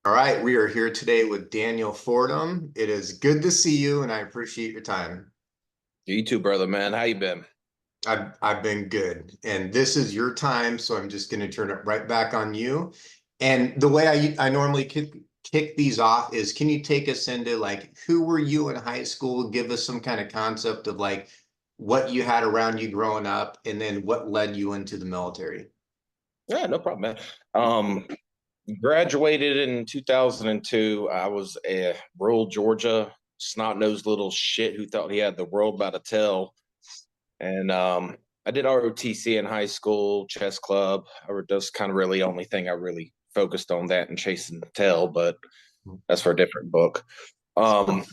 All right, we are here today with Daniel Fordham. It is good to see you, and I appreciate your time. You too, brother, man. How you been? I've been good, and this is your time, so I'm just going to turn it right back on you. And the way I normally kick these off is, can you take us into like who were you in high school? Give us some kind of concept of like what you had around you growing up, and then what led you into the military. Yeah, no problem, man. Um, Graduated in 2002. I was a rural Georgia snot-nosed little shit who thought he had the world by the tail. And I did ROTC in high school, chess club. That's kind of really the only thing I really focused on that and chasing the tail, but that's for a different book. Um,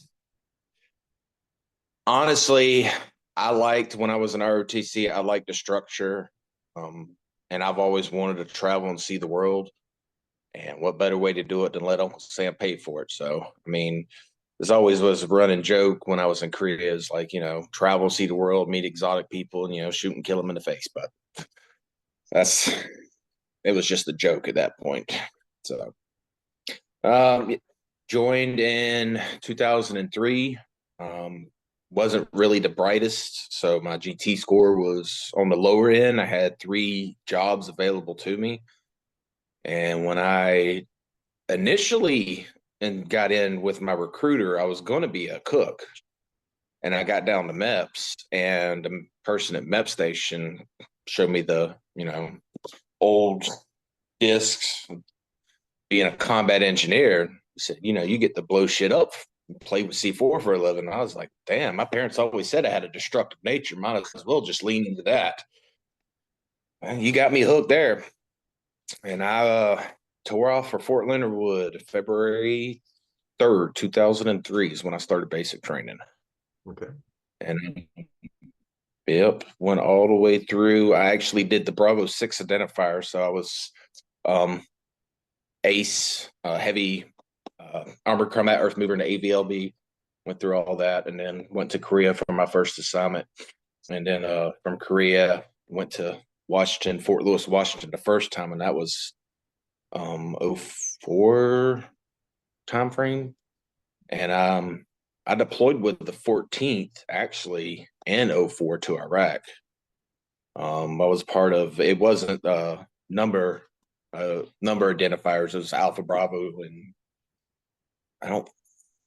Honestly, I liked when I was in ROTC, I liked the structure. Um, and I've always wanted to travel and see the world. And what better way to do it than let Uncle Sam pay for it? So, I mean, this always was a running joke when I was in Korea is like, travel, see the world, meet exotic people, and, shoot and kill them in the face. But that's, it was just a joke at that point. So, um, joined in 2003. Um, wasn't really the brightest. So my GT score was on the lower end. I had three jobs available to me. And when I initially and got in with my recruiter, I was going to be a cook. And I got down to MEPS, and the person at MEP station showed me the, old discs. Being a combat engineer, he said, you get to blow shit up, play with C4 for a living. I was like, damn, my parents always said I had a destructive nature. Might as well just lean into that. And you got me hooked there. And I tore off for Fort Leonard Wood February 3rd, 2003 is when I started basic training. Okay. And yep, went all the way through. I actually did the Bravo 6 identifier. So I was um, ACE, heavy armored combat earth mover in the AVLB. Went through all that and then went to Korea for my first assignment. And then from Korea, went to Washington, Fort Lewis, Washington the first time. And that was 04 time frame. And I deployed with the 14th actually in '04 to Iraq. I was part of it wasn't number identifiers. It was Alpha Bravo, and I don't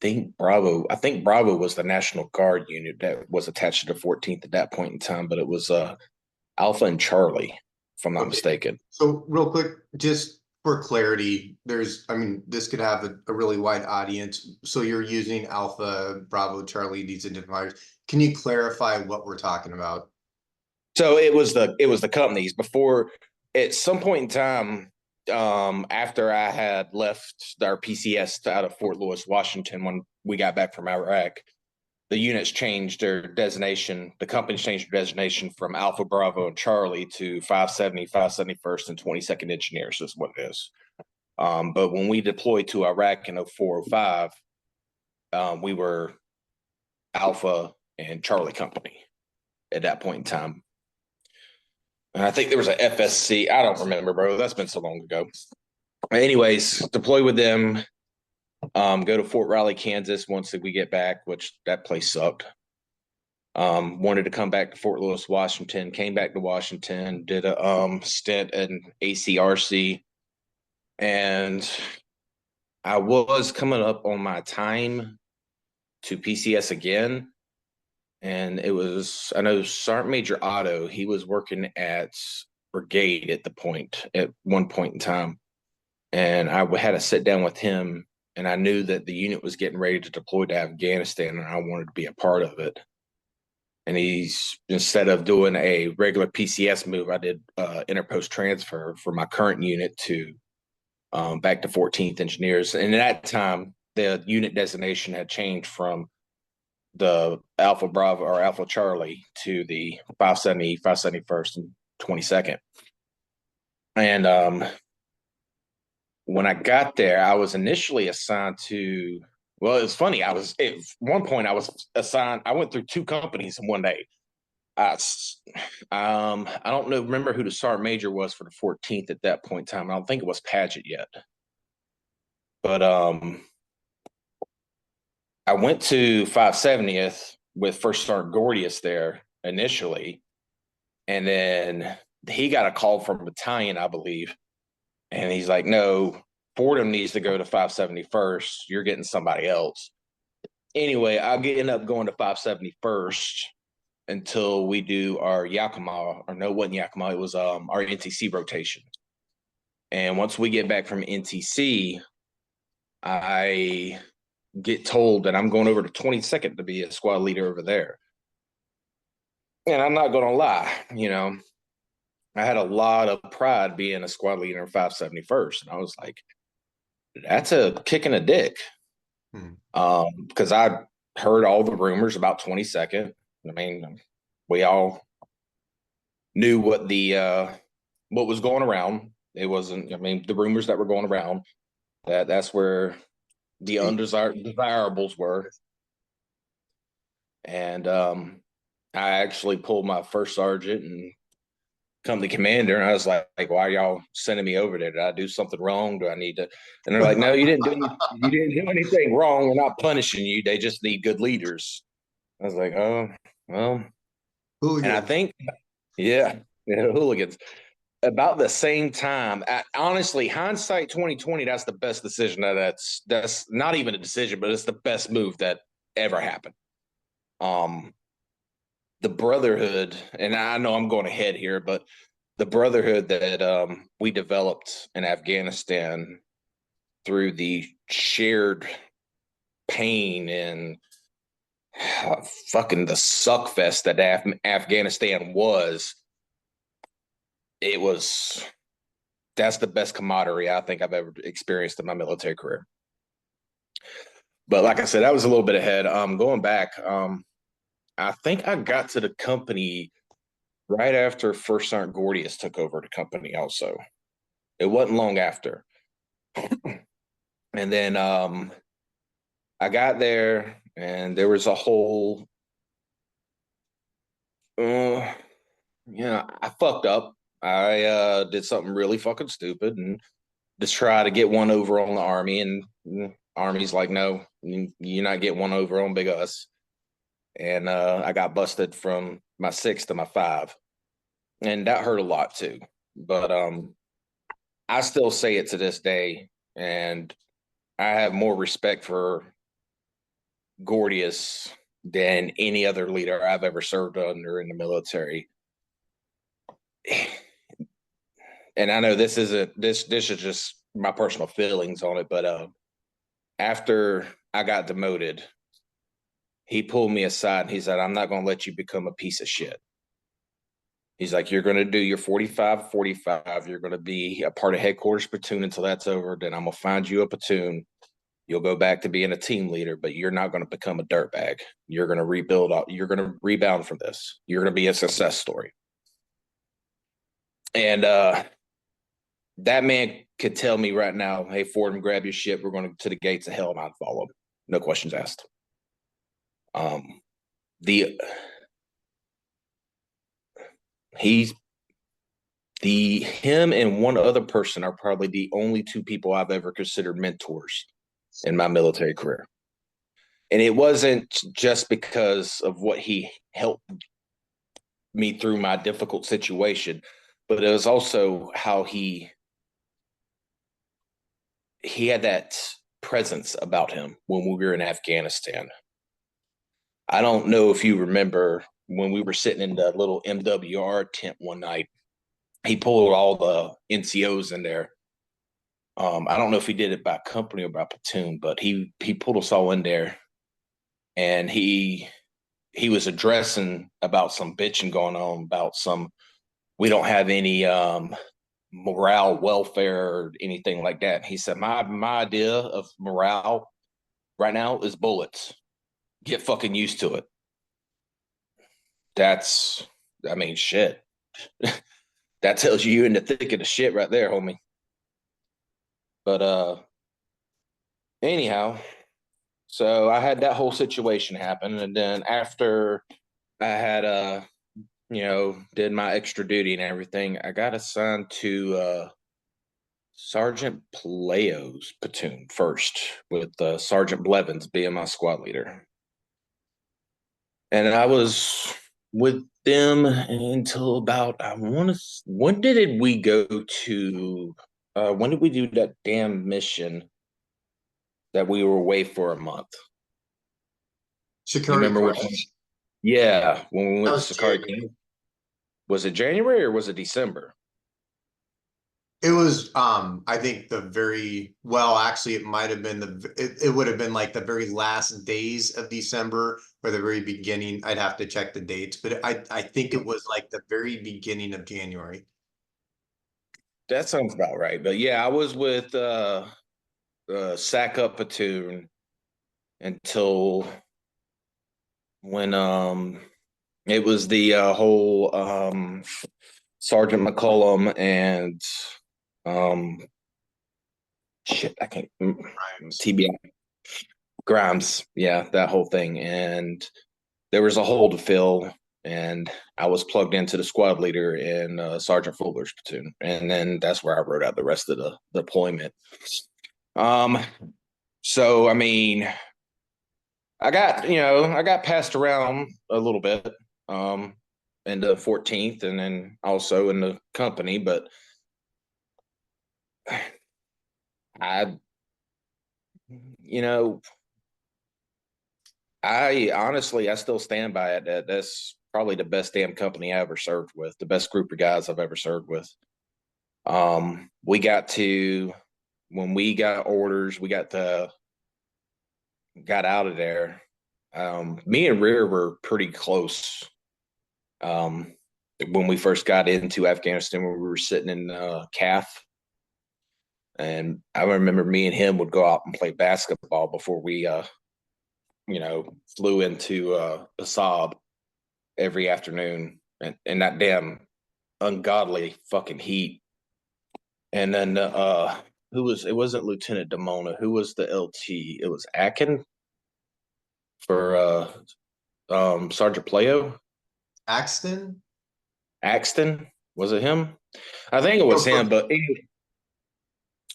think Bravo. I think Bravo was the National Guard unit that was attached to the 14th at that point in time, but it was Alpha and Charlie, if I'm not Okay. mistaken. So real quick, just for clarity, I mean, this could have a really wide audience. So you're using Alpha, Bravo, Charlie, these identifiers. Can you clarify what we're talking about? So it was the companies before at some point in time after I had left our PCS out of Fort Lewis, Washington when we got back from Iraq, the units changed their designation. The companies changed their designation from Alpha Bravo and Charlie to 570, 571st, and 22nd Engineers is what it is. But when we deployed to Iraq in '04, '05, we were Alpha and Charlie Company at that point in time. And I think there was a FSC. I don't remember, bro. That's been so long ago. Anyways, deploy with them. Go to Fort Riley, Kansas once we get back, which that place sucked. Wanted to come back to Fort Lewis, Washington. Came back to Washington. Did a stint in ACRC, and I was coming up on my time to PCS again. And it was, I know Sergeant Major Otto, he was working at Brigade at one point in time. And I had to sit down with him, and I knew that the unit was getting ready to deploy to Afghanistan, and I wanted to be a part of it. And instead of doing a regular PCS move, I did interpost transfer for my current unit to back to 14th Engineers. And at that time, the unit designation had changed from the Alpha Bravo or Alpha Charlie to the 570, 571st, and 22nd. And when I got there, I was initially assigned to. Well, it was funny. At one point I was assigned. I went through two companies in one day. I, I don't know. Remember who the sergeant major was for the 14th at that point in time. I don't think it was Paget yet. But I went to 570th with First Sergeant Gordius there initially, and then he got a call from battalion, I believe, and he's like, "No, Fordham needs to go to 571st. You're getting somebody else." Anyway, I end up going to 571st until we do our Yakima, or no, it wasn't Yakima, it was our NTC rotation. And once we get back from NTC, I get told that I'm going over to 22nd to be a squad leader over there. And I'm not going to lie, I had a lot of pride being a squad leader in 571st. And I was like, that's a kick in the dick. Because I heard all the rumors about 22nd. I mean, we all knew what was going around. It wasn't, I mean, the rumors that were going around, that's where the undesirables were. And I actually pulled my first sergeant and come to commander, and I was like, why are y'all sending me over there? Did I do something wrong? Do I need to? And they're like, no, you didn't do anything wrong. We're not punishing you. They just need good leaders. I was like, oh, well. Hooligans. And I think, hooligans. About the same time, honestly, hindsight 2020, that's the best decision. That's not even a decision, but it's the best move that ever happened. The brotherhood, and I know I'm going ahead here, but the brotherhood that we developed in Afghanistan through the shared pain and fucking the suck fest that Afghanistan was, that's the best camaraderie I think I've ever experienced in my military career. But like I said, that was a little bit ahead. Going back, I think I got to the company right after First Sergeant Gordius took over the company also. It wasn't long after. And then I got there, and there was a whole I fucked up. I did something really fucking stupid and just try to get one over on the Army, and Army's like, no, you're not getting one over on Big Us. And I got busted from my 6 to my 5. And that hurt a lot too. But I still say it to this day, and I have more respect for Gordius than any other leader I've ever served under in the military. And I know this is just my personal feelings on it, but after I got demoted, he pulled me aside and he said, I'm not going to let you become a piece of shit. He's like, you're going to do your 45. You're going to be a part of headquarters platoon until that's over. Then I'm going to find you a platoon. You'll go back to being a team leader, but you're not going to become a dirtbag. You're going to rebuild. You're going to rebound from this. You're going to be a success story. And that man could tell me right now, hey, Fordham, grab your shit. We're going to the gates of hell, and I'd follow him. No questions asked. Him and one other person are probably the only 2 people I've ever considered mentors in my military career. And it wasn't just because of what he helped me through my difficult situation, but it was also how he had that presence about him when we were in Afghanistan. I don't know if you remember when we were sitting in the little MWR tent one night, he pulled all the NCOs in there. I don't know if he did it by company or by platoon, but he pulled us all in there, and he was addressing about some bitching going on about we don't have any morale, welfare, or anything like that. He said, my idea of morale right now is bullets. Get fucking used to it. Shit. That tells you you're in the thick of the shit right there, homie. But anyhow, so I had that whole situation happen, and then after I had did my extra duty and everything, I got assigned to Sergeant Palayo's platoon first, with Sergeant Blevins being my squad leader. And I was with them until about, when did we go to, when did we do that damn mission that we were away for a month? You Shikari remember what? Point. Yeah, when we That went to was Sakari January. Canyon. Was it January or was it December? It was, I think well, actually, it might have been it would have been like the very last days of December or the very beginning. I'd have to check the dates, but I think it was like the very beginning of January. That sounds about right. But yeah, I was with Sack Up Platoon until when it was the whole Sergeant McCullum and um shit, I can't Grimes. TBI Grimes, yeah, that whole thing. And there was a hole to fill, and I was plugged into the squad leader in Sergeant Fuller's platoon, and then that's where I wrote out the rest of the deployment. Um, so I mean, I got passed around a little bit, um, in the 14th, and then also in the company, but I, you know, I honestly, I still stand by it. That's probably the best damn company I ever served with, the best group of guys I've ever served with. We got to when we got orders, got out of there. Me and Rear were pretty close. Um, when we first got into Afghanistan, when we were sitting in CAF, and I remember me and him would go out and play basketball before we, flew into Assad every afternoon, and that damn ungodly fucking heat. And then who was it? Wasn't Lieutenant Demona? Who was the LT? It was Akin for Sergeant Playo. Axton? Axton, was it him? I think it was him. But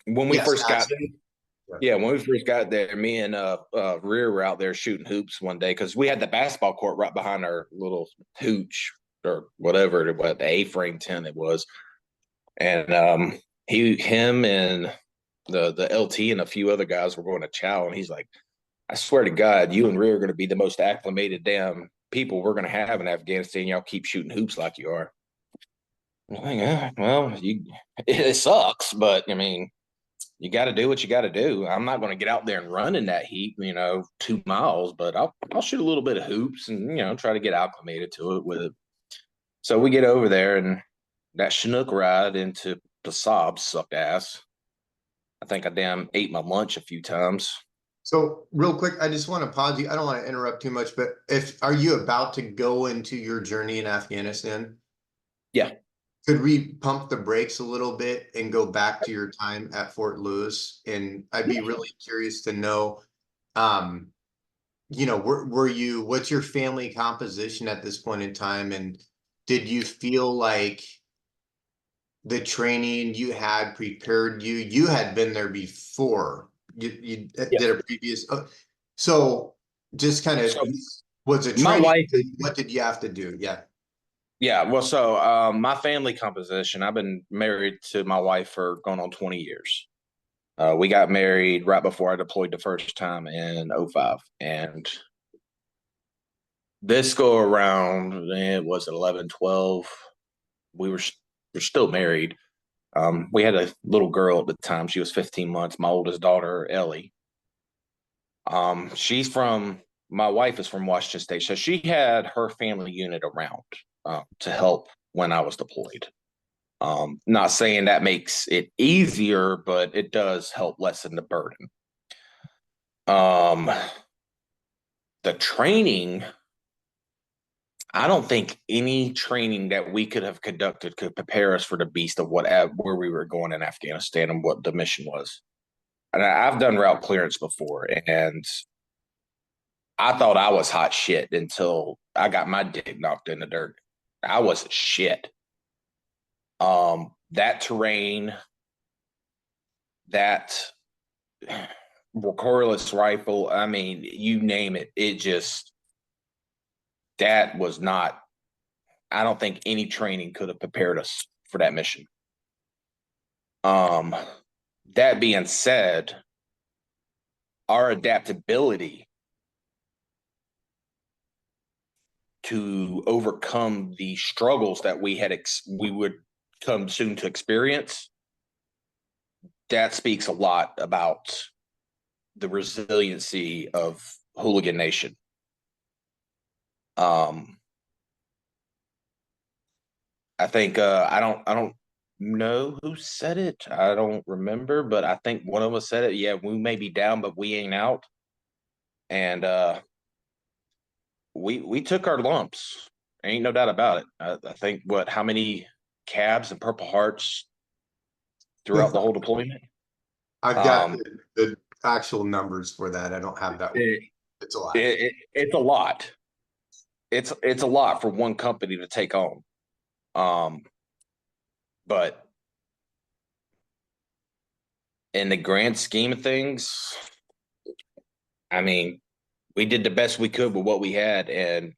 when we Yes, first got Axton. yeah, when we first got there, me and Rear were out there shooting hoops one day because we had the basketball court right behind our little hooch or whatever what the A-frame tent it was. And him and the LT and a few other guys were going to chow, and he's like, I swear to God, you and Rear are going to be the most acclimated damn people we're going to have in Afghanistan. Y'all keep shooting hoops like you are. I'm like, well, it sucks, but I mean, you got to do what you got to do. I'm not going to get out there and run in that heat, 2 miles, but I'll shoot a little bit of hoops and try to get acclimated to it with it. So we get over there, and that Chinook ride into Basab sucked ass. I think I damn ate my lunch a few times. So real quick, I just want to pause you. I don't want to interrupt too much, but are you about to go into your journey in Afghanistan? Yeah. Could we pump the brakes a little bit and go back to your time at Fort Lewis? And I'd be really curious to know, um, what's your family composition at this point in time? And did you feel like the training you had prepared you? You had been there before. You Yes. did a previous, so just kind of So was it my training? wife, What did you have to do? Yeah. yeah. Well, so my family composition, I've been married to my wife for going on 20 years. We got married right before I deployed the first time in '05. And this go around, it was 11, 12. We're still married. We had a little girl at the time. She was 15 months, my oldest daughter, Ellie. She's from my wife is from Washington State, so she had her family unit around to help when I was deployed. Not saying that makes it easier, but it does help lessen the burden. Um, the training, I don't think any training that we could have conducted could prepare us for the beast of where we were going in Afghanistan and what the mission was. And I've done route clearance before, and I thought I was hot shit until I got my dick knocked in the dirt. I was shit. That terrain, that recoilless rifle, I mean, you name it, that was not, I don't think any training could have prepared us for that mission. That being said, our adaptability to overcome the struggles that we would come soon to experience, that speaks a lot about the resiliency of Hooligan Nation. I think I don't know who said it. I don't remember, but I think one of us said it. Yeah, we may be down, but we ain't out. And we took our lumps. Ain't no doubt about it. I think how many cabs and Purple Hearts throughout the whole deployment? I've got the actual numbers for that. I don't have that one. It's a lot. It's a lot. It's a lot for one company to take on. But in the grand scheme of things, I mean, we did the best we could with what we had, and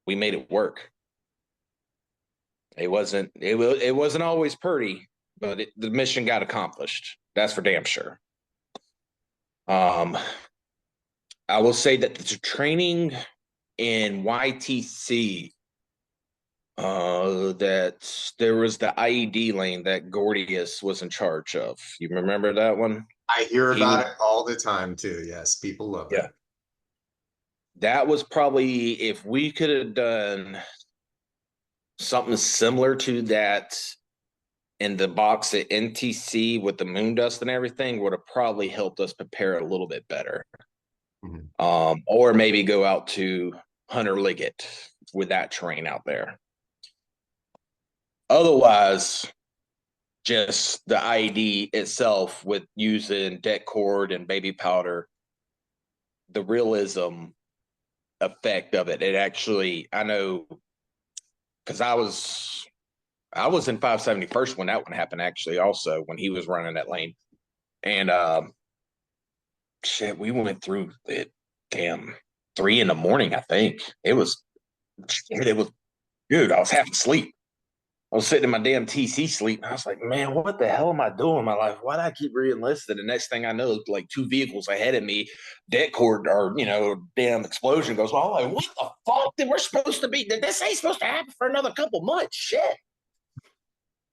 we made it work. It wasn't always pretty, but the mission got accomplished. That's for damn sure. I will say that the training in YTC, that there was the IED lane that Gordius was in charge of. You remember that one? I hear about it all the time too. Yes, people love it. That was probably, if we could have done something similar to that in the box at NTC with the moon dust and everything, would have probably helped us prepare a little bit better. Or maybe go out to Hunter Liggett with that terrain out there. Otherwise, just the IED itself with using det cord and baby powder, the realism effect of it. It actually, I know, because I was in 571st when that one happened, actually, also when he was running that lane. And shit, we went through it damn 3 a.m, I think. It was dude, I was half asleep. I was sitting in my damn TC sleep, and I was like, man, what the hell am I doing in my life? Why do I keep re-enlisted? The next thing I know, like 2 vehicles ahead of me, det cord or, damn explosion goes on. I'm like, what the fuck? We're supposed to be, this ain't supposed to happen for another couple months. Shit.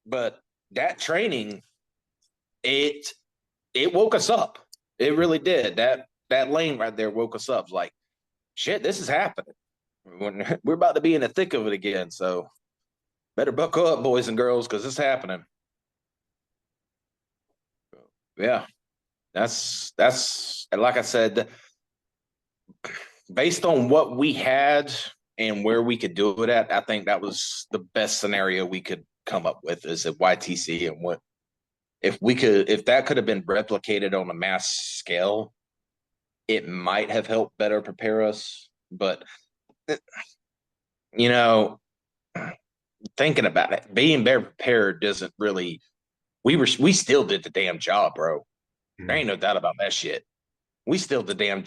But that training, it woke us up. It really did. That lane right there woke us up. Like, shit, this is happening. We're about to be in the thick of it again. So better buckle up, boys and girls, because it's happening. Yeah, that's like I said, based on what we had and where we could do it at, I think that was the best scenario we could come up with, is at YTC. And what if that could have been replicated on a mass scale, it might have helped better prepare us. But thinking about it, being better prepared doesn't really. We still did the damn job, bro. There ain't no doubt about that shit. We still did the damn.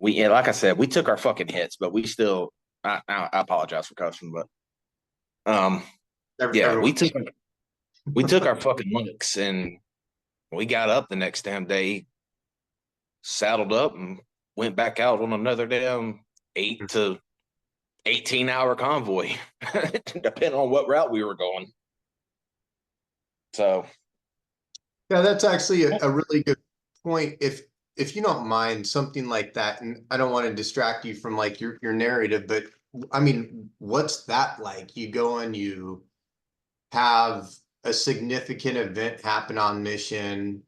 Like I said, we took our fucking hits, but we still. I apologize for cussing, but we took our fucking licks, and we got up the next damn day, saddled up, and went back out on another damn 8 to 18-hour convoy, depending on what route we were going. So, yeah, that's actually a really good point. If you don't mind something like that, and I don't want to distract you from like your narrative, but I mean, what's that like? You go and you have a significant event happen on mission,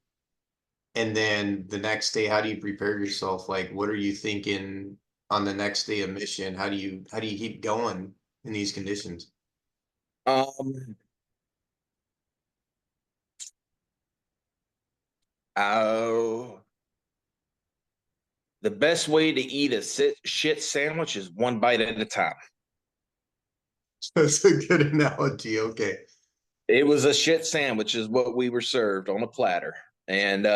and then the next day, how do you prepare yourself? Like, what are you thinking on the next day of mission? How do you keep going in these conditions? The best way to eat a shit sandwich is one bite at a time. That's a good analogy. Okay. It was a shit sandwich, is what we were served on a platter, and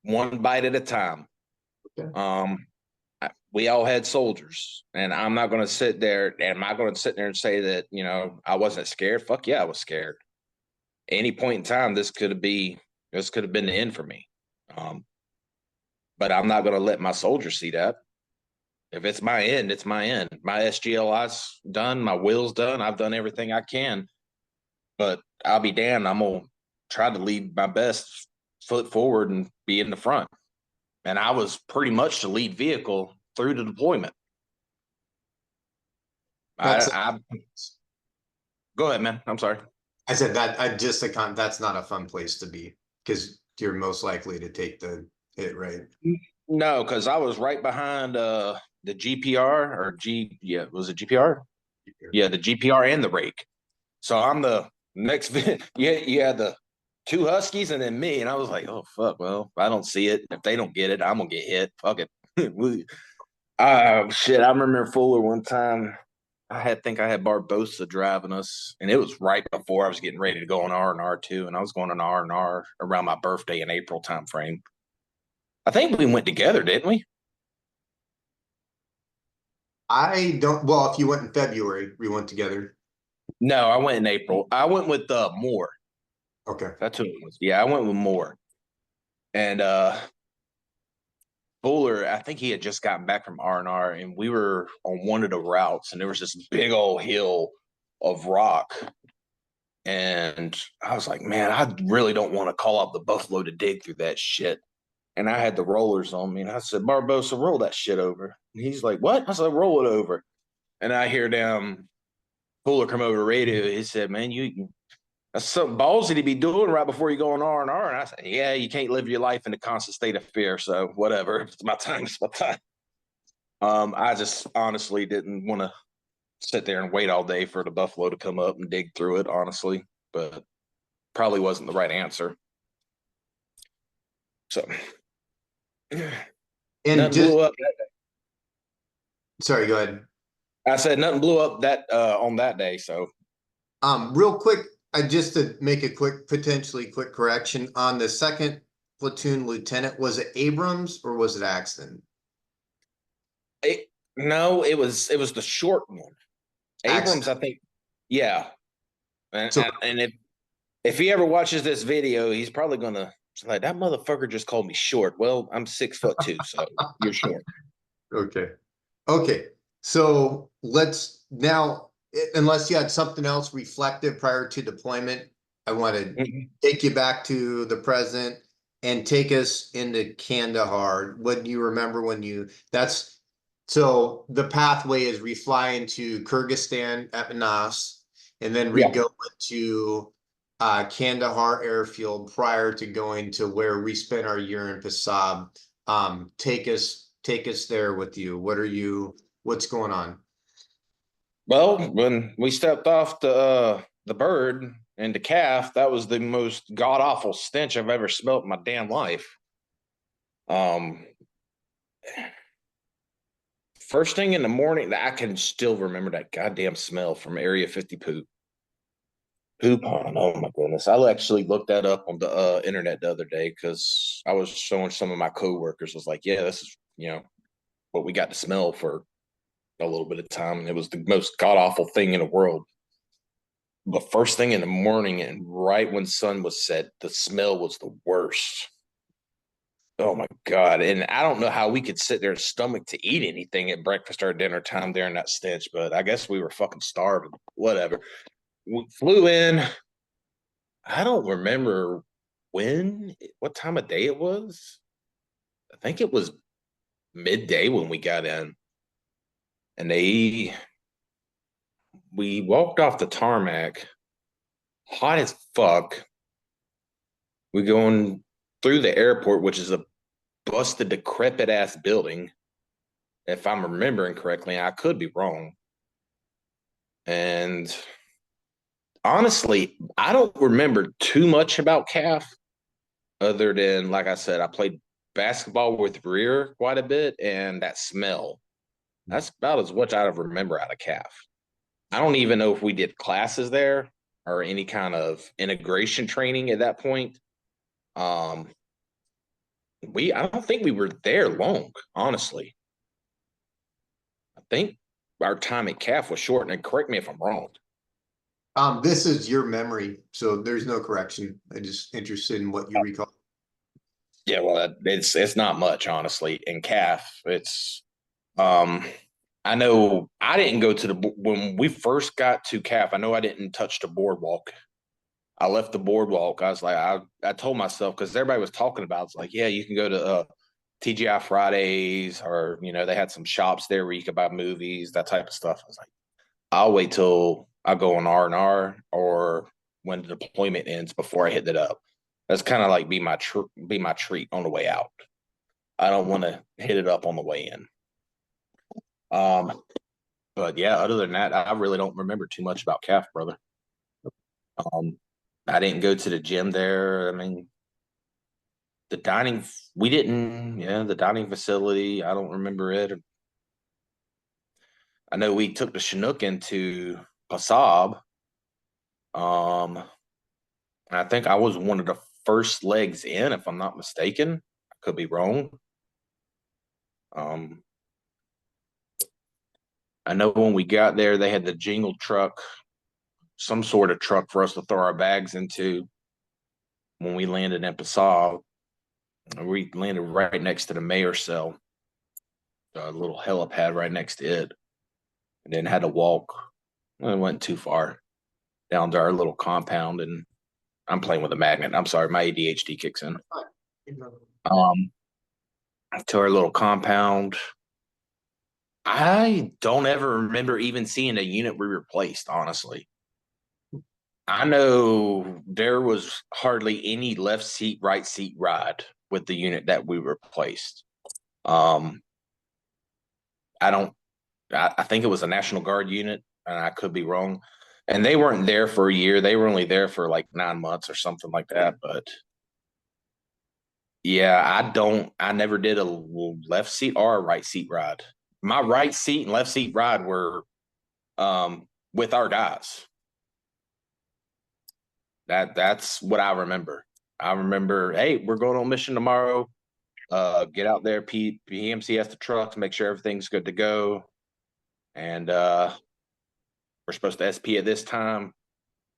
one bite at a time. Okay. We all had soldiers, and I'm not going to sit there. Am I going to sit there and say that I wasn't scared? Fuck yeah, I was scared. Any point in time, this could have been the end for me. But I'm not going to let my soldiers see that. If it's my end, it's my end. My SGLI's done. My will's done. I've done everything I can. But I'll be damned. I'm going to try to lead my best foot forward and be in the front. And I was pretty much the lead vehicle through the deployment. That's Go ahead, man. I'm sorry. I said that that's not a fun place to be because you're most likely to take the hit, right? No, because I was right behind the GPR or was it GPR? Yeah, the GPR and the rake. So I'm the next. Yeah, the two Huskies and then me, and I was like, oh fuck. Well, if I don't see it, if they don't get it, I'm gonna get hit. Fuck it. Shit. I remember Fuller one time. I think I had Barbosa driving us, and it was right before I was getting ready to go on R&R too, and I was going on R&R around my birthday in April time frame. I think we went together, didn't we? I don't. Well, if you went in February, we went together. No, I went in April. I went with Moore. Okay. That's who it was. Yeah, I went with Moore. And Fuller, I think he had just gotten back from R&R, and we were on one of the routes, and there was this big old hill of rock. And I was like, man, I really don't want to call up the Buffalo to dig through that shit. And I had the rollers on me, and I said, Barbosa, roll that shit over. And he's like, what? I said, roll it over. And I hear them Fuller come over the radio. He said, man, that's something ballsy to be doing right before you go on R&R. And I said, yeah, you can't live your life in a constant state of fear. So whatever. It's my time. It's my time. I just honestly didn't want to sit there and wait all day for the Buffalo to come up and dig through it, honestly. But probably wasn't the right answer. So And blew up. Sorry, go ahead. I said nothing blew up that on that day. So real quick, just to make a potentially quick correction on the second platoon lieutenant, was it Abrams or was it Axton? No, it was the short one. Abrams, I think. Yeah. And if he ever watches this video, he's probably gonna like, that motherfucker just called me short. Well, I'm 6'2", so you're short. Okay. So let's now, unless you had something else reflective prior to deployment, I want to take you back to the present and take us into Kandahar. What do you remember so the pathway is we fly into Kyrgyzstan at Manas, and then we go to Kandahar airfield prior to going to where we spent our year in Passab. Take us there with you. What's going on? Well, when we stepped off the bird into calf, that was the most god awful stench I've ever smelt in my damn life. First thing in the morning, I can still remember that goddamn smell from Area 50 poop. Poop on, oh my goodness. I actually looked that up on the internet the other day because I was showing some of my coworkers. Was like, yeah, this is, what we got to smell for a little bit of time. And it was the most god-awful thing in the world. But first thing in the morning and right when sun was set, the smell was the worst. Oh my God. And I don't know how we could sit there and stomach to eat anything at breakfast or dinner time during that stench, but I guess we were fucking starving. Whatever. We flew in. I don't remember what time of day it was. I think it was midday when we got in. And we walked off the tarmac, hot as fuck. We're going through the airport, which is a busted, decrepit ass building. If I'm remembering correctly, I could be wrong. And honestly, I don't remember too much about CAF other than, like I said, I played basketball with Rear quite a bit and that smell. That's about as much I remember out of CAF. I don't even know if we did classes there or any kind of integration training at that point. Um, I don't think we were there long, honestly. I think our time at CAF was short, and correct me if I'm wrong. This is your memory, so there's no correction. I'm just interested in what you recall. Yeah, well, it's not much, honestly. In CAF, it's um, I know I didn't go to when we first got to CAF. I know I didn't touch the boardwalk. I left the boardwalk. I was like, I told myself because everybody was talking about. It's like, yeah, you can go to TGI Fridays, or they had some shops there where you could buy movies, that type of stuff. I was like, I'll wait till I go on R&R or when the deployment ends before I hit it up. That's kind of like be my treat on the way out. I don't want to hit it up on the way in. But yeah, other than that, I really don't remember too much about CAF, brother. Um, I didn't go to the gym there. I mean, the dining, we didn't, yeah, the dining facility, I don't remember it. I know we took the Chinook into Pasab. Um, I think I was one of the first legs in, if I'm not mistaken. I could be wrong. Um, I know when we got there, they had the jingle truck, some sort of truck for us to throw our bags into when we landed in Pasab. We landed right next to the mayor's cell, a little helipad right next to it, and then had to walk. Well, it wasn't too far down to our little compound, and I'm playing with a magnet. I'm sorry, my ADHD kicks in. Um, to our little compound. I don't ever remember even seeing a unit we replaced, honestly. I know there was hardly any left seat, right seat ride with the unit that we replaced. Um, I don't, I think it was a National Guard unit, and I could be wrong. And they weren't there for a year. They were only there for like 9 months or something like that. But yeah, I never did a left seat or a right seat ride. My right seat and left seat ride were with our guys. That's what I remember. I remember, hey, we're going on mission tomorrow. Get out there, PMCS the trucks, make sure everything's good to go. And we're supposed to SP at this time.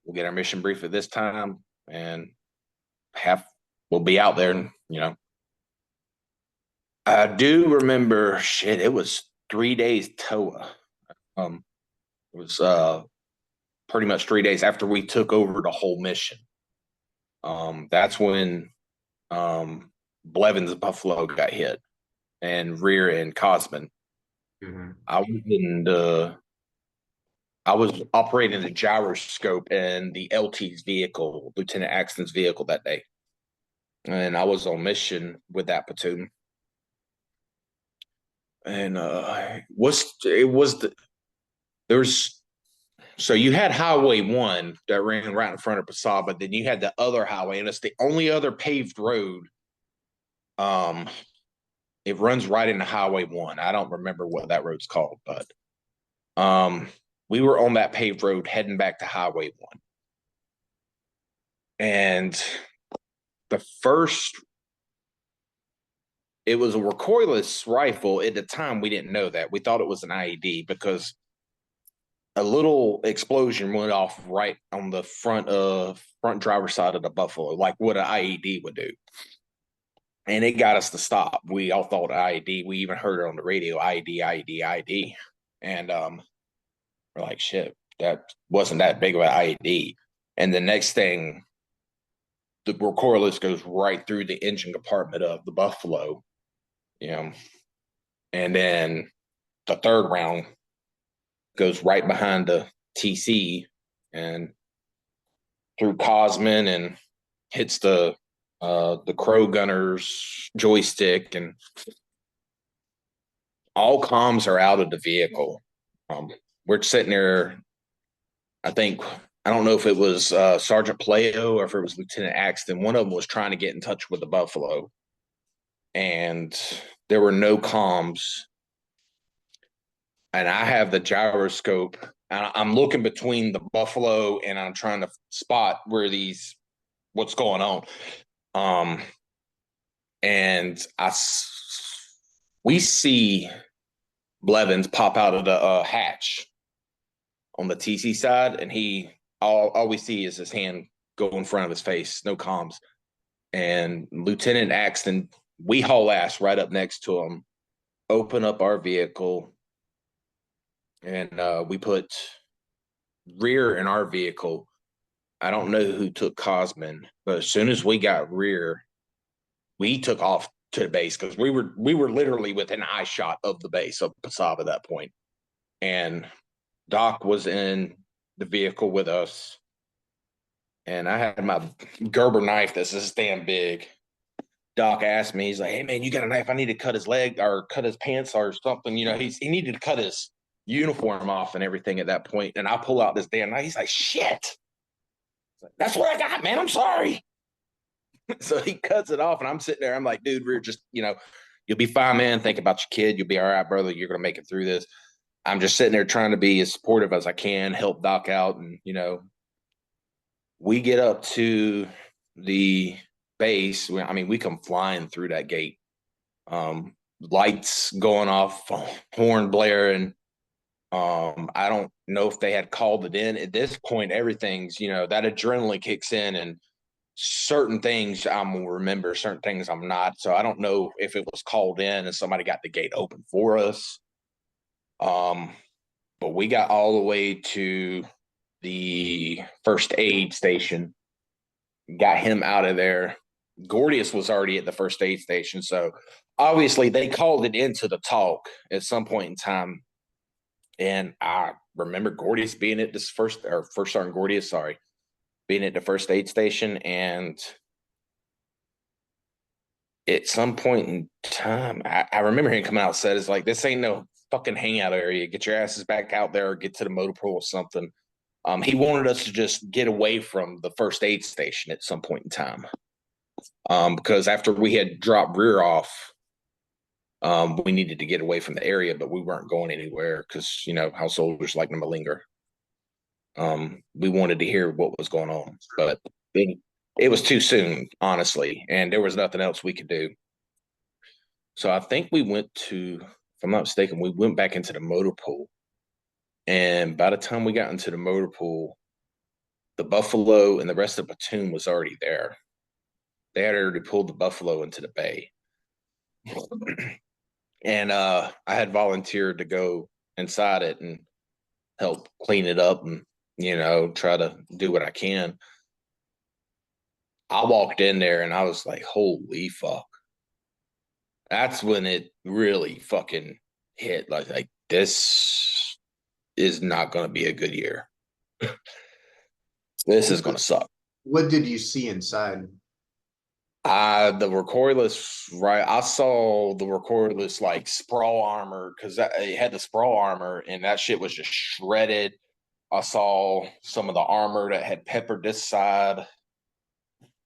We'll get our mission brief at this time, and we'll be out there. I do remember. Shit, it was 3 days TOA. It was pretty much 3 days after we took over the whole mission. That's when Blevins Buffalo got hit, and rear end Cosman. Mhm. I was operating the gyroscope in the LT's vehicle, Lieutenant Axton's vehicle that day, and I was on mission with that platoon. And there's so you had Highway 1 that ran right in front of Passab, but then you had the other highway, and it's the only other paved road. It runs right into Highway 1. I don't remember what that road's called, but we were on that paved road heading back to Highway 1. And it was a recoilless rifle. At the time, we didn't know that. We thought it was an IED because a little explosion went off right on the front driver's side of the Buffalo, like what an IED would do. And it got us to stop. We all thought IED. We even heard it on the radio, IED, IED, IED. And we're like, shit, that wasn't that big of an IED. And the next thing, the recoilless goes right through the engine compartment of the Buffalo. And then the third round goes right behind the TC and through Cosman and hits the Crow gunner's joystick, and all comms are out of the vehicle. We're sitting there. I don't know if it was Sergeant Playo or if it was Lieutenant Axton. One of them was trying to get in touch with the Buffalo, and there were no comms. And I have the gyroscope And I'm looking between the buffalo and I'm trying to spot where what's going on. Um, and we see Blevins pop out of the hatch on the TC side, and all we see is his hand go in front of his face, no comms. And Lieutenant Axton, we haul ass right up next to him, open up our vehicle, and we put rear in our vehicle. I don't know who took Cosman, but as soon as we got rear, we took off to the base because we were literally within eye shot of the base of Passab at that point. And Doc was in the vehicle with us, and I had my Gerber knife that's this damn big. Doc asked me, he's like, "Hey man, you got a knife? I need to cut his leg or cut his pants or something." He needed to cut his uniform off and everything at that point. And I pull out this damn knife. He's like, "Shit, that's what I got, man. I'm sorry." So he cuts it off, and I'm sitting there. I'm like, "Dude, we're just, you'll be fine, man. Think about your kid. You'll be all right, brother. You're gonna make it through this." I'm just sitting there trying to be as supportive as I can, help Doc out, and we get up to the base. We come flying through that gate. Lights going off, horn blaring. I don't know if they had called it in. At this point, everything's, that adrenaline kicks in, and certain things I'm gonna remember, certain things I'm not. So I don't know if it was called in and somebody got the gate open for us. But we got all the way to the first aid station, got him out of there. Gordius was already at the first aid station, so obviously they called it into the talk at some point in time. And I remember Gordius being at this first sergeant Gordius, sorry, being at the first aid station. And at some point in time, I remember him coming out and said, "It's like, this ain't no fucking hangout area. Get your asses back out there or get to the motor pool or something." He wanted us to just get away from the first aid station at some point in time. Because after we had dropped rear off, we needed to get away from the area, but we weren't going anywhere because, how soldiers like to linger. We wanted to hear what was going on, but it was too soon, honestly, and there was nothing else we could do. So I think we went to, if I'm not mistaken, we went back into the motor pool. And by the time we got into the motor pool, the Buffalo and the rest of the platoon was already there. They had already pulled the Buffalo into the bay. And I had volunteered to go inside it and help clean it up and, try to do what I can. I walked in there and I was like, holy fuck. That's when it really fucking hit. Like this is not going to be a good year. This is going to suck. What did you see inside? The recoilless, right? I saw the recoilless like sprawl armor because it had the sprawl armor and that shit was just shredded. I saw some of the armor that had peppered this side,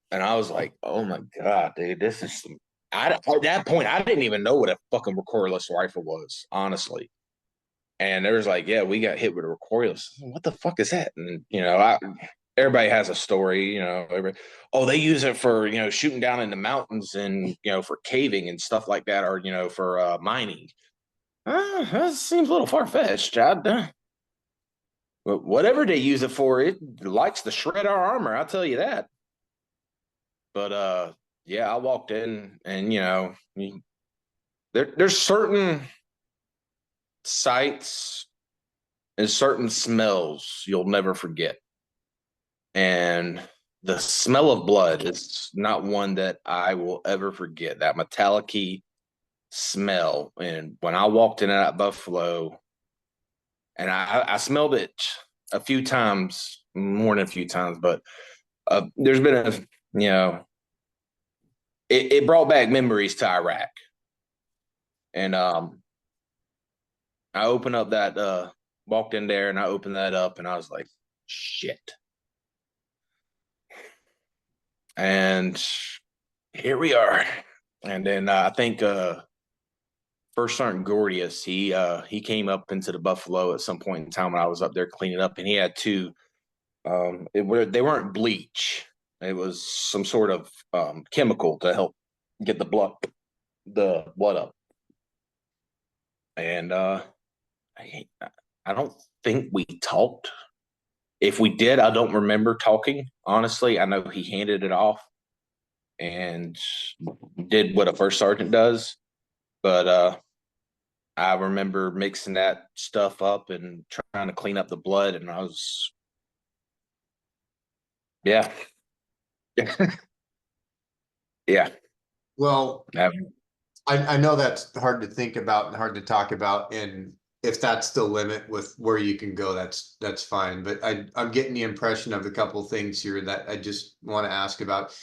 and I was like, "Oh my god, dude, this is some." At that point, I didn't even know what a fucking recoilless rifle was, honestly. And there was like, "Yeah, we got hit with a recoilless. What the fuck is that?" And everybody has a story, oh, they use it for, shooting down in the mountains and, for caving and stuff like that, or, for mining. That seems a little far-fetched. Whatever they use it for, it likes to shred our armor, I'll tell you that. But, yeah, I walked in and, there's certain sights and certain smells you'll never forget. And the smell of blood is not one that I will ever forget. That metallic-y smell. And when I walked in that Buffalo, and I smelled it a few times, more than a few times, but there's been it brought back memories to Iraq. And I opened up that, walked in there and I opened that up and I was like, shit. And here we are. And then I think First Sergeant Gordius, he came up into the Buffalo at some point in time when I was up there cleaning up, and he had two. They weren't bleach. It was some sort of chemical to help get the blood up. And I, I don't think we talked. If we did, I don't remember talking. Honestly, I know he handed it off and did what a first sergeant does, but I remember mixing that stuff up and trying to clean up the blood, and I was, yeah, yeah. Well, I- I know that's hard to think about and hard to talk about, and if that's the limit with where you can go, that's fine. But I'm getting the impression of a couple things here that I just want to ask about.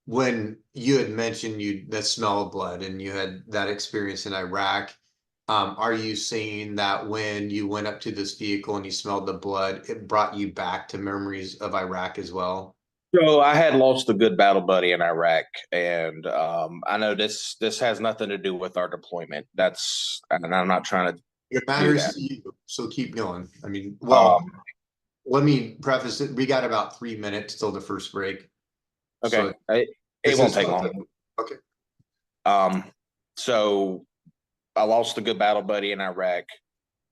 When you had mentioned the smell of blood and you had that experience in Iraq, are you saying that when you went up to this vehicle and you smelled the blood, it brought you back to memories of Iraq as well? So I had lost a good battle buddy in Iraq, and I know this has nothing to do with our deployment. And I'm not trying to It do matters that. to you, so keep going. I mean, well, Um, let me preface it. We got about 3 minutes till the first break. okay, So it this won't is take something. long. Okay. Um, so I lost a good battle buddy in Iraq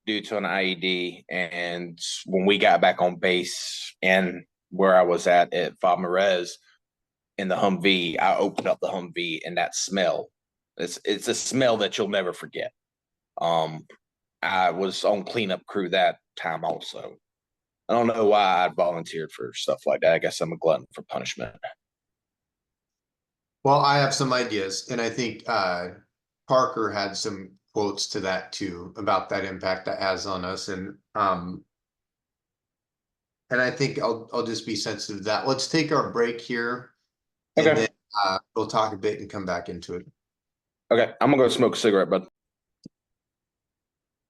due to an IED, and when we got back on base and where I was at Famarez in the Humvee, I opened up the Humvee, and that smell, it's a smell that you'll never forget. Um, I was on cleanup crew that time also. I don't know why I volunteered for stuff like that. I guess I'm a glutton for punishment. Well, I have some ideas, and I think Parker had some quotes to that too about that impact that has on us, and I think I'll just be sensitive to that. Let's take our break here, and then Okay. we'll talk a bit and come back into it. Okay. I'm gonna go smoke a cigarette, bud.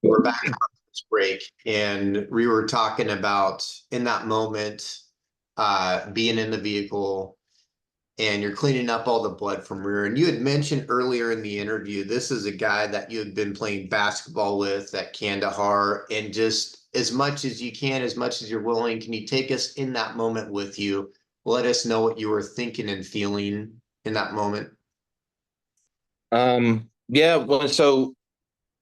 We're back from this break, and we were talking about in that moment, being in the vehicle and you're cleaning up all the blood from rear. And you had mentioned earlier in the interview, this is a guy that you had been playing basketball with at Kandahar, and just as much as you can, as much as you're willing, can you take us in that moment with you? Let us know what you were thinking and feeling in that moment. Yeah, well, so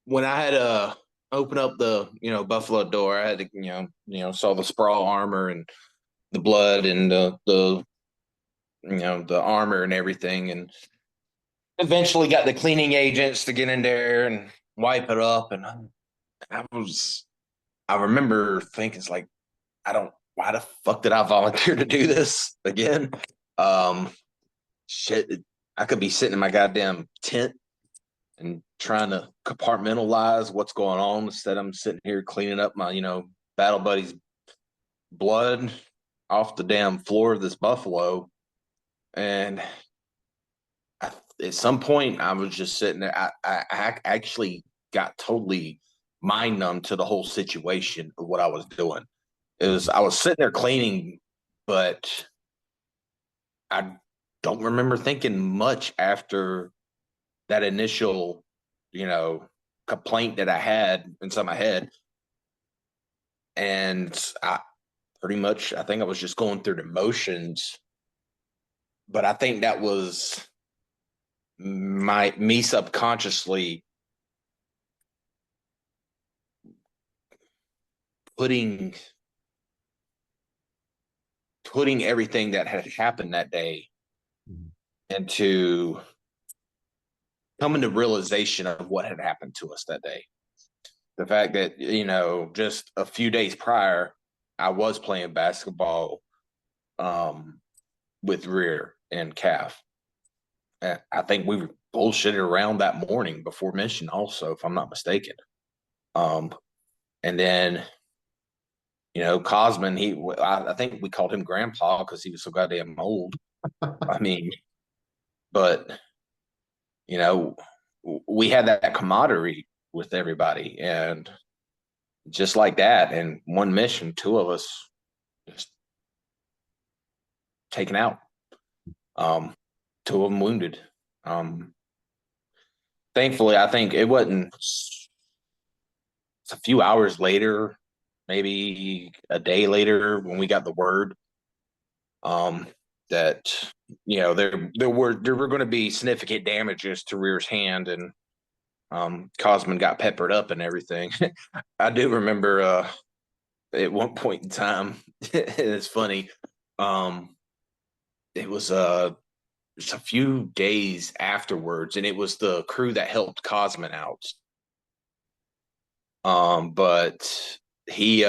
when I had open up the Buffalo door, I had to saw the sprawl armor and the blood and the armor and everything, and eventually got the cleaning agents to get in there and wipe it up. And I remember thinking, it's like, why the fuck did I volunteer to do this again? Um, shit, I could be sitting in my goddamn tent and trying to compartmentalize what's going on instead I'm sitting here cleaning up my, battle buddy's blood off the damn floor of this Buffalo. And at some point, I was just sitting there. I actually got totally mind numb to the whole situation of what I was doing. I was sitting there cleaning, but I don't remember thinking much after that initial, complaint that I had inside my head. And I think I was just going through the motions. But I think that was me subconsciously putting everything that had happened that day into coming to realization of what had happened to us that day. The fact that, just a few days prior, I was playing basketball with Rear and Calf. And I think we bullshitted around that morning before mission also, if I'm not mistaken. And then, Cosman, I think we called him grandpa because he was so goddamn old. I mean, but, you know, we had that camaraderie with everybody. And just like that, in one mission, two of us just taken out. Um, Two of them wounded. Um, thankfully, I think it wasn't. It's a few hours later, maybe a day later, when we got the word um, that there were going to be significant damages to Rear's hand, and Cosman got peppered up and everything. I do remember at one point in time, it's funny. Um, it was just a few days afterwards, and it was the crew that helped Cosman out. But he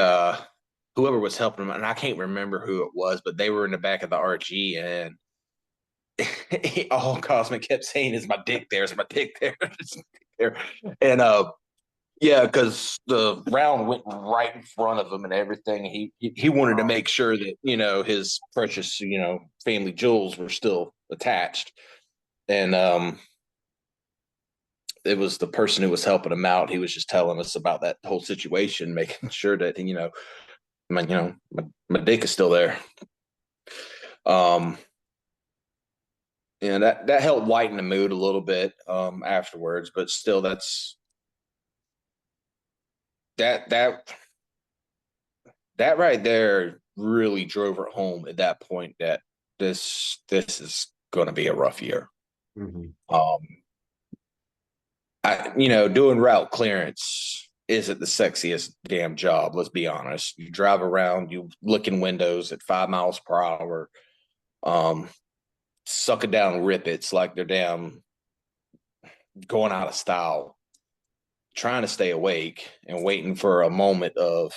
whoever was helping him, and I can't remember who it was, but they were in the back of the RG, and all Cosman kept saying is my dick there, is my dick there, there. And yeah, because the round went right in front of him and everything. He wanted to make sure that his precious family jewels were still attached, and it was the person who was helping him out. He was just telling us about that whole situation, making sure that my dick is still there. And that helped lighten the mood a little bit afterwards, but still, that right there really drove it home at that point that this is going to be a rough year. Mhm. Doing route clearance isn't the sexiest damn job. Let's be honest. You drive around, you look in windows at 5 miles per hour, sucking down rippets like they're damn going out of style, trying to stay awake and waiting for a moment of,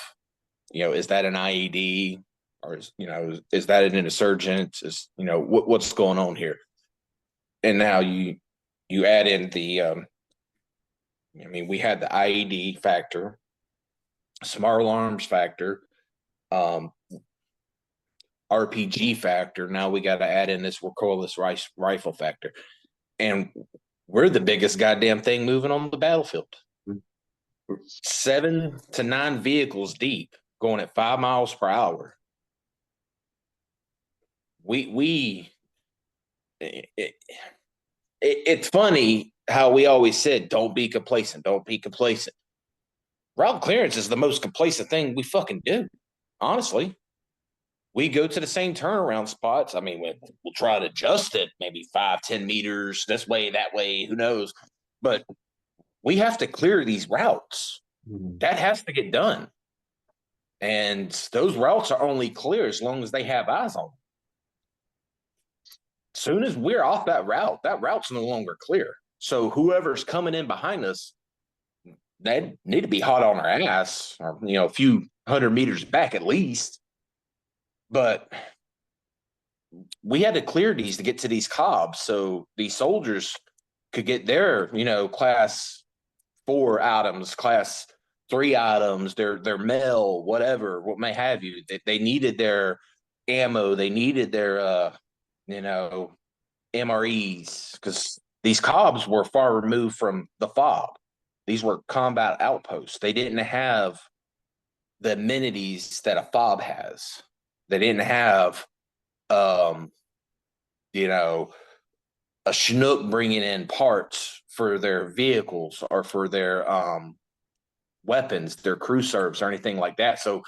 is that an IED, or is that an insurgent? Is what's going on here? And now you add in the we had the IED factor, smart alarms factor, RPG factor. Now we got to add in this recoilless rifle factor, and we're the biggest goddamn thing moving on the battlefield. 7 to 9 vehicles deep, going at 5 miles per hour. It's funny how we always said, don't be complacent, don't be complacent. Route clearance is the most complacent thing we fucking do. Honestly, we go to the same turnaround spots. I mean, we'll try to adjust it maybe 5-10 meters this way, that way, who knows? But we have to clear these routes. That has to get done. And those routes are only clear as long as they have eyes on them. As soon as we're off that route's no longer clear. So whoever's coming in behind us, they need to be hot on our ass, or a few 100 meters back at least. But we had to clear these to get to these cobs, so these soldiers could get their class 4 items, class 3 items, their mail, whatever, what may have you. They needed their ammo, they needed their MREs, because these cobs were far removed from the FOB. These were combat outposts. They didn't have the amenities that a FOB has. They didn't have, a Chinook bringing in parts for their vehicles or for their weapons, their crew serves, or anything like that. So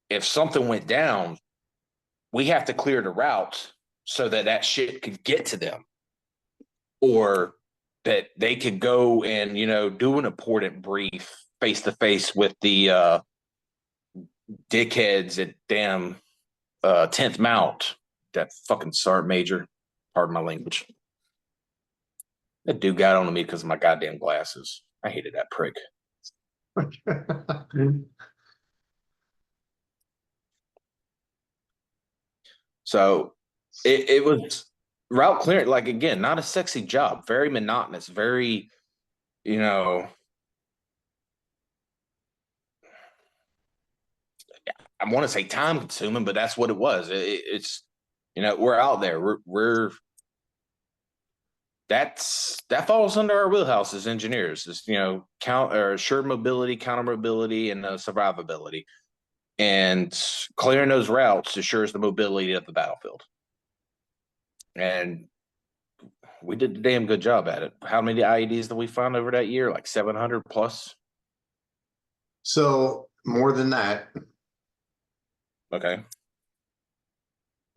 if something went down, we have to clear the route so that shit could get to them, or that they could go and do an important brief face to face with the dickheads at damn 10th Mount, that fucking sergeant major, pardon my language. That dude got on to me because of my goddamn glasses. I hated that prick. So it was route clearance, like, again, not a sexy job, very monotonous, very, I want to say time consuming, but that's what it was. It's we're out there. We're that falls under our wheelhouse as engineers. Is assured mobility, counter mobility, and survivability. And clearing those routes assures the mobility of the battlefield. And we did a damn good job at it. How many IEDs did we find over that year? Like 700 plus? So more than that, Okay.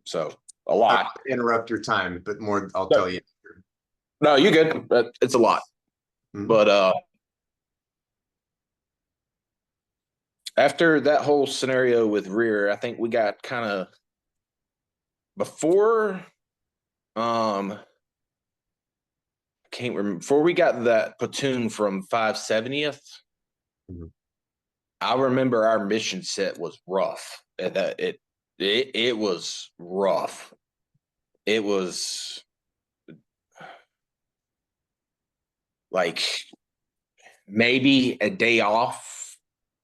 So a I lot. won't interrupt your time, but more, I'll No, tell you. no, you're good. But it's a lot. Mhm. But after that whole scenario with rear, I think we got kind of before can't remember before we got that platoon from 570th. Mhm. I remember our mission set was rough. It was rough. It was like maybe a day off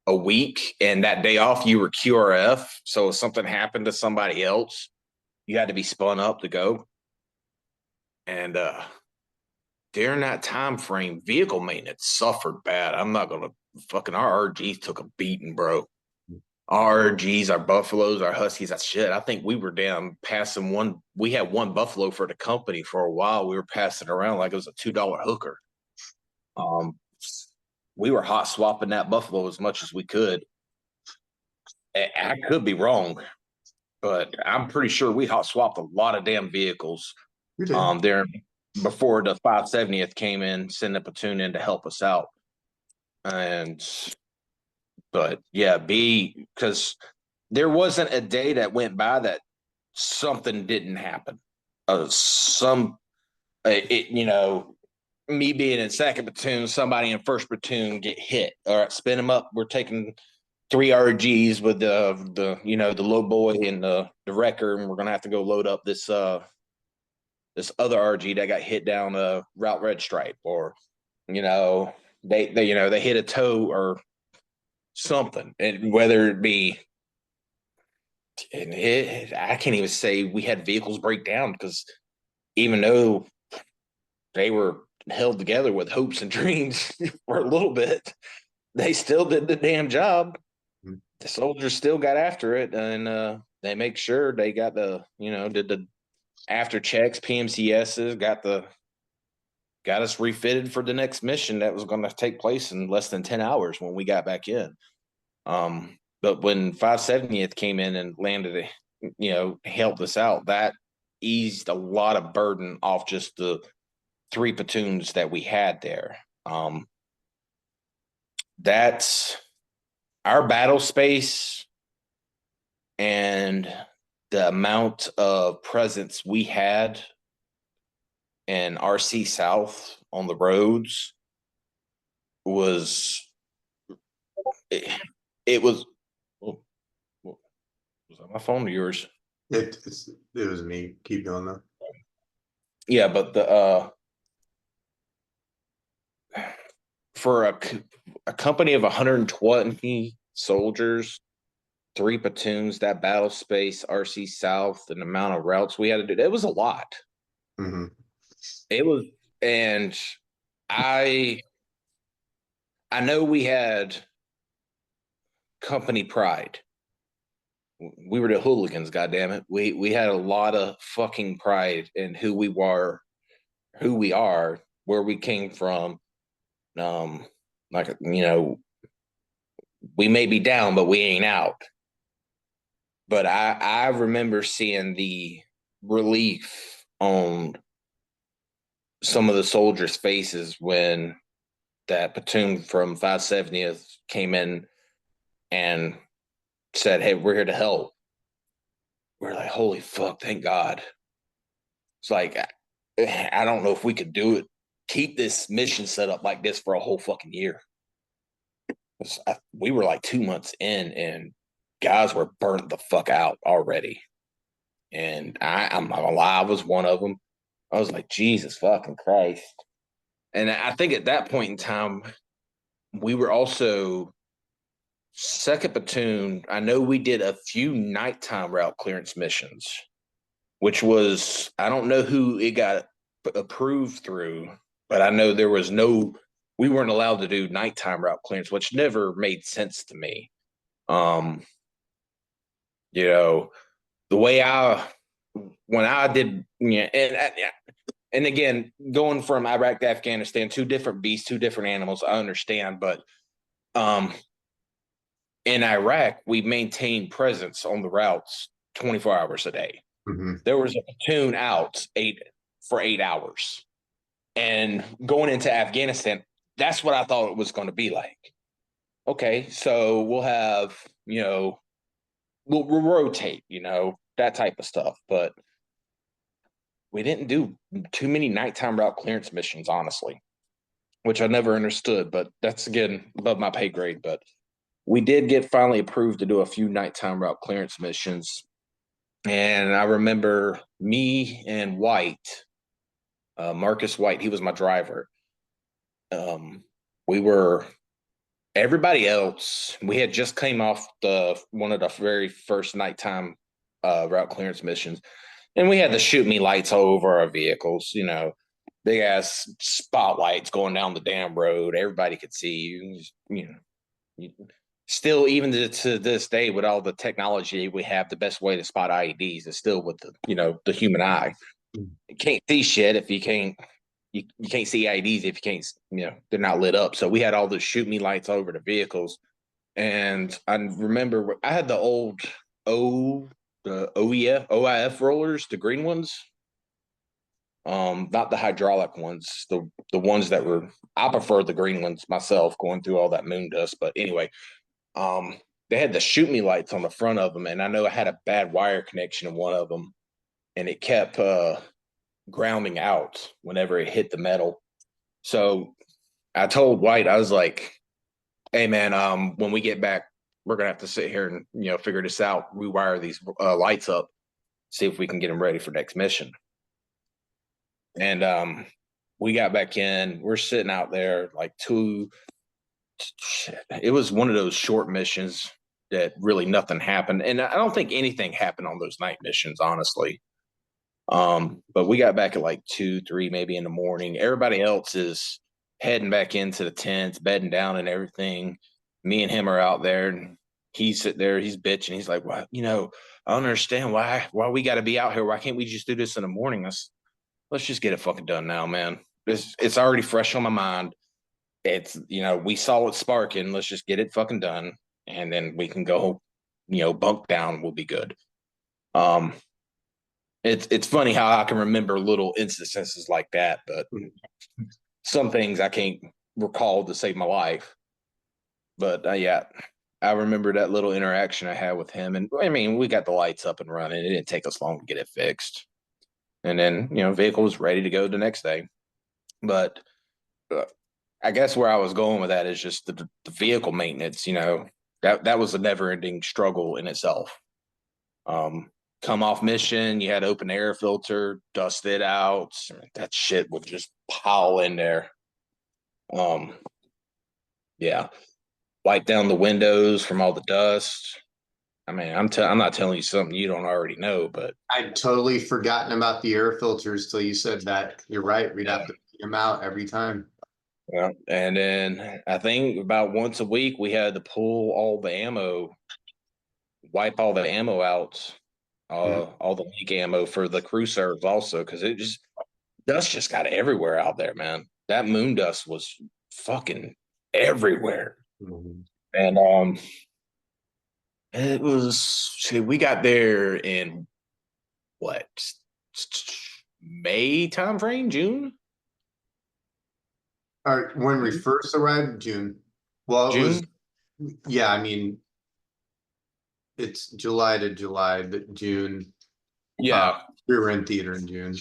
a week, and that day off you were QRF. So if something happened to somebody else, you had to be spun up to go. And during that time frame, vehicle maintenance suffered bad. I'm not gonna fucking our RGs took a beating, bro. Our RGs, our buffaloes, our huskies, that shit. I think we were down passing one. We had one buffalo for the company for a while. We were passing around like it was a $2 hooker. Um, we were hot swapping that buffalo as much as we could. I could be wrong, but I'm pretty sure we hot swapped a lot of damn vehicles. You did. There before the 570th came in, send a platoon in to help us out. And but yeah, because there wasn't a day that went by that something didn't happen. Me being in second platoon, somebody in first platoon get hit. All right, spin them up. We're taking three RGs with the low boy and the wrecker, and we're gonna have to go load up this other RG that got hit down Route Red Stripe, or they hit a toe or something, and whether it be, I can't even say we had vehicles break down because even though they were held together with hopes and dreams for a little bit, they still did the damn job. Mhm. The soldiers still got after it, and they make sure they got did the after checks, PMCSs, got us refitted for the next mission that was going to take place in less than 10 hours when we got back in. But when 570th came in and landed, helped us out, that eased a lot of burden off just the three platoons that we had there. That's our battle space and the amount of presence we had in RC South on the roads was it, it was oh, was that my phone or yours? It was me. Keep going though. Yeah, but the for a company of 120 soldiers, three platoons, that battle space, RC South, and the amount of routes we had to do, it was a lot. Hmm. It was, and I I know we had company pride. We were the hooligans, goddammit. We had a lot of fucking pride in who we were, who we are, where we came from. Um, like we may be down, but we ain't out. But I remember seeing the relief on some of the soldiers' faces when that platoon from 570th came in and said, "Hey, we're here to help." We're like, "Holy fuck, thank God." It's like I don't know if we could do it, keep this mission set up like this for a whole fucking year. We were like 2 months in, and guys were burnt the fuck out already. And I'm not gonna lie, I was one of them. I was like, Jesus fucking Christ. And I think at that point in time, we were also second platoon. I know we did a few nighttime route clearance missions, which was, I don't know who it got approved through, but I know we weren't allowed to do nighttime route clearance, which never made sense to me. Um, you know, the way when I did, and and again, going from Iraq to Afghanistan, two different beasts, two different animals. I understand, but um, in Iraq, we maintained presence on the routes 24 hours a day. Mm-hmm. There was a platoon out 8 hours, and going into Afghanistan, that's what I thought it was going to be like. Okay, so we'll have, we'll rotate, that type of stuff, but we didn't do too many nighttime route clearance missions, honestly, which I never understood, but that's again above my pay grade. But we did get finally approved to do a few nighttime route clearance missions. And I remember me and White, Marcus White, he was my driver. We were everybody else. We had just came off one of the very first nighttime route clearance missions, and we had the shoot me lights all over our vehicles. Big ass spotlights going down the damn road. Everybody could see you. Still, even to this day, with all the technology we have, the best way to spot IEDs is still with the human eye. You can't see shit if you can't. You can't see IEDs if you can't. They're not lit up. So we had all the shoot me lights over the vehicles, and I remember I had the old the OIF rollers, the green ones. Not the hydraulic ones, the ones that were. I prefer the green ones myself, going through all that moon dust. But anyway, they had the shoot me lights on the front of them, and I know I had a bad wire connection in one of them, and it kept grounding out whenever it hit the metal. So I told White, I was like, "Hey man, when we get back, we're gonna have to sit here and figure this out, rewire these lights up, see if we can get them ready for next mission." And we got back in. We're sitting out there like it was one of those short missions that really nothing happened. And I don't think anything happened on those night missions, honestly. But we got back at like 2, 3, maybe in the morning. Everybody else is heading back into the tents, bedding down and everything. Me and him are out there, and he's sitting there, he's bitching. He's like, "Well, I don't understand why we got to be out here. Why can't we just do this in the morning? Let's just get it fucking done now, man. It's already fresh on my mind. It's we saw it sparking. Let's just get it fucking done, and then we can go, bunk down. We'll be good." Um, it's funny how I can remember little instances like that, but some things I can't recall to save my life. But yeah, I remember that little interaction I had with him, and I mean, we got the lights up and running. It didn't take us long to get it fixed, and then vehicle was ready to go the next day. But I guess where I was going with that is just the vehicle maintenance. That was a never-ending struggle in itself. Come off mission, you had open air filter, dust it out. That shit would just pile in there. Yeah, wipe down the windows from all the dust. I mean, I'm not telling you something you don't already know, but I'd totally forgotten about the air filters till you said that. You're right. We'd have to clean them out every time. yeah. And then I think about once a week we had to pull all the ammo, wipe all the ammo out, all the leak ammo for the crew serves also, because dust just got everywhere out there, man. That moon dust was fucking everywhere. Mm-hmm. And it was we got there in what, May time frame, June? All right, when we first arrived, June. Well, it was, June? yeah, I mean, it's July to July, but June. Yeah. We were in theater in June.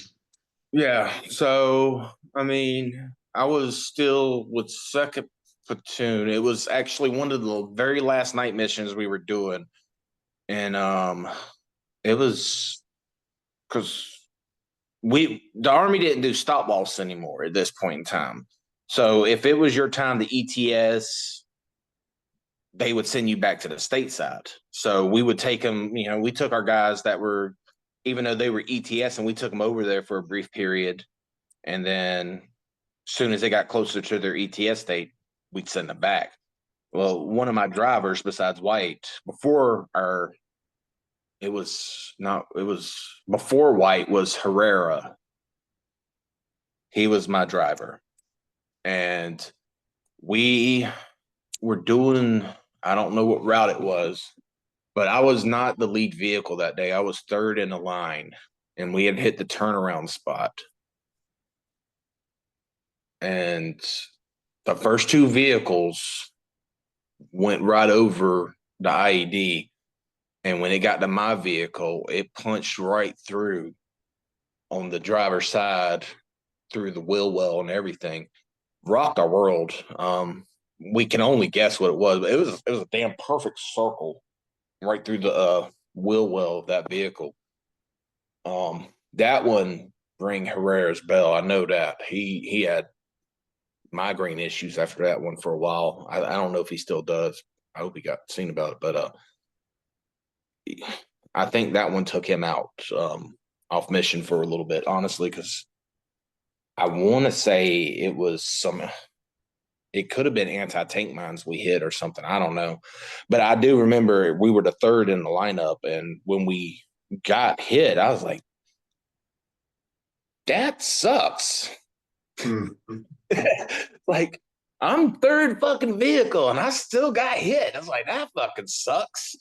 Yeah. So I mean, I was still with second platoon. It was actually one of the very last night missions we were doing. And it was because the Army didn't do stop loss anymore at this point in time. So if it was your time to ETS, they would send you back to the stateside. So we would take them, we took our guys that were, even though they were ETS, and we took them over there for a brief period. And then as soon as they got closer to their ETS date, we'd send them back. Well, one of my drivers besides White, it was before White was Herrera. He was my driver. And we were doing, I don't know what route it was, but I was not the lead vehicle that day. I was third in the line, and we had hit the turnaround spot. And the first two vehicles went right over the IED. And when it got to my vehicle, it punched right through on the driver's side through the wheel well and everything. Rocked our world. We can only guess what it was, but it was a damn perfect circle right through the wheel well of that vehicle. That one rang Herrera's bell. I know that he had migraine issues after that one for a while. I don't know if he still does. I hope he got seen about it, but I think that one took him out off mission for a little bit, honestly, because I want to say it was some. It could have been anti-tank mines we hit or something. I don't know, but I do remember we were the third in the lineup, and when we got hit, I was like, "That sucks." Mhm. Like, I'm third fucking vehicle, and I still got hit. I was like, "That fucking sucks."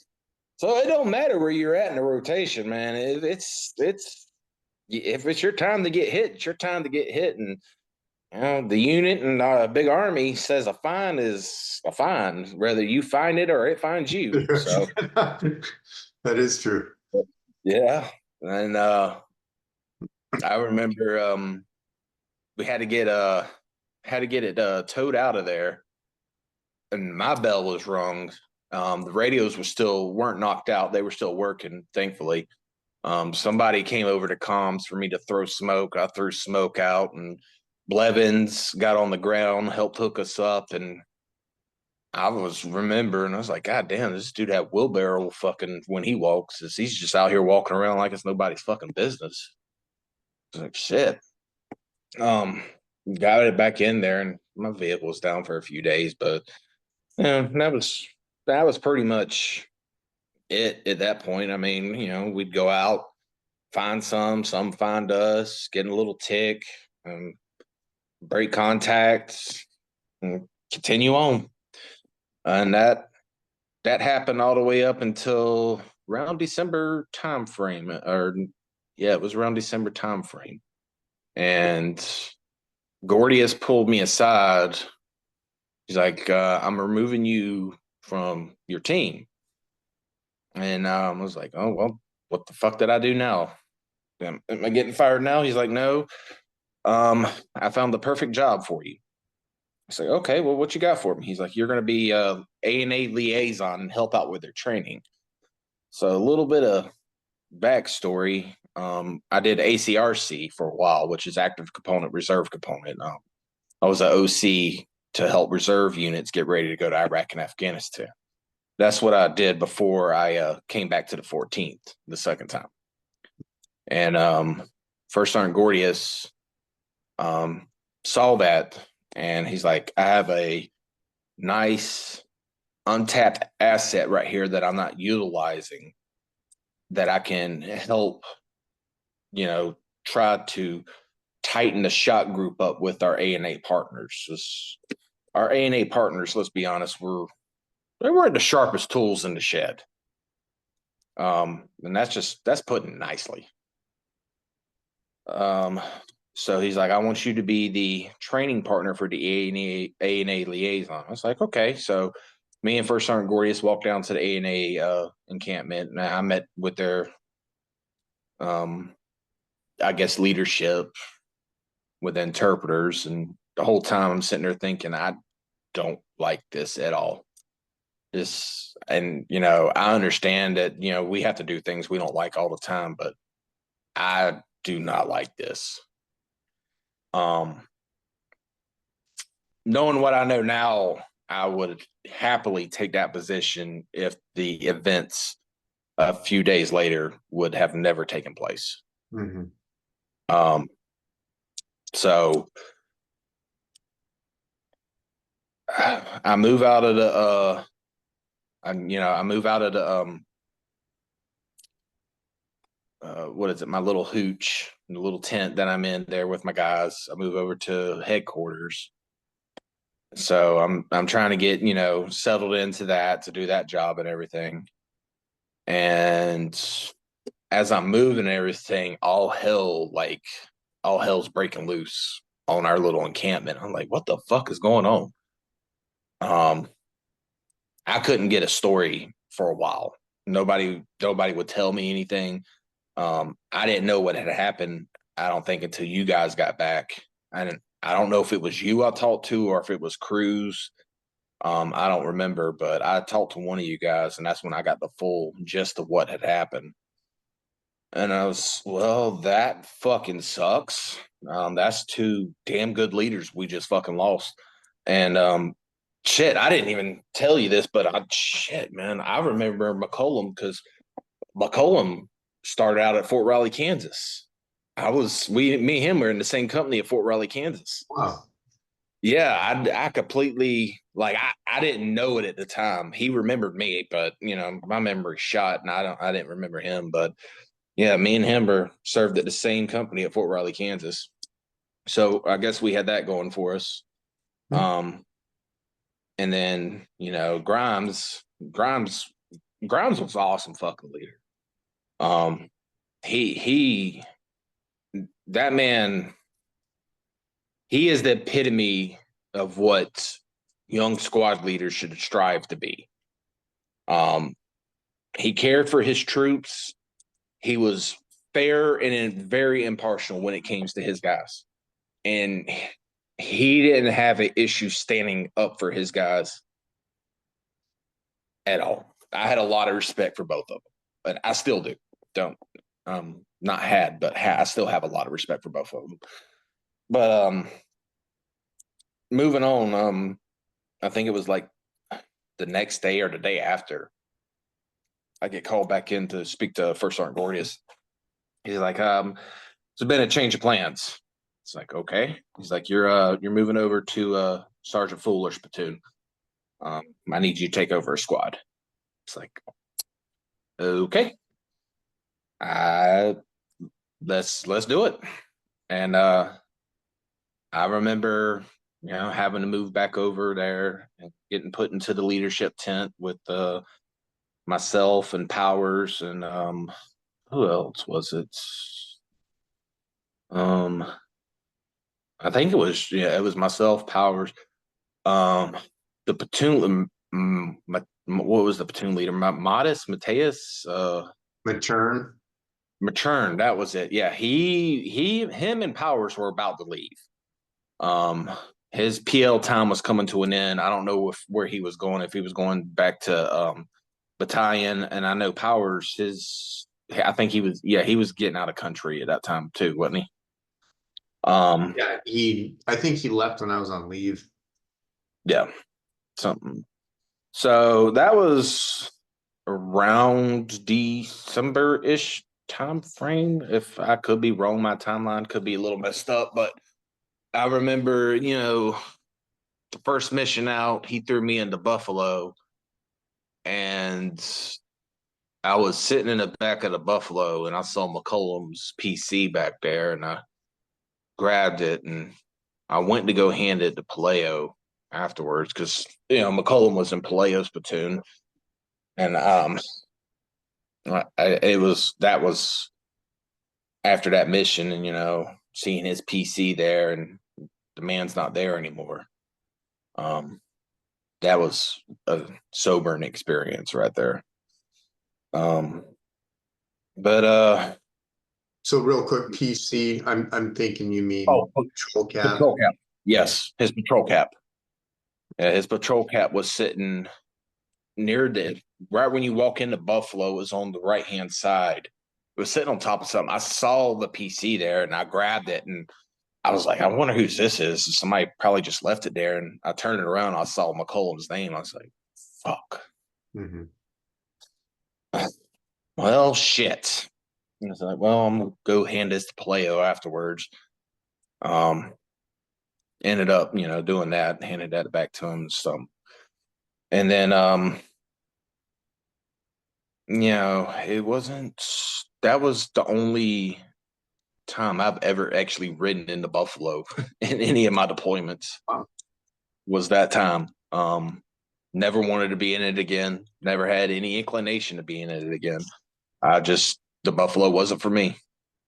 So it don't matter where you're at in the rotation, man. It's if it's your time to get hit, it's your time to get hit, and the unit and a big army says a fine is a fine, whether you find it or it finds you. So That is true. yeah, and I remember we had to get it towed out of there, and my bell was rung. The radios weren't knocked out; they were still working, thankfully. Somebody came over to comms for me to throw smoke. I threw smoke out, and Blevins got on the ground, helped hook us up, and I was remembering, I was like, God damn, this dude had wheelbarrow fucking when he walks. He's just out here walking around like it's nobody's fucking business. I was like, shit. Um, got it back in there, and my vehicle was down for a few days, but yeah, that was pretty much it at that point. I mean, we'd go out, find some find us, getting a little tick, break contacts, and continue on. And that happened all the way up until around December time frame, or yeah, it was around December time frame. And Gordius pulled me aside. He's like, I'm removing you from your team. And I was like, oh, well, what the fuck did I do now? Am I getting fired now? He's like, no, I found the perfect job for you. I say, okay, well, what you got for me? He's like, you're going to be A&A liaison and help out with their training. So a little bit of backstory. I did ACRC for a while, which is active component, reserve component. I was an OC to help reserve units get ready to go to Iraq and Afghanistan. That's what I did before I came back to the 14th the second time. And First Sergeant Gordius saw that, and he's like, I have a nice untapped asset right here that I'm not utilizing that I can help, try to tighten the shot group up with our A&A partners. Our A&A partners, let's be honest, they weren't the sharpest tools in the shed. And that's putting it nicely. So he's like, I want you to be the training partner for the A&A liaison. I was like, okay. So me and First Sergeant Gordius walked down to the A&A encampment, and I met with their, I guess, leadership with interpreters. And the whole time I'm sitting there thinking, I don't like this at all. I understand that, we have to do things we don't like all the time, but I do not like this. Knowing what I know now, I would happily take that position if the events a few days later would have never taken place. Mm-hmm. So I move out of the I move out of the what is it, my little hooch the little tent that I'm in there with my guys. I move over to headquarters. So I'm trying to get, settled into that to do that job and everything. And as I'm moving and everything, all hell's breaking loose on our little encampment. I'm like, what the fuck is going on? Um, I couldn't get a story for a while. Nobody would tell me anything. I didn't know what had happened. I don't think until you guys got back. I don't know if it was you I talked to or if it was Cruz. I don't remember, but I talked to one of you guys, and that's when I got the full gist of what had happened. And I was, well, that fucking sucks. That's two damn good leaders we just fucking lost. And shit, I didn't even tell you this, but shit, man, I remember McCollum because McCollum started out at Fort Riley, Kansas. Me and him were in the same company at Fort Riley, Kansas. Wow. Yeah, I completely like I didn't know it at the time. He remembered me, but my memory's shot, and I didn't remember him. But yeah, me and him were served at the same company at Fort Riley, Kansas. So I guess we had that going for us. Um, and then Grimes was an awesome fucking leader. He that man, he is the epitome of what young squad leaders should strive to be. Um, he cared for his troops. He was fair and very impartial when it came to his guys. And he didn't have an issue standing up for his guys at all. I had a lot of respect for both of them, but I still do. Don't not had, but I still have a lot of respect for both of them. But moving on, I think it was like the next day or the day after, I get called back in to speak to First Sergeant Gordius. He's like, there's been a change of plans. It's like, okay. He's like, you're moving over to Sergeant Fuller's platoon. I need you to take over a squad. It's like, okay. Let's do it. And I remember, having to move back over there and getting put into the leadership tent with myself and Powers and who else was it? I think it was myself, Powers, the platoon. What was the platoon leader? Modest Mateus, Maturn. Maturn. That was it. Yeah, him and Powers were about to leave. His PL time was coming to an end. I don't know where he was going. If he was going back to battalion, and I know Powers. I think he was. Yeah, he was getting out of country at that time too, wasn't he? Yeah, I think he left when I was on leave. Yeah, something. So that was around December-ish time frame. If I could be wrong, my timeline could be a little messed up, but I remember, the first mission out, he threw me into Buffalo, and I was sitting in the back of the Buffalo, and I saw McCollum's PC back there, and I grabbed it, and I went to go hand it to Paleo afterwards because McCollum was in Paleo's platoon, and that was after that mission, and seeing his PC there, and the man's not there anymore. That was a sobering experience right there. But So real quick, PC. I'm thinking you mean patrol cap. Patrol cap. Yes, his patrol cap. Yeah, his patrol cap was sitting right when you walk into Buffalo. It was on the right hand side. It was sitting on top of something. I saw the PC there, and I grabbed it, and I was like, I wonder whose this is. Somebody probably just left it there, and I turned it around. I saw McCollum's name. I was like, fuck. Mm-hmm. Well, shit. And I was like, well, I'm gonna go hand this to Paleo afterwards. Ended up, doing that, handed that back to him. So, and then, it wasn't. That was the only time I've ever actually ridden into Buffalo in any of my deployments. Wow. Was that time. Never wanted to be in it again. Never had any inclination to be in it again. The Buffalo wasn't for me.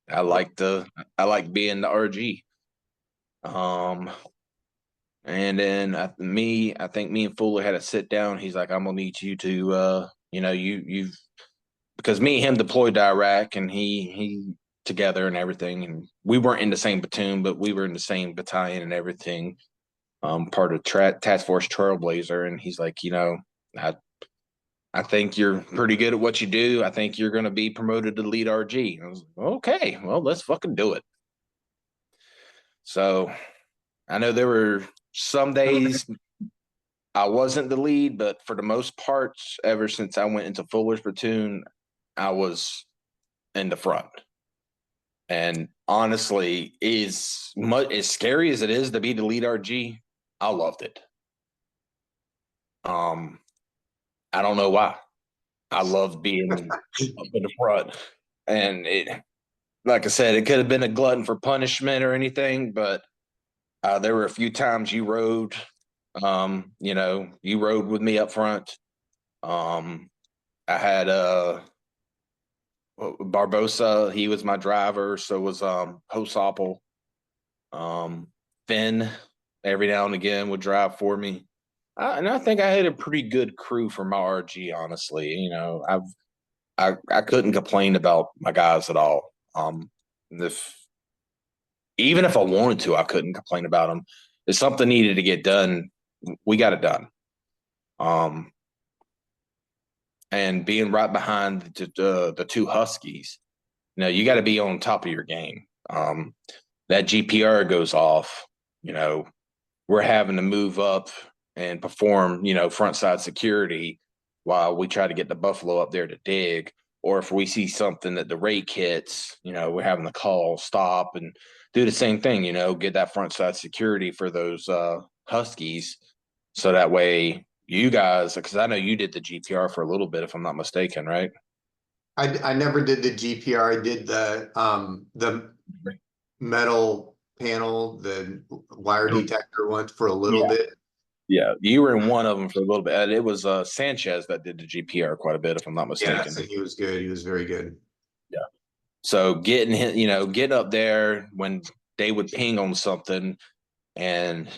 I like being the RG. Um, and then I think me and Fuller had a sit down. He's like, I'm gonna need you to, you've because me and him deployed to Iraq, and he together and everything, and we weren't in the same platoon, but we were in the same battalion and everything. Part of Task Force Trailblazer, and he's like, I I think you're pretty good at what you do. I think you're going to be promoted to lead RG. I was like, okay, well, let's fucking do it. So I know there were some days I wasn't the lead, but for the most part, ever since I went into Fuller's platoon, I was in the front. And honestly, as scary as it is to be the lead RG, I loved it. I don't know why. I loved being up in the front, and like I said, it could have been a glutton for punishment or anything, but there were a few times you rode with me up front. I had Barbosa, he was my driver, so was Hosopple. Finn every now and again would drive for me. And I think I had a pretty good crew for my RG, honestly. I couldn't complain about my guys at all. If Even if I wanted to, I couldn't complain about them. If something needed to get done, we got it done. And being right behind the two Huskies, you got to be on top of your game. That GPR goes off, we're having to move up and perform, front side security while we try to get the Buffalo up there to dig. Or if we see something that the rake hits, we're having to call, stop, and do the same thing, get that front side security for those Huskies. So that way you guys, because I know you did the GPR for a little bit, if I'm not mistaken, right? I never did the GPR. I did the metal panel, the wire detector one for a little bit. Yeah, you were in one of them for a little bit. It was Sanchez that did the GPR quite a bit, if I'm not mistaken. Yes, and he was good. He was very good. Yeah. So getting up there when they would ping on something and,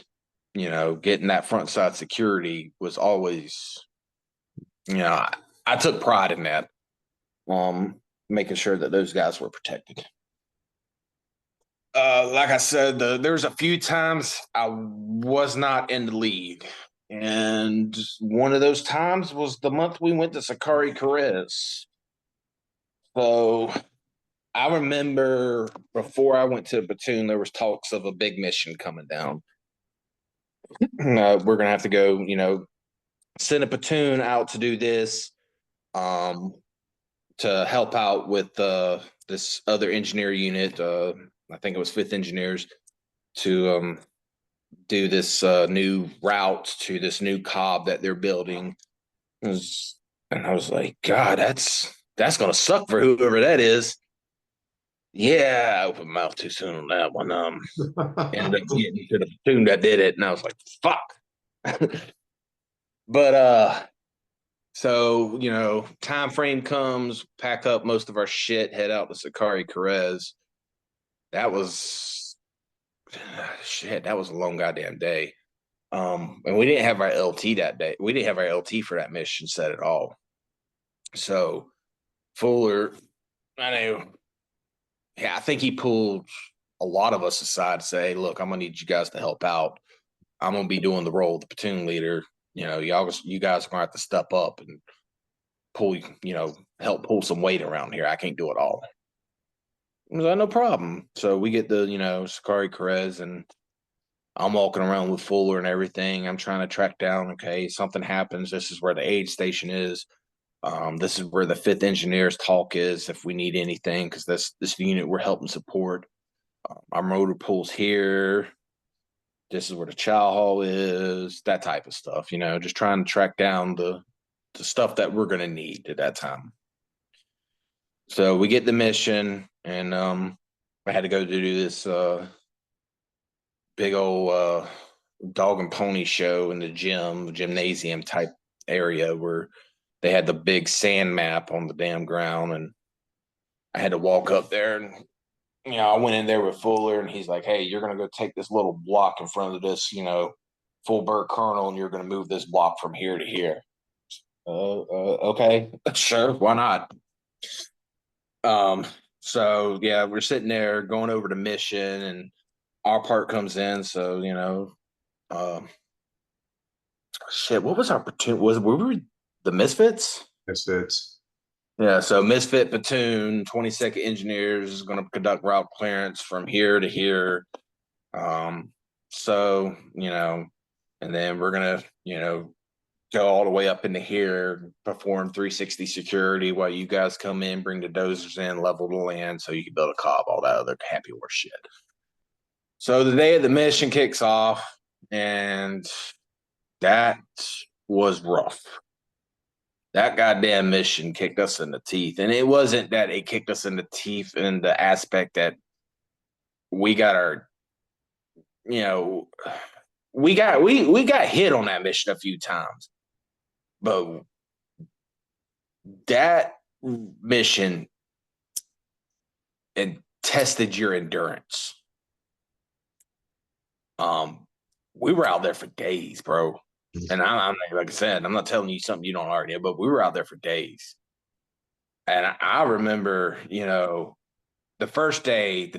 getting that front side security was always, I took pride in that. Making sure that those guys were protected. Like I said, there's a few times I was not in the league. And one of those times was the month we went to Sakari Perez. So I remember before I went to the platoon, there was talks of a big mission coming down. We're going to have to go, send a platoon out to do this, to help out with this other engineer unit. I think it was 5th Engineers, to do this new route to this new cob that they're building. And I was like, God, that's gonna suck for whoever that is. Yeah, I opened my mouth too soon on that one. Ended up getting to the platoon that did it, and I was like, fuck. But so time frame comes, pack up most of our shit, head out to Sakari Perez. That was shit. That was a long goddamn day. And we didn't have our LT that day. We didn't have our LT for that mission set at all. So Fuller, I know, yeah, I think he pulled a lot of us aside to say, look, I'm gonna need you guys to help out. I'm gonna be doing the role of the platoon leader. You guys are gonna have to step up and pull, help pull some weight around here. I can't do it all. I was like, no problem. So we get the, Sakari Perez, and I'm walking around with Fuller and everything. I'm trying to track down, okay, something happens. This is where the aid station is. This is where the 5th Engineers talk is if we need anything, because this unit we're helping support. Our motor pool's here. This is where the chow hall is, that type of stuff, just trying to track down the stuff that we're going to need at that time. So we get the mission, and I had to go to do this big old dog and pony show in the gymnasium type area where they had the big sand map on the damn ground, and I had to walk up there, and I went in there with Fuller, and he's like, "Hey, you're gonna go take this little block in front of this, full bird kernel, and you're gonna move this block from here to here." Okay, sure, why not? Um, so yeah, we're sitting there going over the mission, and our part comes in. So um, shit, what was our platoon? Were we the Misfits? Yes, it's Yeah, so Misfit platoon, 22nd Engineers is going to conduct route clearance from here to here. Um, so, and then we're going to, go all the way up into here, perform 360 security while you guys come in, bring the dozers in, level the land so you can build a cob, all that other happy horse shit. So the day of the mission kicks off, and that was rough. That goddamn mission kicked us in the teeth. And it wasn't that it kicked us in the teeth in the aspect that we got our, you know, we got hit on that mission a few times. But that mission, it tested your endurance. We were out there for days, bro. And I'm like I said, I'm not telling you something you don't already know, but we were out there for days. And I remember, the first day,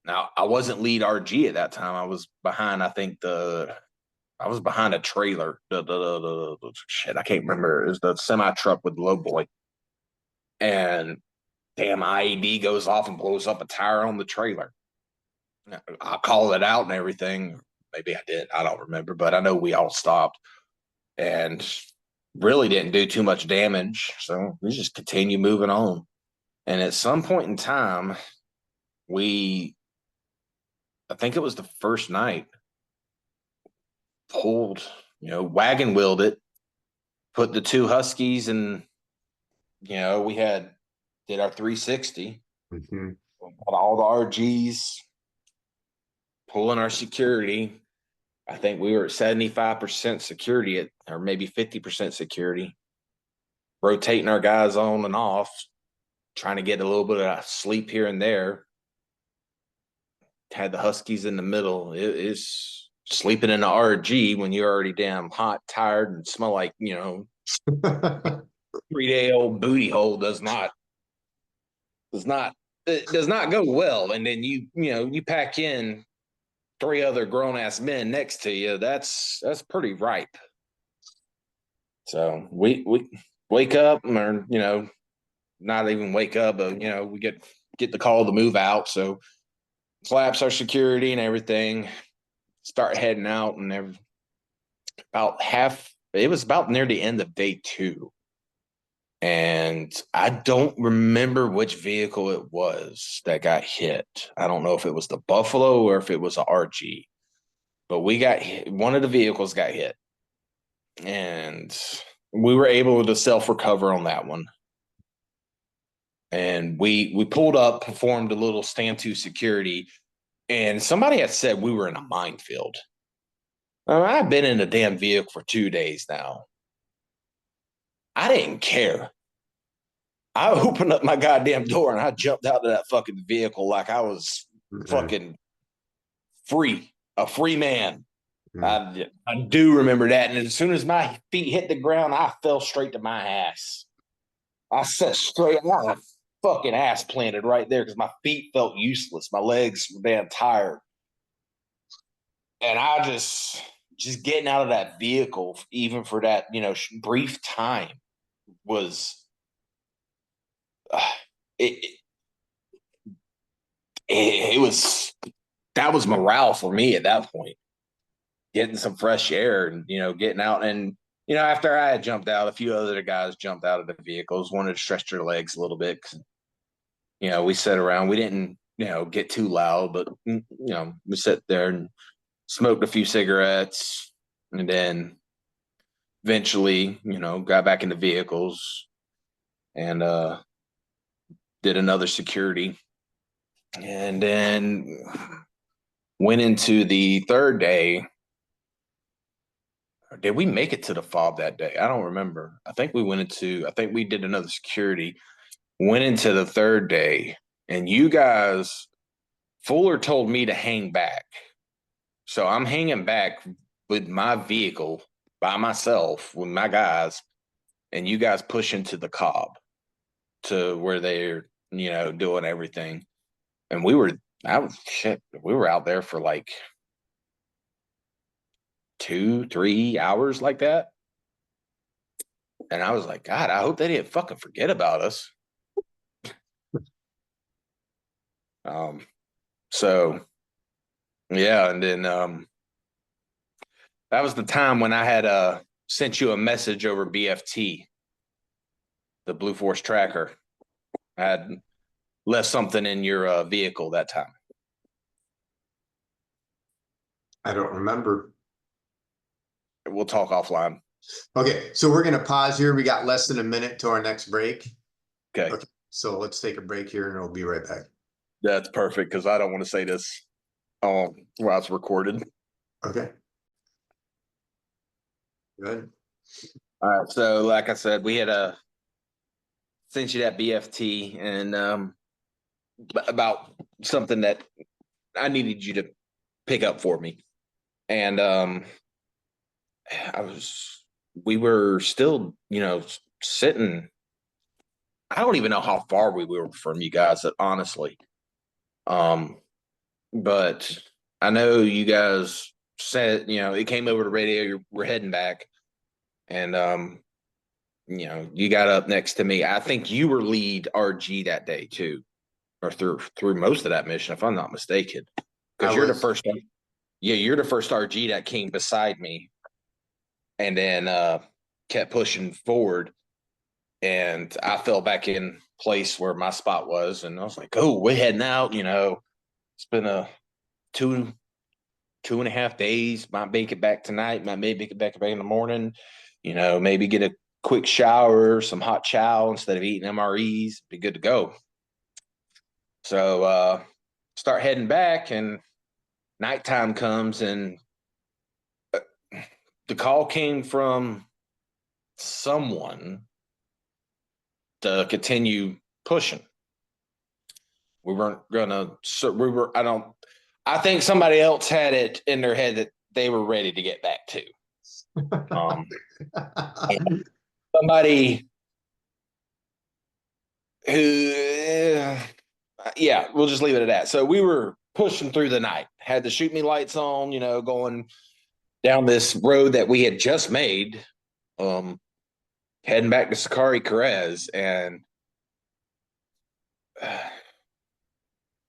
now I wasn't lead RG at that time. I was behind, I was behind a trailer. Shit, I can't remember. It was the semi truck with the low boy. And damn IED goes off and blows up a tire on the trailer. I called it out and everything. Maybe I did. I don't remember, but I know we all stopped and really didn't do too much damage. So we just continue moving on. And at some point in time, I think it was the first night, pulled, wagon wheeled it, put the two Huskies, and, we did our 360, Mhm. all the RGs, pulling our security. I think we were at 75% security, or maybe 50% security, rotating our guys on and off, trying to get a little bit of sleep here and there. Had the Huskies in the middle. It is sleeping in the RG when you're already damn hot, tired, and smell like 3-day old booty hole does not it does not go well. And then you pack in three other grown ass men next to you. That's pretty ripe. So we wake up, or not even wake up, but we get the call to move out. So collapse our security and everything, start heading out, and it was about near the end of day 2. And I don't remember which vehicle it was that got hit. I don't know if it was the Buffalo or if it was a RG, but we got hit. One of the vehicles got hit, and we were able to self recover on that one. And we pulled up, performed a little stand to security, and somebody had said we were in a minefield. I've been in a damn vehicle for 2 days now. I didn't care. I opened up my goddamn door and I jumped out of that fucking vehicle like I was fucking free, a free man. I do remember that. And as soon as my feet hit the ground, I fell straight to my ass. I sat straight, I had a fucking ass planted right there because my feet felt useless. My legs were damn tired. And I just getting out of that vehicle, even for that, brief time, was it, it was that was morale for me at that point. Getting some fresh air and getting out, and after I had jumped out, a few other guys jumped out of the vehicles, wanted to stretch their legs a little bit. We sat around. We didn't get too loud, but we sat there and smoked a few cigarettes, and then eventually got back into vehicles and did another security. And then went into the third day. Did we make it to the fob that day? I don't remember. I think we did another security, went into the third day, and you guys, Fuller told me to hang back. So I'm hanging back with my vehicle by myself with my guys, and you guys push into the cob to where they're, doing everything. And we were out there for like 2-3 hours like that. And I was like, God, I hope they didn't fucking forget about us. So yeah, and then that was the time when I had sent you a message over BFT, the Blue Force tracker. I had left something in your vehicle that time. I don't remember. We'll talk offline. Okay, so we're gonna pause here. We got less than a minute to our next break. Okay. So let's take a break here and we'll be right back. That's perfect because I don't want to say this while it's recorded. Okay. Good. All right. So, like I said, we had sent you that BFT and about something that I needed you to pick up for me, and we were still, sitting. I don't even know how far we were from you guys, honestly. But I know you guys said, it came over the radio, we're heading back. And, you got up next to me. I think you were lead RG that day too, or through most of that mission, if I'm not mistaken. Because you're the first RG that came beside me and then kept pushing forward. And I fell back in place where my spot was. And I was like, oh, we're heading out. It's been a 2.5 days. Might make it back tonight. Might maybe make it back in the morning. Maybe get a quick shower, some hot chow instead of eating MREs. Be good to go. So start heading back, and nighttime comes, and the call came from someone to continue pushing. We weren't gonna. So we were. I think somebody else had it in their head that they were ready to get back to. Somebody who, yeah, we'll just leave it at that. So we were pushing through the night, had the shoot me lights on, going down this road that we had just made, heading back to Sakari Perez, and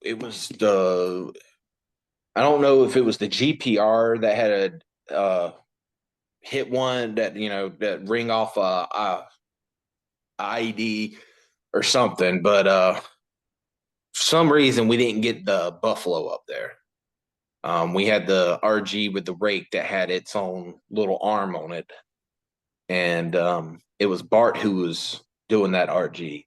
it was I don't know if it was the GPR that had a hit one that that ring off a IED or something, but for some reason we didn't get the Buffalo up there. We had the RG with the rake that had its own little arm on it, and it was Bart who was doing that RG.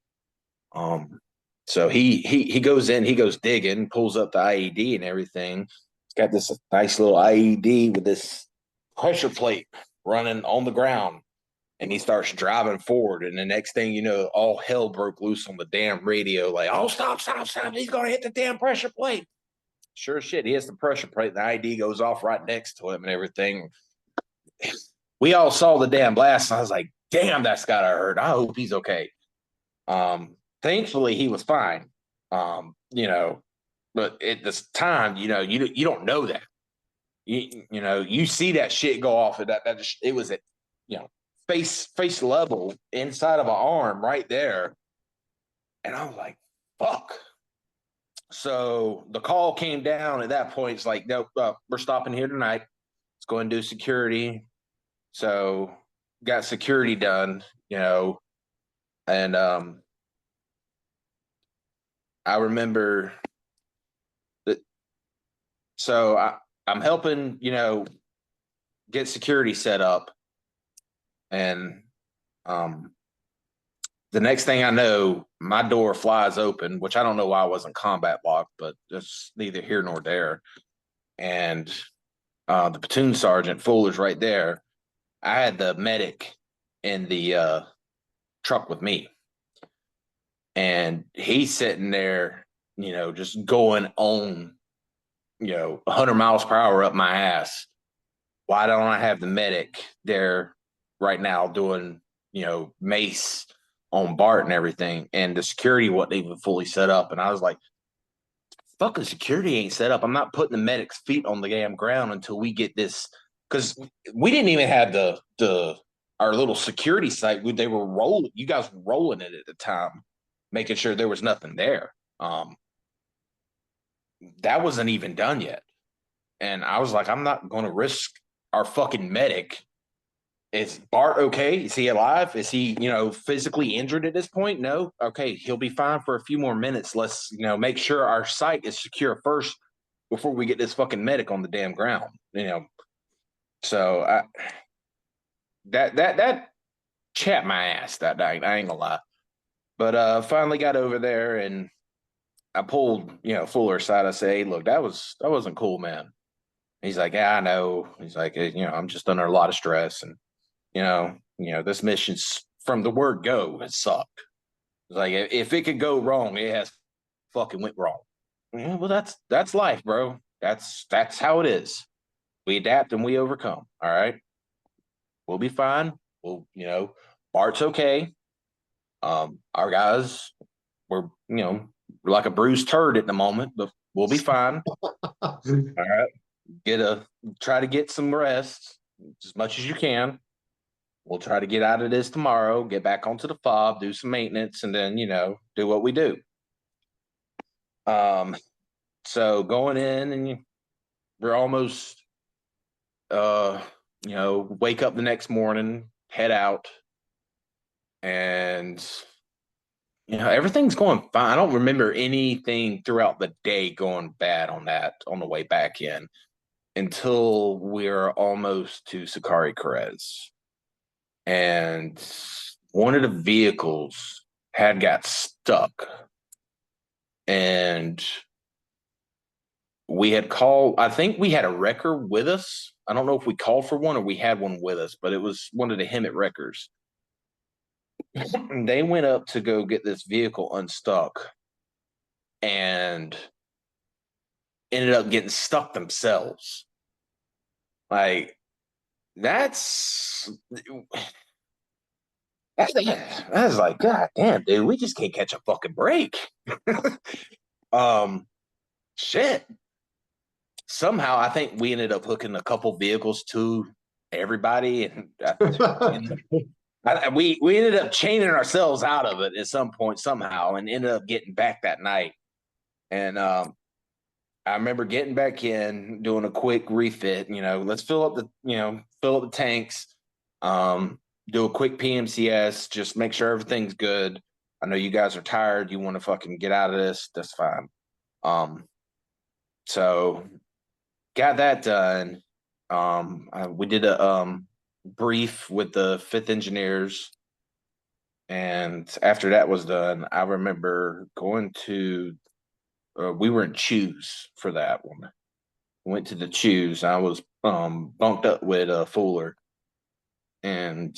So he goes in, he goes digging, pulls up the IED and everything. It's got this nice little IED with this pressure plate running on the ground, and he starts driving forward. And the next thing you know, all hell broke loose on the damn radio. Like, oh, stop! He's gonna hit the damn pressure plate. Sure as shit, he hits the pressure plate. The ID goes off right next to him and everything. We all saw the damn blast. And I was like, damn, that's gotta hurt. I hope he's okay. Thankfully, he was fine. But at this time, you don't know that. You see that shit go off, and that just, it was at face level inside of an arm right there, and I was like, fuck. So the call came down at that point. It's like, nope, we're stopping here tonight. Let's go and do security. So got security done, and I remember that. So I'm helping, get security set up, and the next thing I know, my door flies open, which I don't know why I wasn't combat locked, but it's neither here nor there. And the platoon sergeant, Fuller's right there. I had the medic in the truck with me. And he's sitting there, just going on, 100 miles per hour up my ass. Why don't I have the medic there right now doing, mace on Bart and everything? And the security wasn't even fully set up. And I was like, fucking security ain't set up. I'm not putting the medic's feet on the damn ground until we get this. Because we didn't even have the our little security site. They were rolling. You guys were rolling it at the time, making sure there was nothing there. That wasn't even done yet. And I was like, I'm not going to risk our fucking medic. Is Bart okay? Is he alive? Is he, physically injured at this point? No. Okay, he'll be fine for a few more minutes. Let's, make sure our site is secure first before we get this fucking medic on the damn ground. So that chapped my ass that night. I ain't gonna lie. But finally got over there and I pulled, Fuller aside. I say, hey, look, that wasn't cool, man. He's like, yeah, I know. He's like, I'm just under a lot of stress, and this mission's from the word go has sucked. It's like if it could go wrong, it has fucking went wrong. Yeah, well, that's life, bro. That's how it is. We adapt and we overcome. All right, we'll be fine. We'll, Bart's okay. Our guys, we're like a bruised turd at the moment, but we'll be fine. All right, try to get some rest as much as you can. We'll try to get out of this tomorrow, get back onto the fob, do some maintenance, and then, do what we do. So going in and we're almost, wake up the next morning, head out, and, everything's going fine. I don't remember anything throughout the day going bad on the way back in until we're almost to Sakari Perez. And one of the vehicles had got stuck, and we had called. I think we had a wrecker with us. I don't know if we called for one or we had one with us, but it was one of the Hemet wreckers. And they went up to go get this vehicle unstuck and ended up getting stuck themselves. Like that's I was like, God damn, dude, we just can't catch a fucking break. Shit. Somehow, I think we ended up hooking a couple vehicles to everybody, and we ended up chaining ourselves out of it at some point somehow, and ended up getting back that night. And I remember getting back in, doing a quick refit. Let's fill up the tanks. Do a quick PMCS, just make sure everything's good. I know you guys are tired. You want to fucking get out of this. That's fine. So got that done. We did a brief with the 5th engineers. And after that was done, I remember going to, we were in Choose for that one. Went to the Choose. I was bunked up with Fuller. And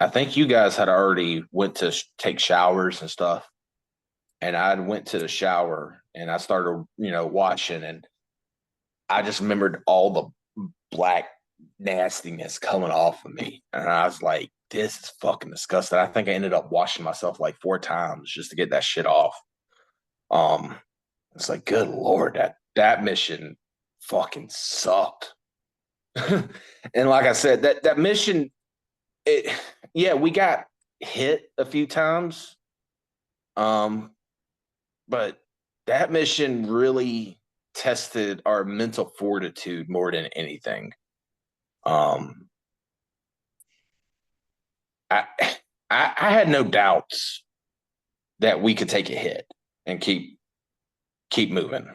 I think you guys had already went to take showers and stuff. And I went to the shower and I started, watching, and I just remembered all the black nastiness coming off of me. And I was like, this is fucking disgusting. I think I ended up washing myself like 4 times just to get that shit off. It's like, good Lord, that mission fucking sucked. And like I said, that mission, we got hit a few times. But that mission really tested our mental fortitude more than anything. I had no doubts that we could take a hit and keep moving,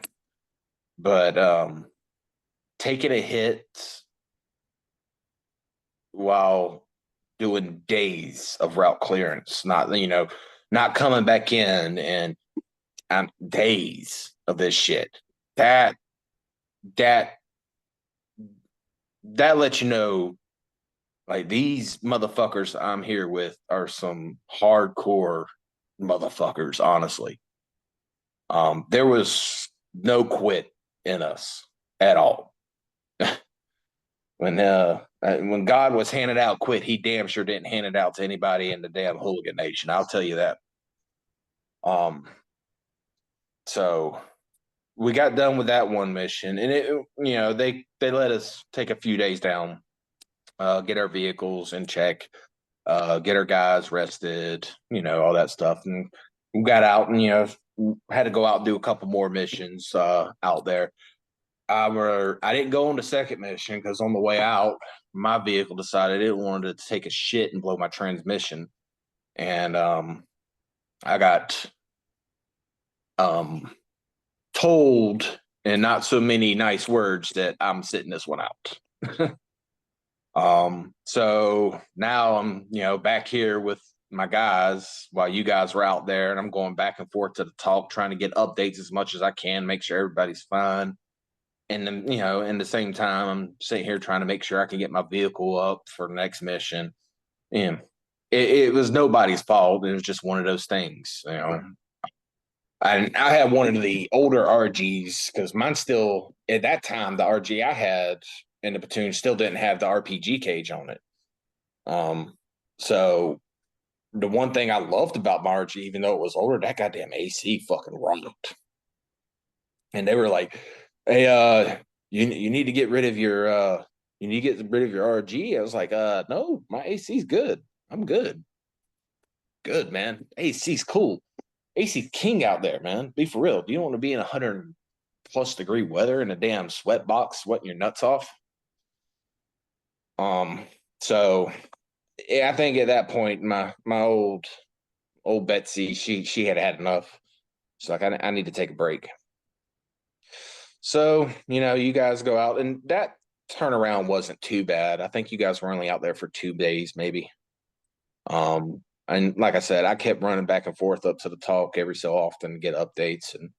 but taking a hit while doing days of route clearance, not coming back in, and days of this shit. That that that lets you know, like, these motherfuckers I'm here with are some hardcore motherfuckers, honestly. There was no quit in us at all. When God was handing out quit, he damn sure didn't hand it out to anybody in the damn hooligan nation. I'll tell you that. Um, so we got done with that one mission, and they let us take a few days down, get our vehicles in check, get our guys rested, all that stuff, and we got out and had to go out and do a couple more missions out there. I didn't go on the second mission because on the way out, my vehicle decided it wanted to take a shit and blow my transmission, and I got um, told in not so many nice words that I'm sitting this one out. So now I'm, back here with my guys while you guys were out there, and I'm going back and forth to the talk, trying to get updates as much as I can, make sure everybody's fine. And then, in the same time, I'm sitting here trying to make sure I can get my vehicle up for the next mission. And it was nobody's fault. It was just one of those things. I had one of the older RGs because mine still, at that time, the RG I had in the platoon still didn't have the RPG cage on it. So the one thing I loved about my RG, even though it was older, that goddamn AC fucking rocked. And they were like, "Hey, you need to get rid of your RG." I was like, "No, my AC's good. I'm good. Good, man. AC's cool. AC's king out there, man. Be for real. Do you want to be in 100+ degree weather in a damn sweat box, sweating your nuts off?" So yeah, I think at that point, my old Betsy, she had had enough. She's like, I need to take a break. So, you guys go out, and that turnaround wasn't too bad. I think you guys were only out there for 2 days, maybe. And like I said, I kept running back and forth up to the talk every so often to get updates and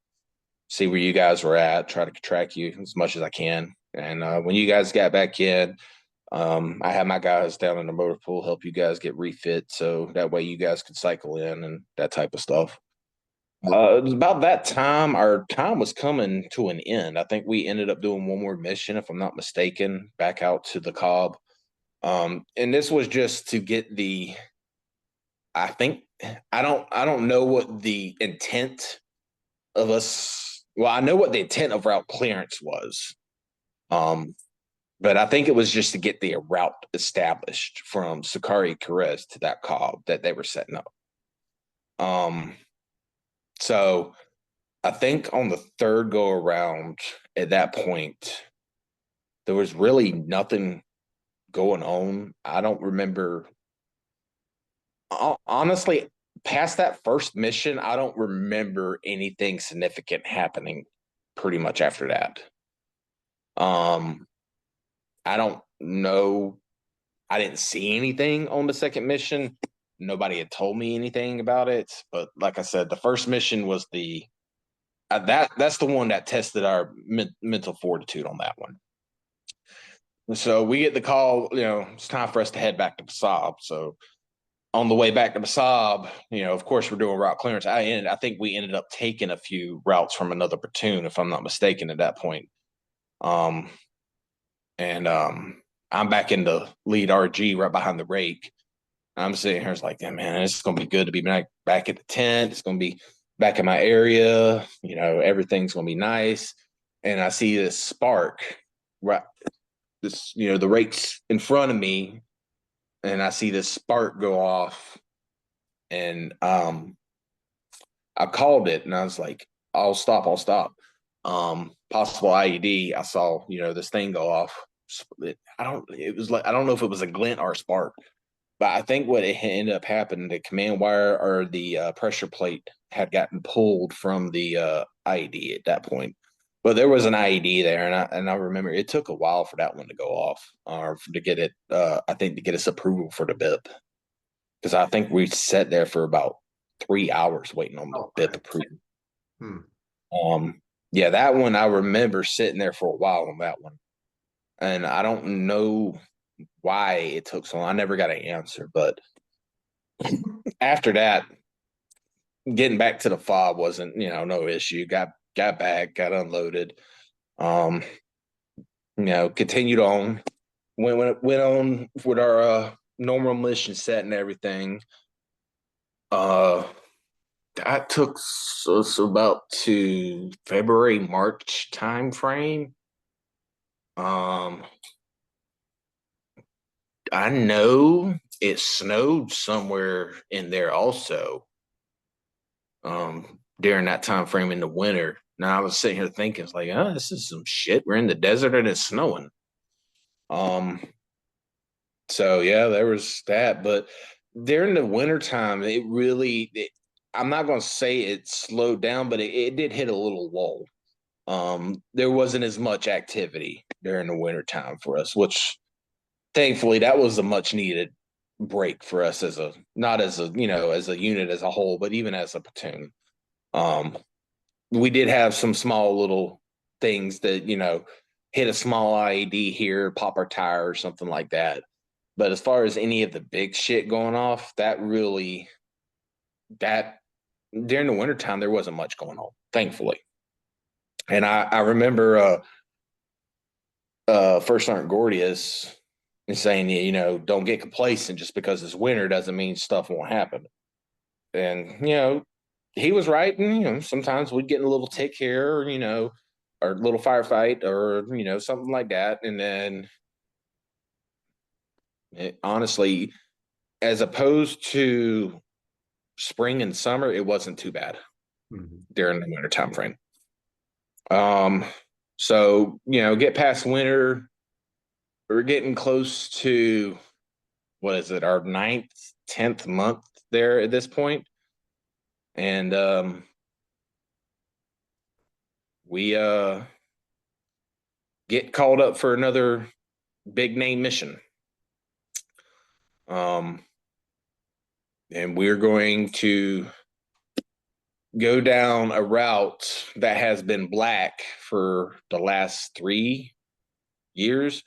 see where you guys were at, try to track you as much as I can. And when you guys got back in, I had my guys down in the motor pool help you guys get refit, so that way you guys could cycle in and that type of stuff. It was about that time. Our time was coming to an end. I think we ended up doing one more mission, if I'm not mistaken, back out to the Cobb. And this was just to get the. I think I don't know what the intent of us. Well, I know what the intent of route clearance was. Um, but I think it was just to get the route established from Sakari Perez to that Cobb that they were setting up. So I think on the third go around at that point, there was really nothing going on. I don't remember. Honestly, past that first mission, I don't remember anything significant happening pretty much after that. I don't know. I didn't see anything on the second mission. Nobody had told me anything about it. But like I said, the first mission was that's the one that tested our mental fortitude on that one. So we get the call, it's time for us to head back to Basab. So on the way back to Basab, of course we're doing route clearance. I think we ended up taking a few routes from another platoon, if I'm not mistaken, at that point. And I'm back in the lead RG right behind the rake. I'm sitting here, it's like, yeah, man, it's gonna be good to be back at the tent. It's gonna be back in my area. Everything's gonna be nice. And I see this spark, right? The rake's in front of me, and I see this spark go off, and I called it, and I was like, I'll stop. Possible IED. I saw, this thing go off. It was like, I don't know if it was a glint or a spark, but I think what it ended up happening, the command wire or the pressure plate had gotten pulled from the IED at that point. But there was an IED there, and I remember it took a while for that one to go off, or to get it. I think to get us approval for the BIP, because I think we sat there for about 3 hours waiting on the Oh, BIP my. approval. Hmm. Yeah, that one I remember sitting there for a while on that one, and I don't know why it took so long. I never got an answer, but after that, getting back to the fob wasn't, no issue. Got back, got unloaded. Um, Continued on. Went on with our normal mission set and everything. Uh, that took us about to February, March time frame. Um, I know it snowed somewhere in there also. During that time frame in the winter. Now I was sitting here thinking, it's like, oh, this is some shit. We're in the desert and it's snowing. Um, so yeah, there was that. But during the wintertime, I'm not gonna say it slowed down, but it did hit a little lull. There wasn't as much activity during the wintertime for us, which thankfully that was a much needed break for us as a not as a as a unit as a whole, but even as a platoon. Um, we did have some small little things that hit a small IED here, pop our tire or something like that. But as far as any of the big shit going off, that during the wintertime there wasn't much going on, thankfully. And I remember First Sergeant Gordius saying, don't get complacent just because it's winter doesn't mean stuff won't happen. And he was right. And sometimes we'd get in a little tick here, or a little firefight, or something like that. And then, honestly, as opposed to spring and summer, it wasn't too bad during the winter time frame. So get past winter, we're getting close to what is it, our ninth, 10th month there at this point. And we get called up for another big name mission. And we're going to go down a route that has been black for the last 3 years.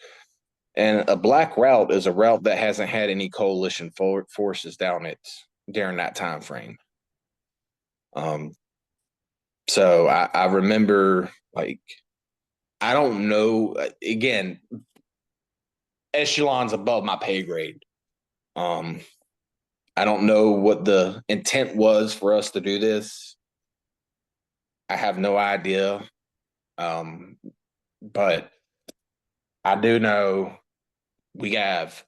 And a black route is a route that hasn't had any coalition forces down it during that time frame. So I remember, like, I don't know, again, echelons above my pay grade. I don't know what the intent was for us to do this. I have no idea. But I do know we have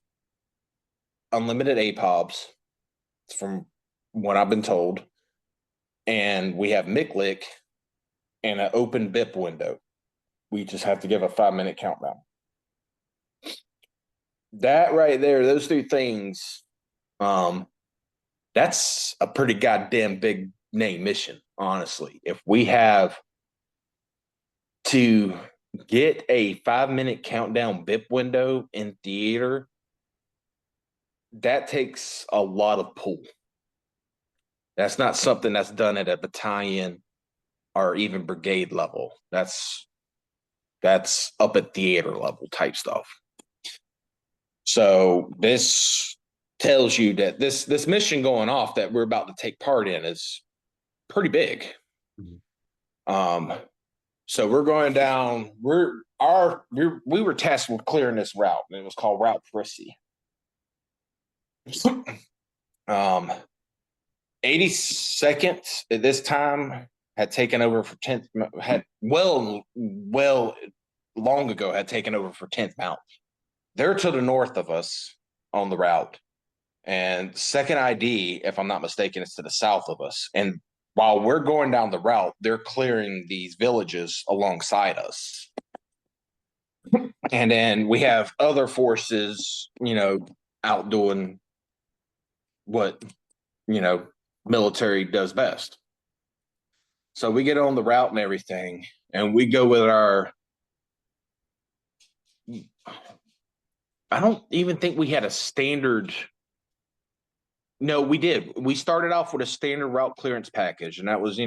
unlimited APOBs from what I've been told. And we have MICLIC and an open BIP window. We just have to give a 5-minute countdown. That right there, those three things, that's a pretty goddamn big name mission, honestly. If we have to get a 5-minute countdown BIP window in theater, that takes a lot of pull. That's not something that's done at a battalion or even brigade level. That's up at theater level type stuff. So this tells you that this mission going off that we're about to take part in is pretty big. So we're going down. We were tasked with clearing this route, and it was called Route Prissy. 82nd at this time had taken over for 10th. Had well long ago had taken over for 10th Mount. They're to the north of us on the route. And second ID, if I'm not mistaken, is to the south of us. And while we're going down the route, they're clearing these villages alongside us. And then we have other forces, out doing what, military does best. So we get on the route and everything. and we go with our. I don't even think we had a standard. No, we did. We started off with a standard route clearance package, and that was,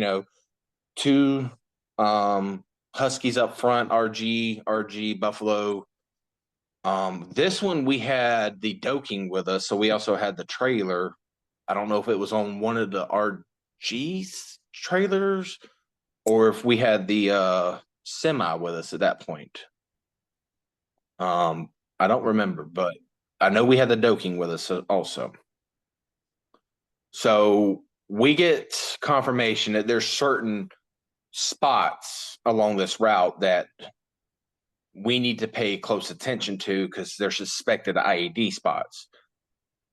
two Huskies up front, RG, Buffalo. This one we had the Doking with us, so we also had the trailer. I don't know if it was on one of the RG's trailers or if we had the semi with us at that point. I don't remember, but I know we had the Doking with us also. So we get confirmation that there's certain spots along this route that we need to pay close attention to because they're suspected IED spots.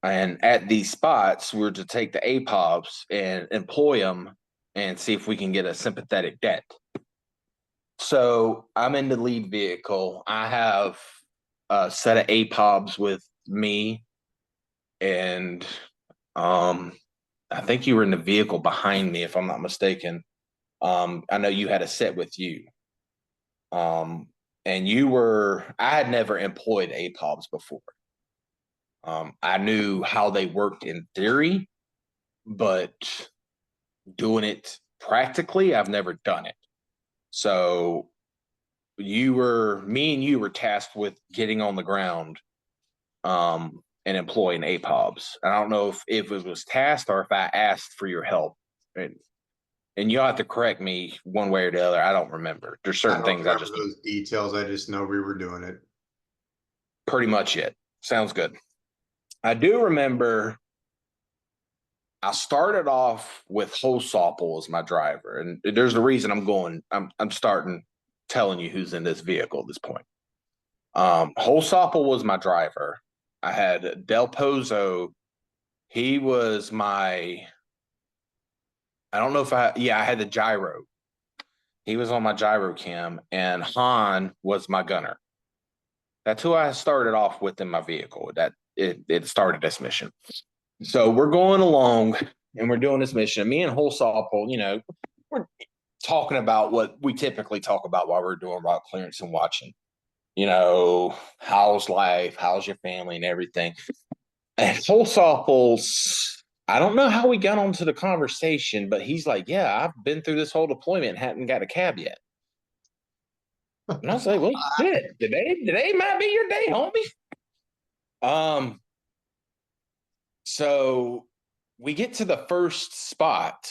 And at these spots, we're to take the APOBs and employ them and see if we can get a sympathetic debt. So I'm in the lead vehicle. I have a set of APOBs with me, and I think you were in the vehicle behind me, if I'm not mistaken. I know you had a set with you. And I had never employed APOBs before. I knew how they worked in theory, but doing it practically, I've never done it. So me and you were tasked with getting on the ground and employing APOBs. I don't know if it was tasked or if I asked for your help. And you'll have to correct me one way or the other. I don't remember. There's certain things I just those details. I just know we were doing it. pretty much it. Sounds good. I do remember I started off with Holsopple as my driver, and there's a reason I'm starting telling you who's in this vehicle at this point. Holsopple was my driver. I had Del Pozo. He was I don't know if I had the gyro. He was on my gyro cam, and Han was my gunner. That's who I started off with in my vehicle. That it started this mission. So we're going along and we're doing this mission. Me and Holsopple, we're talking about what we typically talk about while we're doing route clearance and watching. How's life? How's your family and everything? And Holsopple's, I don't know how we got onto the conversation, but he's like, yeah, I've been through this whole deployment and hadn't got a cab yet. And I was like, well, shit, today might be your day, homie. So we get to the first spot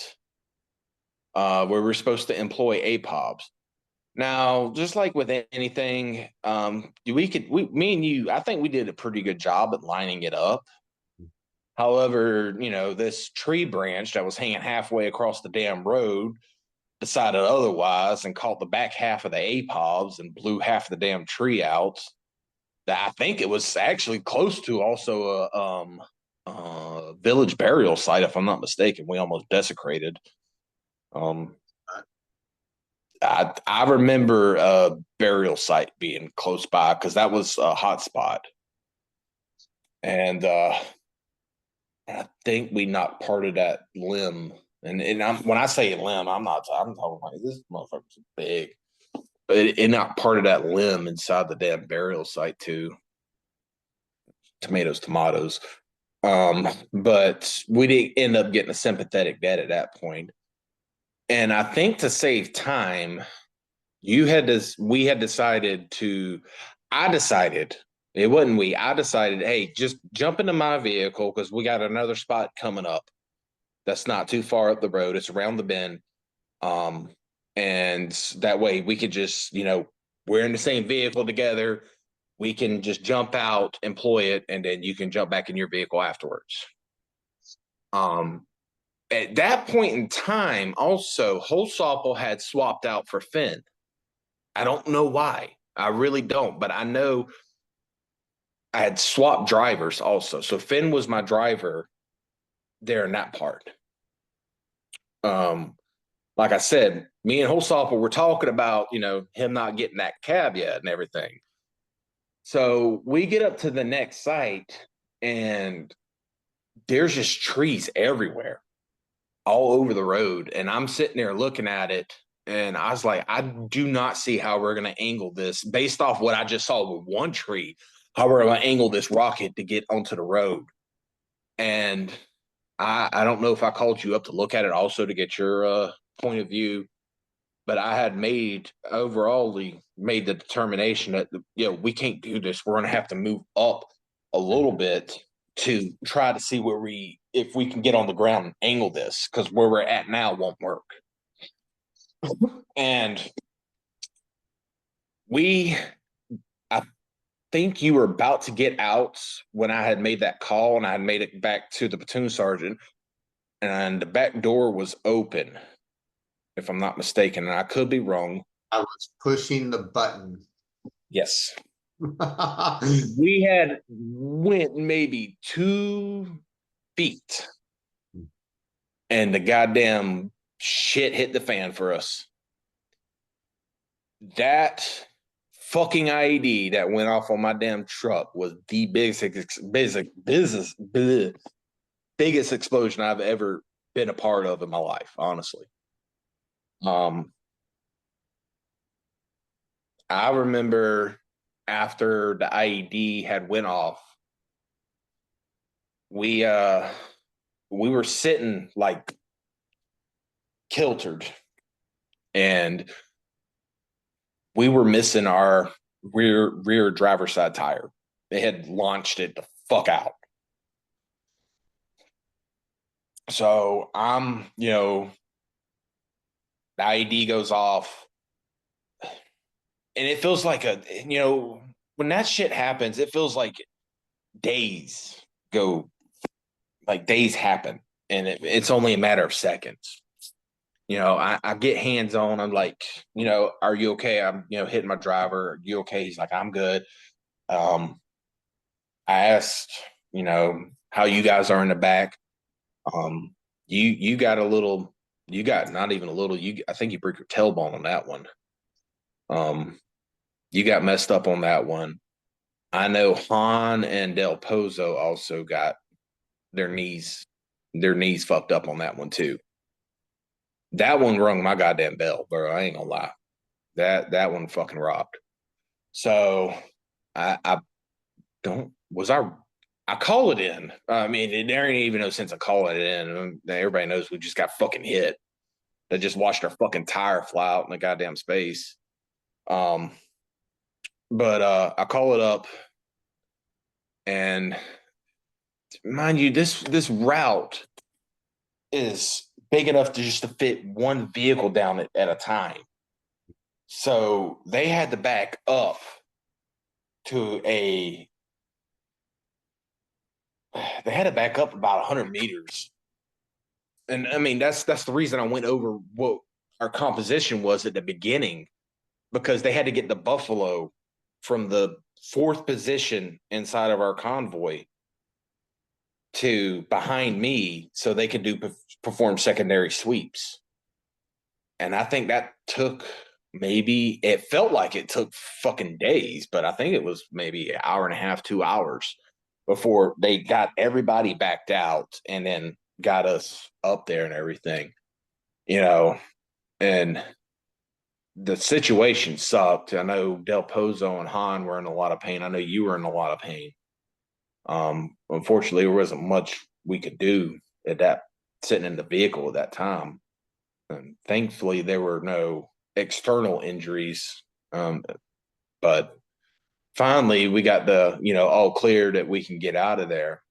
where we're supposed to employ APOBs. Now, just like with anything, me and you, I think we did a pretty good job at lining it up. However, this tree branch that was hanging halfway across the damn road decided otherwise and caught the back half of the APOBs and blew half the damn tree out. I think it was actually close to also a village burial site, if I'm not mistaken. We almost desecrated. I remember a burial site being close by because that was a hot spot. And I think we knocked part of that limb. And when I say limb, I'm talking like this motherfucker's big. But it knocked part of that limb inside the damn burial site too. Tomatoes. But we didn't end up getting a sympathetic debt at that point. And I think to save time, I decided, it wasn't we, I decided, hey, just jump into my vehicle because we got another spot coming up that's not too far up the road. It's around the bend. And that way we could just, we're in the same vehicle together. We can just jump out, employ it, and then you can jump back in your vehicle afterwards. At that point in time, also, Holsopple had swapped out for Finn. I don't know why. I really don't, but I know I had swapped drivers also. So Finn was my driver there in that part. Like I said, me and Holsopple were talking about, him not getting that cab yet and everything. So we get up to the next site and there's just trees everywhere, all over the road. And I'm sitting there looking at it And I was like, I do not see how we're going to angle this based off what I just saw with one tree, how we're going to angle this rocket to get onto the road. And I don't know if I called you up to look at it also to get your point of view, but I had made the determination that, we can't do this. We're going to have to move up a little bit to try to see if we can get on the ground and angle this, because where we're at now won't work. And I think you were about to get out when I had made that call, and I had made it back to the platoon sergeant, and the back door was open, if I'm not mistaken, and I could be wrong. I was pushing the button. Yes. We had went maybe 2 feet, and the goddamn shit hit the fan for us. That fucking IED that went off on my damn truck was the biggest explosion I've ever been a part of in my life, honestly. I remember after the IED had went off, we were sitting like kiltered, and we were missing our rear driver's side tire. They had launched it the fuck out. So the IED goes off, and it feels like when that shit happens, it feels like days happen, and it's only a matter of seconds. I get hands on. I'm like, are you okay? I'm, hitting my driver. Are you okay? He's like, I'm good. I asked, how you guys are in the back. You got not even a little, I think you broke your tailbone on that one. You got messed up on that one. I know Han and Del Pozo also got their knees fucked up on that one too. That one rung my goddamn bell, bro. I ain't gonna lie. That one fucking rocked. So I don't was I call it in. I mean, there ain't even no sense of calling it in. Everybody knows we just got fucking hit. They just watched our fucking tire fly out in the goddamn space. But I call it up, and mind you, this route is big enough to fit one vehicle down it at a time. So they had to back up to they had to back up about 100 meters. And I mean, that's the reason I went over what our composition was at the beginning, because they had to get the Buffalo from the 4th position inside of our convoy to behind me so they could perform secondary sweeps. And I think that took it felt like it took fucking days, but I think it was maybe an hour and a half, 2 hours before they got everybody backed out and then got us up there and everything, and the situation sucked. I know Del Pozo and Han were in a lot of pain. I know you were in a lot of pain. Unfortunately, there wasn't much we could do at that, sitting in the vehicle at that time. And thankfully, there were no external injuries. But finally, we got the, all clear that we can get out of there.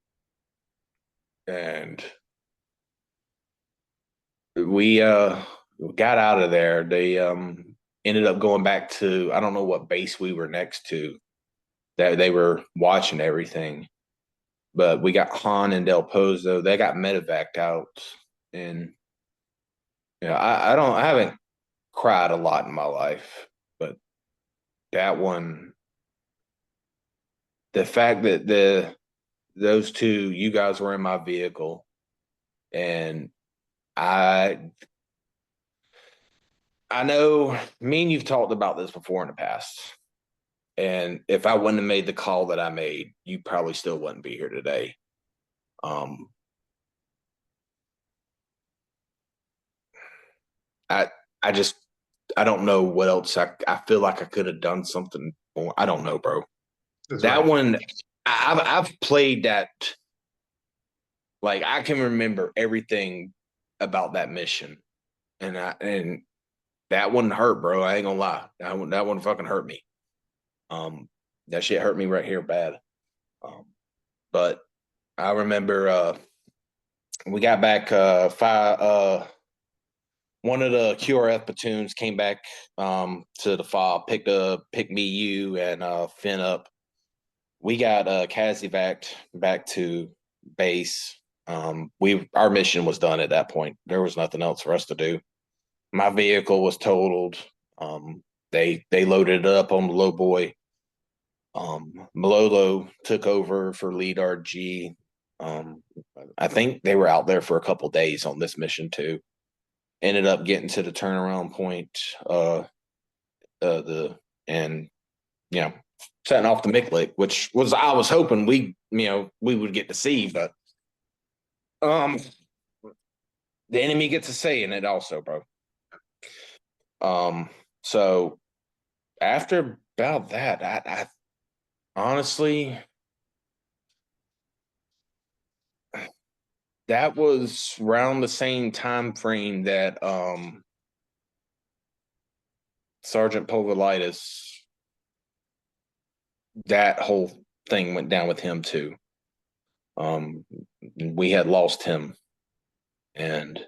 And we got out of there. They ended up going back to, I don't know what base we were next to, that they were watching everything. But we got Han and Del Pozo. They got medevaced out. And I haven't cried a lot in my life, but that one, the fact that those two, you guys were in my vehicle, and I know me and you've talked about this before in the past. And if I wouldn't have made the call that I made, you probably still wouldn't be here today. I just I don't know what else. I feel like I could have done something more. I don't know, bro. That's That right. one, I've played that. Like I can remember everything about that mission, and that one hurt, bro. I ain't gonna lie. That one fucking hurt me. That shit hurt me right here bad. But I remember we got back one of the QRF platoons came back to the FOB, picked me, you, and Finn up. We got Casivac'd back to base. Our mission was done at that point. There was nothing else for us to do. My vehicle was totaled. They loaded it up on the low boy. Malolo took over for lead RG. I think they were out there for a couple days on this mission too. Ended up getting to the turnaround point, and setting off the Miklik, which was I was hoping we would get to see, but the enemy gets a say in it also, bro. So after about that, I honestly, that was around the same time frame that Sergeant Povolitis, that whole thing went down with him too. We had lost him, and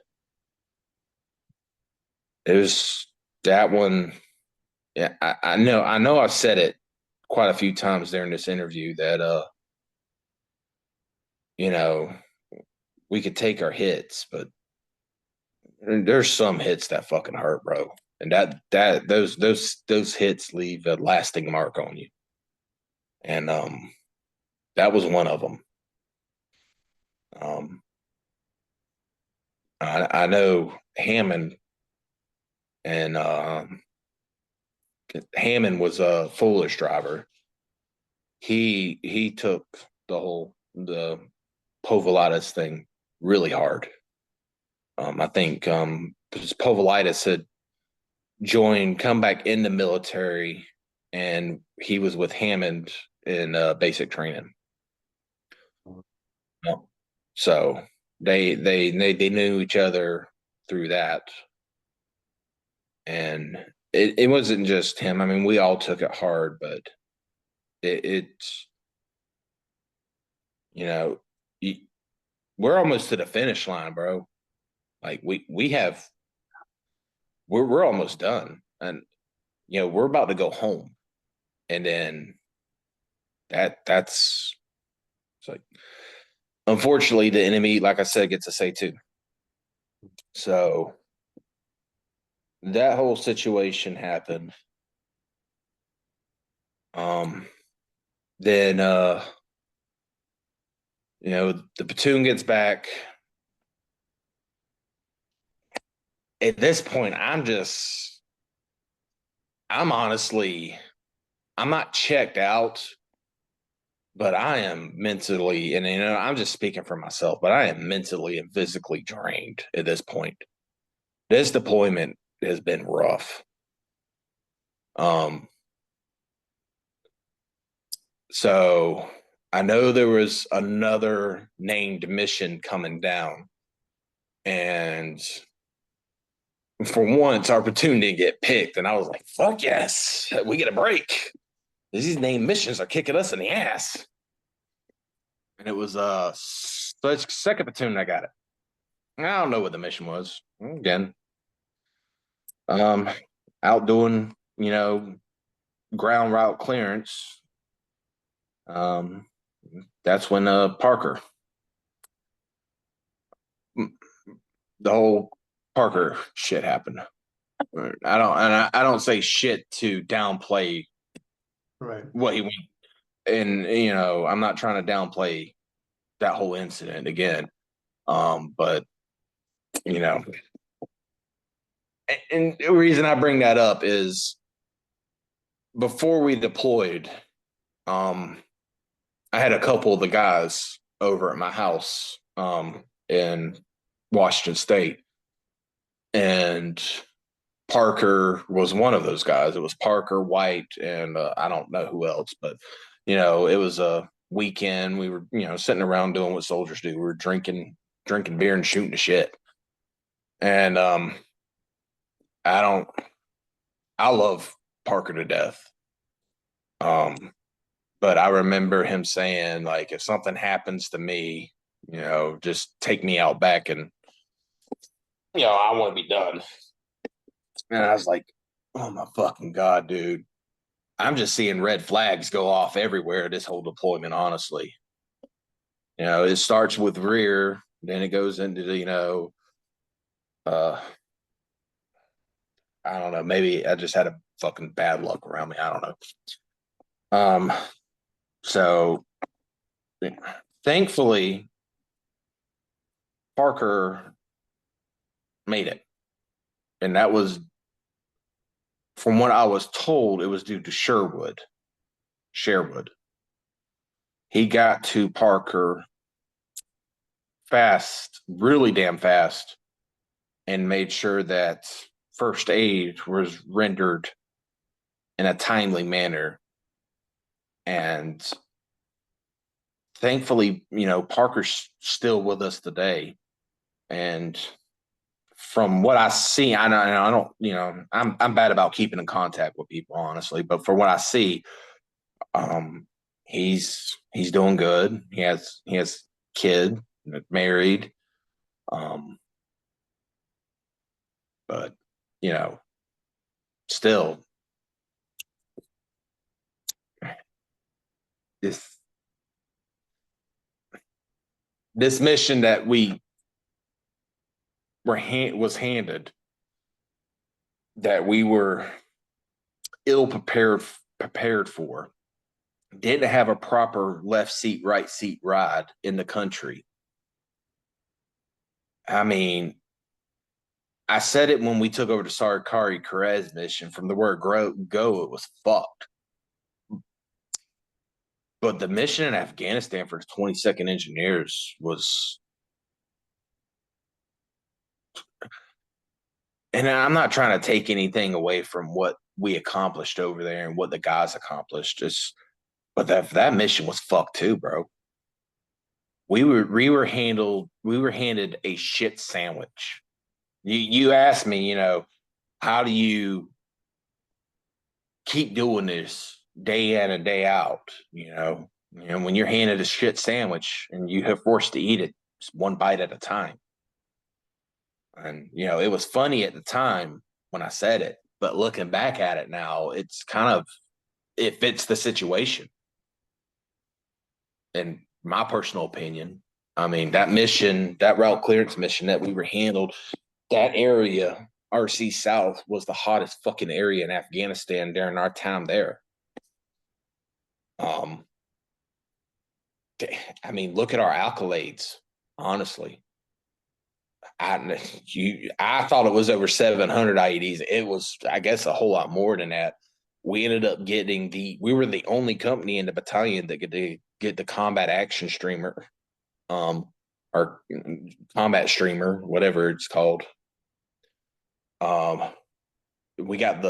it was that one. Yeah, I know I've said it quite a few times during this interview that we could take our hits, but there's some hits that fucking hurt, bro. And those hits leave a lasting mark on you. And that was one of them. I know Hammond, and Hammond was a foolish driver. He took the Povolitis thing really hard. I think Povolitis had come back in the military, and he was with Hammond in basic training. So they knew each other through that, and it wasn't just him. I mean, we all took it hard, but it's we're almost to the finish line, bro. Like we're almost done, and we're about to go home, and then that's it's like, unfortunately, the enemy, like I said, gets a say too. So that whole situation happened. Then the platoon gets back. At this point, I'm honestly, I'm not checked out, but I am mentally, and I'm just speaking for myself, but I am mentally and physically drained at this point. This deployment has been rough. So I know there was another named mission coming down, and for once, our platoon didn't get picked, and I was like, "Fuck yes, we get a break." These named missions are kicking us in the ass. And it was second platoon that got it. I don't know what the mission was. Again, out doing ground route clearance. That's when Parker, the whole Parker shit happened. I don't say shit to downplay Right. what he went, and I'm not trying to downplay that whole incident again. But and the reason I bring that up is before we deployed, I had a couple of the guys over at my house in Washington State, and Parker was one of those guys. It was Parker, White, and I don't know who else, but it was a weekend. We were, sitting around doing what soldiers do. We were drinking beer and shooting the shit. And I don't, I love Parker to death. But I remember him saying, like, if something happens to me, just take me out back and, I want to be done. And I was like, oh my fucking God, dude. I'm just seeing red flags go off everywhere this whole deployment, honestly. It starts with rear, then it goes into the, uh, I don't know, maybe I just had a fucking bad luck around me. I don't know. So thankfully, Parker made it. And that was, from what I was told, it was due to Sherwood. He got to Parker fast, really damn fast, and made sure that first aid was rendered in a timely manner. And thankfully, Parker's still with us today. And from what I see, I don't, I'm bad about keeping in contact with people, honestly. But from what I see, he's doing good. He has kid, married, but still, this mission that we was handed, that we were ill prepared for, didn't have a proper left seat, right seat ride in the country. I mean, I said it when we took over the Sarkari Perez mission. From the word go, it was fucked. But the mission in Afghanistan for 22nd Engineers was, and I'm not trying to take anything away from what we accomplished over there and what the guys accomplished. But that mission was fucked too, bro. We were handed a shit sandwich. You asked me, how do you keep doing this day in and day out? When you're handed a shit sandwich and you have forced to eat it one bite at a time. And it was funny at the time when I said it, but looking back at it now, it's kind of, it fits the situation. In my personal opinion, I mean, that mission, that route clearance mission that we were handled, that area, RC South, was the hottest fucking area in Afghanistan during our time there. I mean, look at our accolades, honestly. I thought it was over 700 IEDs. It was, I guess, a whole lot more than that. We ended up getting we were the only company in the battalion that could get the combat action streamer, or combat streamer, whatever it's called. We got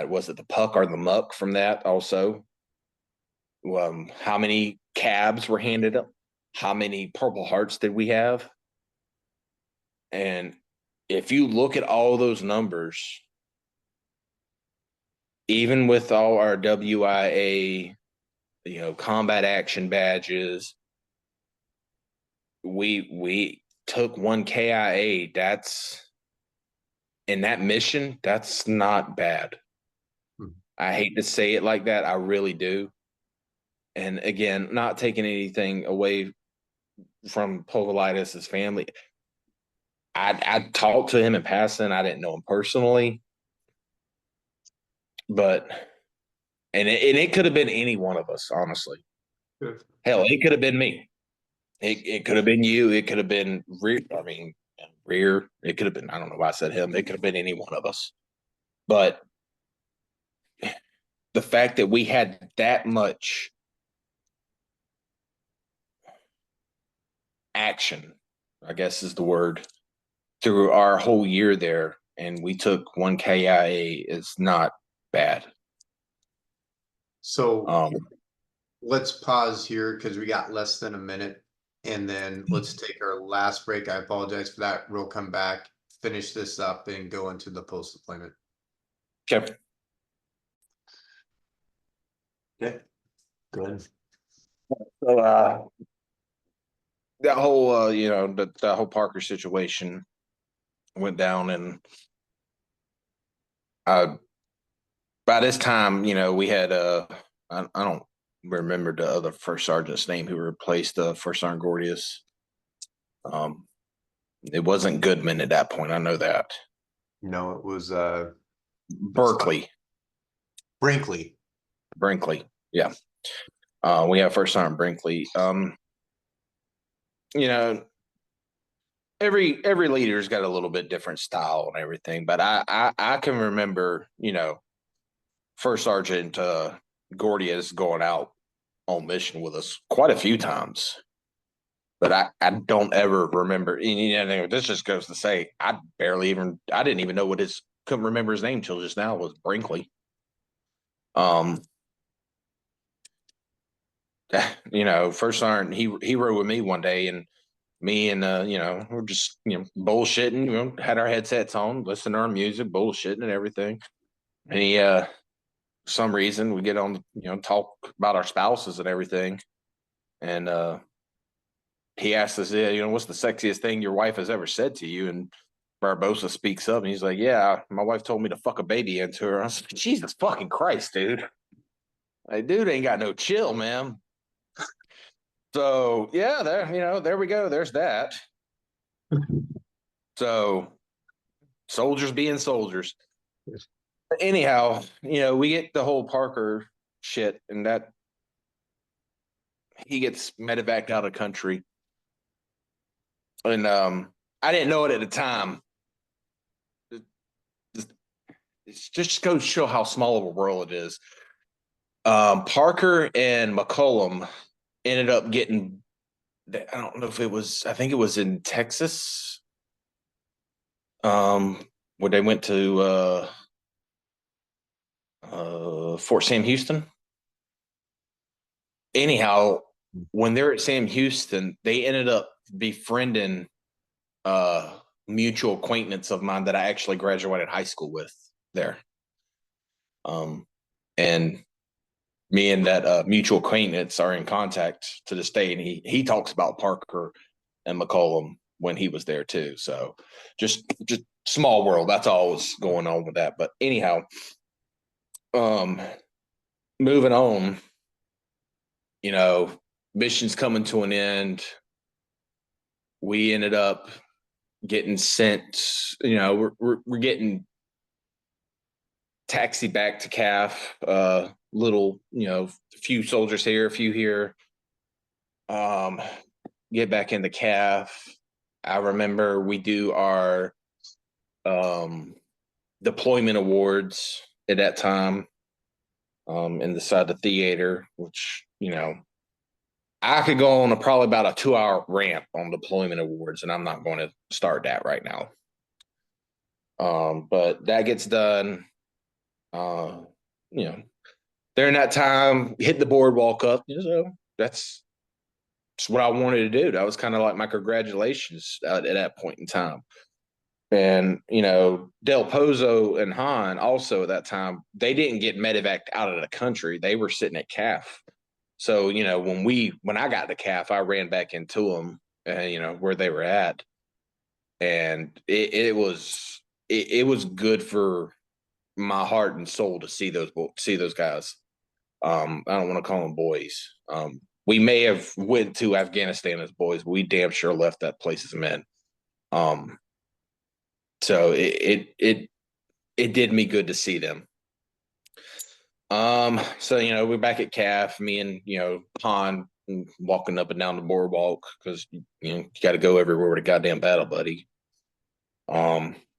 was it the puck or the muck from that also? How many cabs were handed up? How many Purple Hearts did we have? And if you look at all those numbers, even with all our WIA, combat action badges, we took one KIA. That's, in that mission, that's not bad. I hate to say it like that. I really do. And again, not taking anything away from Povolitis' family. I talked to him in passing. I didn't know him personally, but it could have been any one of us, honestly. Good. Hell, it could have been me. It could have been you. It could have been Rear. I mean, Rear. It could have been, I don't know why I said him. It could have been any one of us. But the fact that we had that much action, I guess is the word, through our whole year there, and we took one KIA. Is not bad. So let's pause here because we got less than a minute, and then let's take our last break. I apologize for that. We'll come back, finish this up, and go into the post deployment. Okay. Okay, go ahead. So that whole that whole Parker situation went down, and by this time, we had I don't remember the other first sergeant's name who replaced First Sergeant Gordius. It wasn't Goodman at that point. I know that. No, it was Brinkley. Yeah. We have First Sergeant Brinkley. Every leader's got a little bit different style and everything, but I can remember, First Sergeant Gordius going out on mission with us quite a few times. But I don't ever remember. This just goes to say I didn't even know couldn't remember his name till just now. Was Brinkley. First Sergeant he rode with me one day, and me and we're just bullshitting. Had our headsets on, listening to our music, bullshitting and everything. And he for some reason we get on talk about our spouses and everything, and he asked us, what's the sexiest thing your wife has ever said to you? And Barbosa speaks up and he's like, yeah, my wife told me to fuck a baby into her. I was like, Jesus fucking Christ, dude. Like, dude ain't got no chill, man. So yeah, there we go. There's that. So soldiers being soldiers. Anyhow, we get the whole Parker shit, and that he gets medevaced out of country. And I didn't know it at the time. It just goes to show how small of a world it is. Parker and McCollum ended up getting, I don't know if it was, I think it was in Texas, where they went to Fort Sam Houston. Anyhow, when they're at Sam Houston, they ended up befriending mutual acquaintance of mine that I actually graduated high school with there. And me and that mutual acquaintance are in contact to this day, and he talks about Parker and McCollum when he was there too. So just small world. That's all was going on with that. But anyhow, moving on, mission's coming to an end. We ended up getting sent, we're getting taxi back to CAF, little, a few soldiers here, a few here. Get back into CAF. I remember we do our deployment awards at that time inside the theater, which, I could go on probably about a 2-hour rant on deployment awards, and I'm not going to start that right now. But that gets done. During that time, hit the boardwalk up. So that's what I wanted to do. That was kind of like my congratulations at that point in time. And, Del Pozo and Han also at that time, they didn't get medevaced out of the country. They were sitting at CAF. So, when I got to CAF, I ran back into them, where they were at. And it was good for my heart and soul to see those guys. I don't want to call them boys. We may have went to Afghanistan as boys, but we damn sure left that place as men. So it did me good to see them. So we're back at CAF, me and Han walking up and down the boardwalk because you got to go everywhere with a goddamn battle buddy.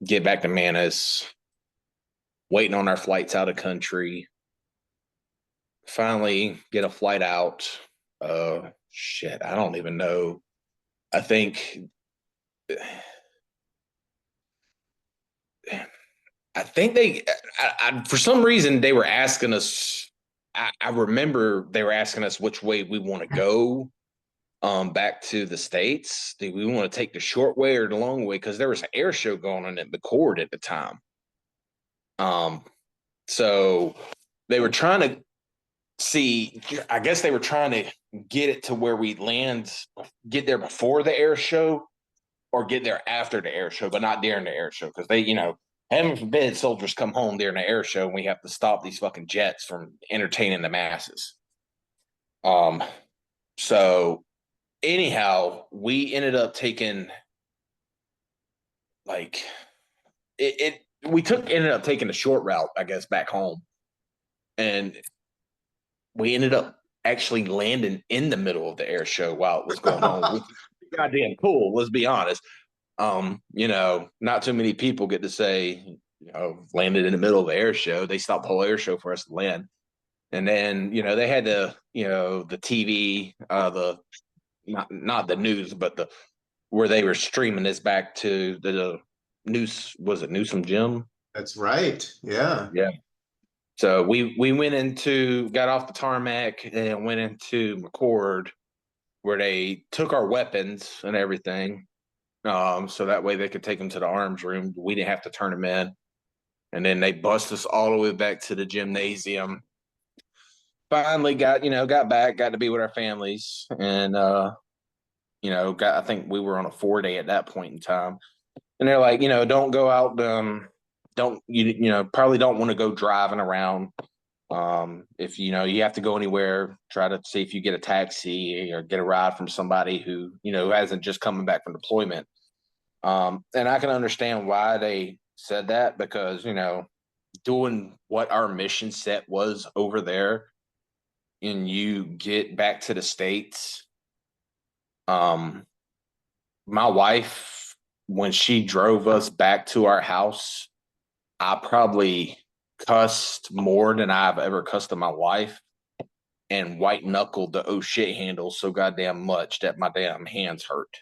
Get back to Manis, waiting on our flights out of country. Finally get a flight out. Shit, I don't even know. I think I think for some reason, they were asking us. I remember they were asking us which way we want to go back to the States. Do we want to take the short way or the long way? Because there was an air show going on at McCord at the time. So they were trying to see, I guess they were trying to get it to where we land, get there before the air show or get there after the air show, but not during the air show. Because they, heaven forbid soldiers come home during the air show and we have to stop these fucking jets from entertaining the masses. So anyhow, we ended up taking like ended up taking the short route, I guess, back home. And we ended up actually landing in the middle of the air show while it was going on, which is goddamn cool, let's be honest. Not too many people get to say, landed in the middle of the air show. They stopped the whole air show for us to land. And then, they had the TV, the not the news, but where they were streaming this back to the news. Was it Newsom Gym? That's right. Yeah. Yeah. So we got off the tarmac and went into McCord, where they took our weapons and everything. So that way they could take them to the arms room. We didn't have to turn them in. And then they bust us all the way back to the gymnasium. Finally got back, got to be with our families. And, I think we were on a 4-day at that point in time. And they're like, don't go out. Probably don't want to go driving around. If you have to go anywhere, try to see if you get a taxi or get a ride from somebody who hasn't just coming back from deployment. And I can understand why they said that, because doing what our mission set was over there, and you get back to the States. My wife, when she drove us back to our house, I probably cussed more than I've ever cussed to my wife, and white knuckled the oh shit handle so goddamn much that my damn hands hurt.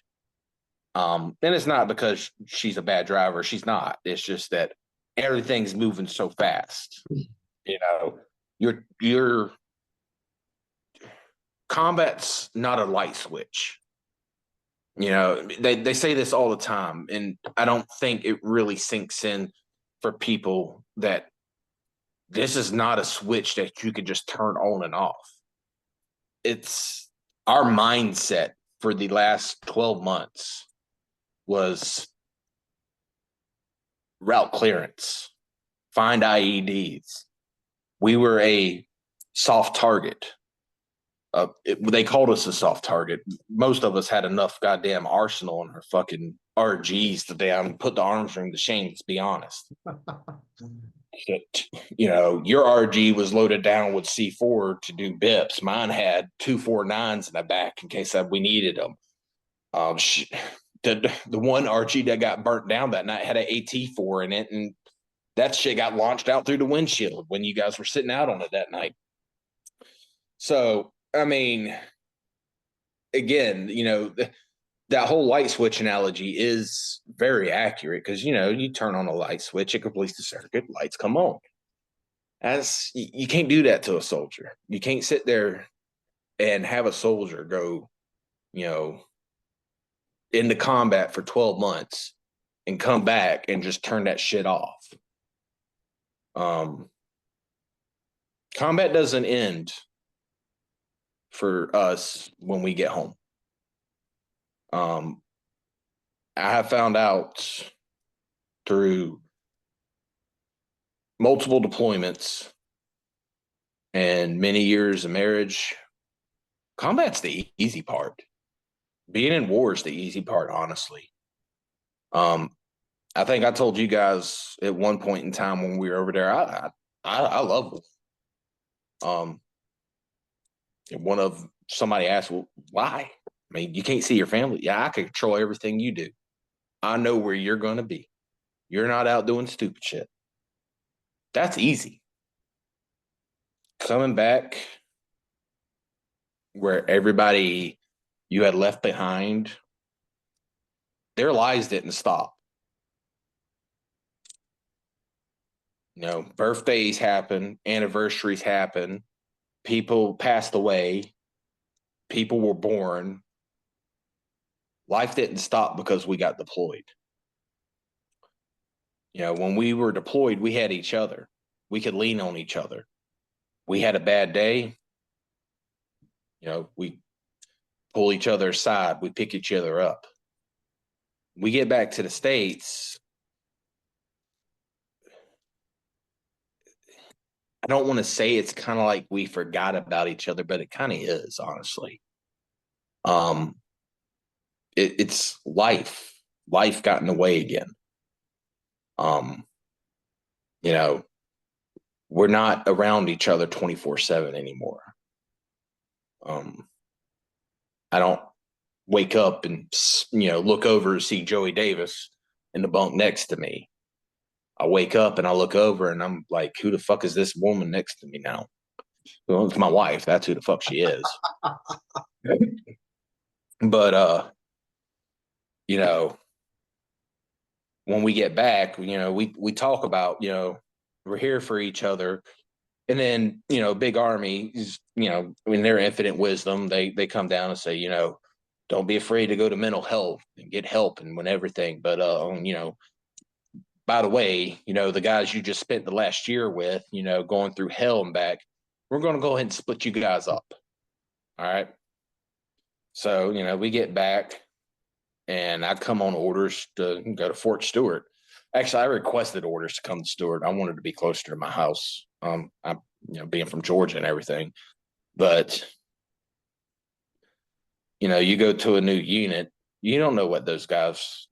And it's not because she's a bad driver. She's not. It's just that everything's moving so fast. Your combat's not a light switch. They say this all the time, and I don't think it really sinks in for people that this is not a switch that you can just turn on and off. It's our mindset for the last 12 months was route clearance, find IEDs. We were a soft target. They called us a soft target. Most of us had enough goddamn arsenal in our fucking RGs to damn put the arms room to shame, let's be honest. Your RG was loaded down with C4 to do BIPs. Mine had 249s in the back in case we needed them. The one RG that got burnt down that night had an AT4 in it, and that shit got launched out through the windshield when you guys were sitting out on it that night. So, I mean, again, that whole light switch analogy is very accurate, because you turn on a light switch, it completes the circuit, lights come on. As you can't do that to a soldier. You can't sit there and have a soldier go, into combat for 12 months and come back and just turn that shit off. Combat doesn't end for us when we get home. I have found out through multiple deployments and many years of marriage, combat's the easy part. Being in war is the easy part, honestly. I think I told you guys at one point in time when we were over there, I love war. Somebody asked, well, why? I mean, you can't see your family. Yeah, I can control everything you do. I know where you're going to be. You're not out doing stupid shit. That's easy. Coming back where everybody you had left behind, their lives didn't stop. Birthdays happen, anniversaries happen, people passed away, people were born. Life didn't stop because we got deployed. When we were deployed, we had each other. We could lean on each other. We had a bad day, we pull each other aside, we pick each other up. We get back to the States. I don't want to say it's kind of like we forgot about each other, but it kind of is, honestly. It's life. Life got in the way again. Um, you know, we're not around each other 24/7 anymore. I don't wake up and look over and see Joey Davis in the bunk next to me. I wake up and I look over and I'm like, who the fuck is this woman next to me now? Well, it's my wife. That's who the fuck she is. But when we get back, we talk about, we're here for each other. And then, Big Army is, in their infinite wisdom, they come down and say, don't be afraid to go to mental health and get help and when everything. But by the way, the guys you just spent the last year with, going through hell and back, we're going to go ahead and split you guys up. All right. So, we get back and I come on orders to go to Fort Stewart. Actually, I requested orders to come to Stewart. I wanted to be closer to my house. I'm, being from Georgia and everything, but you go to a new unit, you don't know what those guys.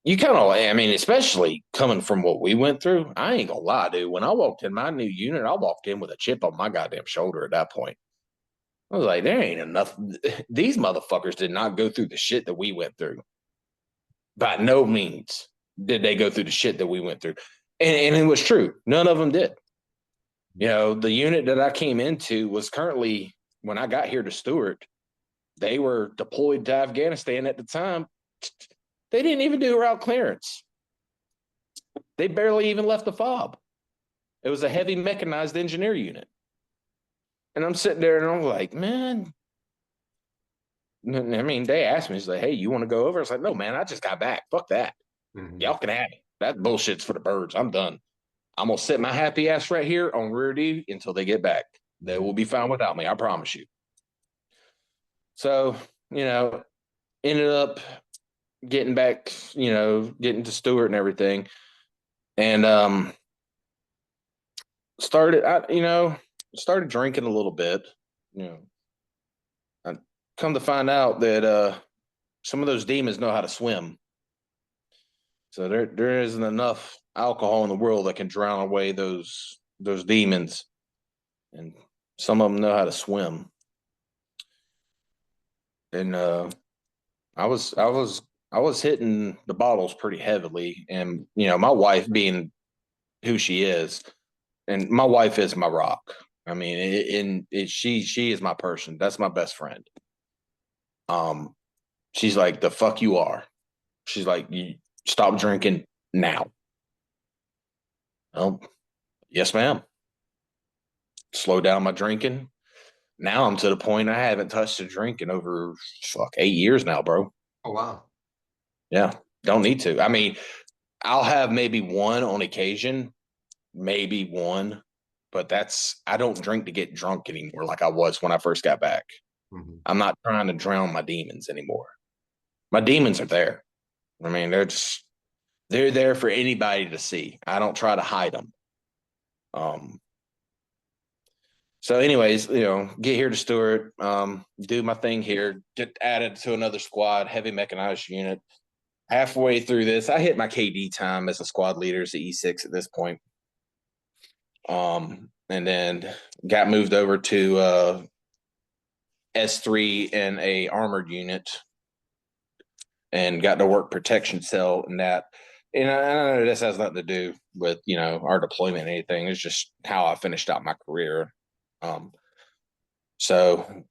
You kind of, especially coming from what we went through. I ain't gonna lie, dude. When I walked in my new unit, I walked in with a chip on my goddamn shoulder. At that point, I was like, there ain't enough. These motherfuckers did not go through the shit that we went through. By no means did they go through the shit that we went through. And it was true. None of them did. The unit that I came into was currently, when I got here to Stewart, they were deployed to Afghanistan at the time. They didn't even do route clearance. They barely even left the fob. It was a heavy mechanized engineer unit. And I'm sitting there and I'm like, man. They asked me, it's like, hey, you want to go over? I was like, no, man, I just got back. Fuck that. Mm-hmm. Y'all can have it. That bullshit's for the birds. I'm done. I'm going to sit my happy ass right here on rear duty until they get back. They will be fine without me. I promise you. So, ended up getting back, getting to Stewart and everything. And started drinking a little bit. I come to find out that some of those demons know how to swim. So there isn't enough alcohol in the world that can drown away those demons. And some of them know how to swim. And I was hitting the bottles pretty heavily. And my wife being who she is, and my wife is my rock. She is my person. That's my best friend. She's like, the fuck you are. She's like, you stop drinking now. Well, yes, ma'am. Slow down my drinking. Now I'm to the point I haven't touched a drink in over 8 years now, bro. Oh, wow. Yeah. Don't need to. I'll have maybe one on occasion, maybe one, but I don't drink to get drunk anymore like I was when I first got back. Mm-hmm. I'm not trying to drown my demons anymore. My demons are there. They're there for anybody to see. I don't try to hide them. So anyways, get here to Stewart, do my thing here, get added to another squad, heavy mechanized unit. Halfway through this, I hit my KD time as a squad leader as the E6 at this point. And then got moved over to S3 in a armored unit and got to work protection cell and that. And I know this has nothing to do with, our deployment or anything. It's just how I finished out my career. So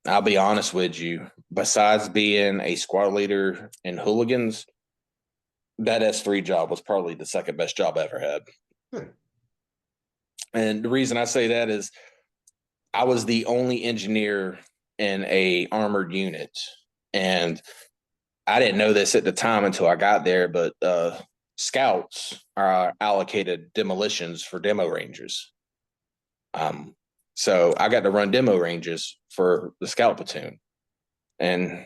I'll be honest with you, besides being a squad leader in Hooligans, that S3 job was probably the second best job I ever had. Good. And the reason I say that is I was the only engineer in a armored unit. And I didn't know this at the time until I got there, but scouts are allocated demolitions for demo ranges. So I got to run demo ranges for the scout platoon. And,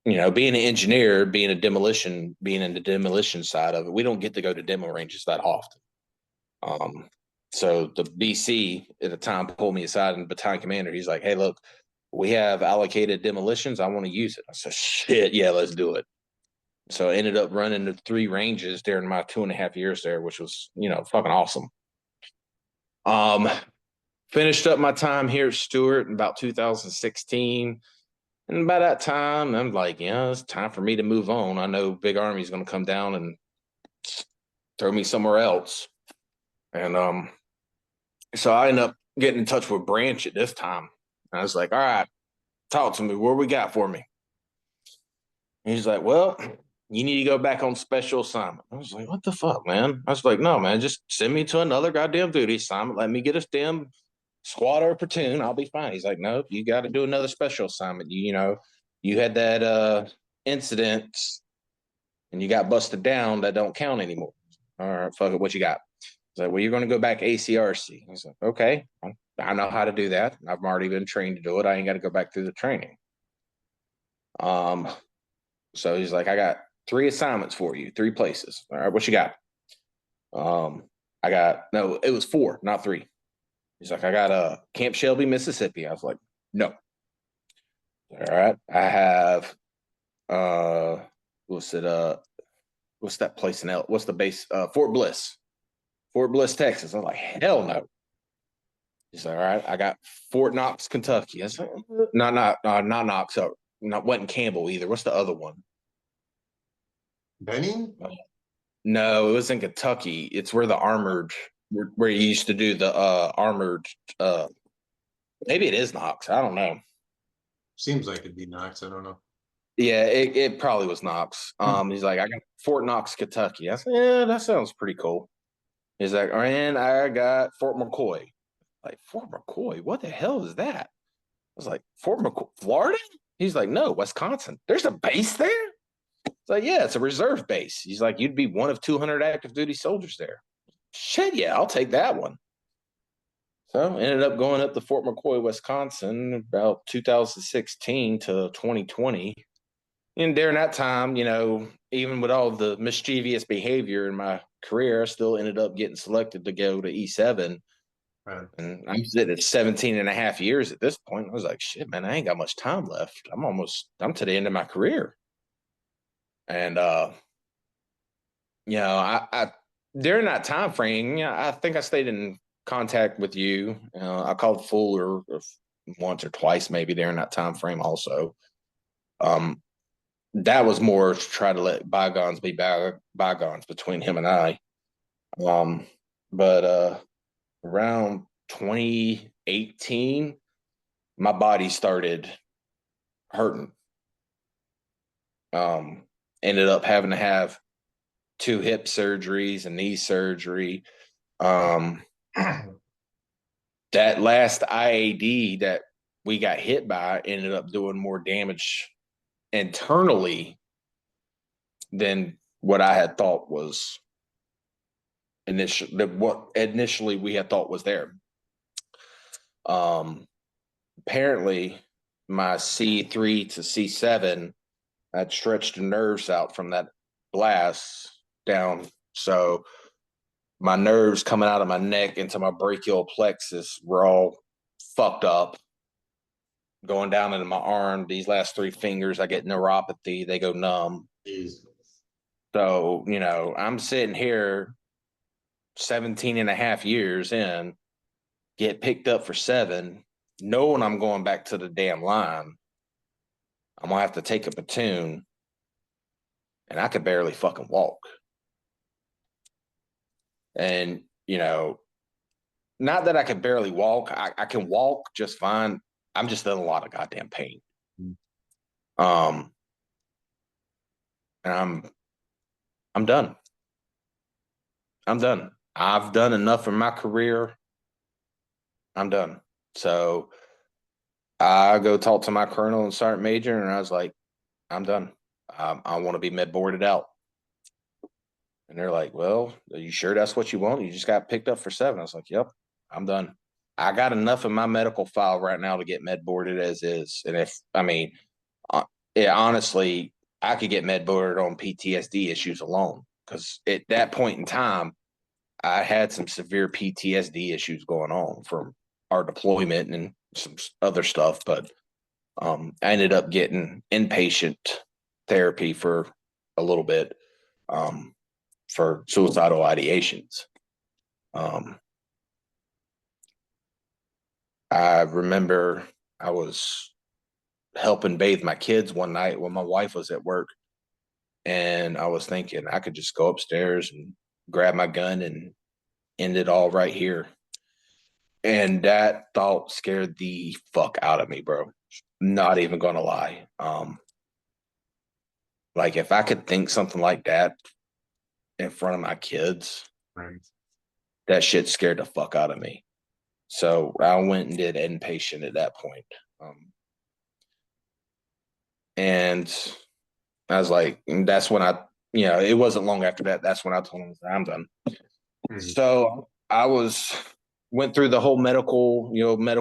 being an engineer, being in the demolition side of it, we don't get to go to demo ranges that often. So the BC at the time pulled me aside, and battalion commander, he's like, "Hey, look, we have allocated demolitions. I want to use it." I said, "Shit, yeah, let's do it." So I ended up running the 3 ranges during my 2.5 years there, which was, fucking awesome. Finished up my time here at Stewart in about 2016. And by that time, I'm like, yeah, it's time for me to move on. I know Big Army's going to come down and throw me somewhere else. And so I ended up getting in touch with Branch at this time. And I was like, all right, talk to me. What we got for me? And he's like, well, you need to go back on special assignment. I was like, what the fuck, man? I was like, no, man, just send me to another goddamn duty assignment. Let me get a damn squad or platoon. I'll be fine. He's like, no, you got to do another special assignment. You had that incident and you got busted down. That don't count anymore. All right, fuck it. What you got? He's like, well, you're going to go back ACRC. He's like, okay, I know how to do that. I've already been trained to do it. I ain't got to go back through the training. So he's like, I got 3 assignments for you, 3 places. All right, what you got? No, it was 4, not 3. He's like, I got Camp Shelby, Mississippi. I was like, no. All right, I have what's that place in what's the base? Fort Bliss, Texas. I'm like, hell no. He's like, all right, I got Fort Knox, Kentucky. I was like, not Knox. Wasn't Campbell either. What's the other one? Benny? No, it was in Kentucky. It's where the armored, where you used to do the armored. Maybe it is Knox. I don't know. Seems like it'd be Knox. I don't know. Yeah, it probably was Knox. He's like, I got Fort Knox, Kentucky. I said, yeah, that sounds pretty cool. He's like, and I got Fort McCoy. Like, Fort McCoy? What the hell is that? I was like, Fort McCoy, Florida? He's like, no, Wisconsin. There's a base there? It's like, yeah, it's a reserve base. He's like, you'd be one of 200 active duty soldiers there. Shit, yeah, I'll take that one. So ended up going up to Fort McCoy, Wisconsin, about 2016 to 2020. And during that time, even with all the mischievous behavior in my career, I still ended up getting selected to go to E7. Right. And I'm sitting at 17 and a half years at this point. I was like, shit, man, I ain't got much time left. I'm to the end of my career. And, I during that time frame, I think I stayed in contact with you. I called Fuller once or twice, maybe during that time frame also. That was more to try to let bygones be bygones between him and I. But around 2018, my body started hurting. Ended up having to have 2 hip surgeries and knee surgery. That last IAD that we got hit by ended up doing more damage internally than what I had thought was initially we had thought was there. Apparently my C3 to C7 had stretched the nerves out from that blast down. So my nerves coming out of my neck into my brachial plexus were all fucked up. Going down into my arm, these last 3 fingers, I get neuropathy. They go numb. Jeez. So, I'm sitting here 17 and a half years in, get picked up for 7, knowing I'm going back to the damn line. I'm going to have to take a platoon, and I could barely fucking walk. And, not that I could barely walk. I can walk just fine. I'm just in a lot of goddamn pain. And I'm I'm done. I'm done. I've done enough in my career. I'm done. So I go talk to my colonel and sergeant major, and I was like, I'm done. I want to be med boarded out. And they're like, well, are you sure that's what you want? You just got picked up for 7. I was like, yep, I'm done. I got enough in my medical file right now to get med boarded as is. And uh, honestly, I could get med boarded on PTSD issues alone, because at that point in time, I had some severe PTSD issues going on from our deployment and some other stuff. But I ended up getting inpatient therapy for a little bit. For suicidal ideations. Um, I remember I was helping bathe my kids one night when my wife was at work, and I was thinking I could just go upstairs and grab my gun and end it all right here. And that thought scared the fuck out of me, bro. Not even gonna lie. Like, if I could think something like that in front of my kids, Right. that shit scared the fuck out of me. So I went and did inpatient at that point. And I was like, that's when it wasn't long after that. That's when I told him, I'm done. Mhm. So went through the whole medical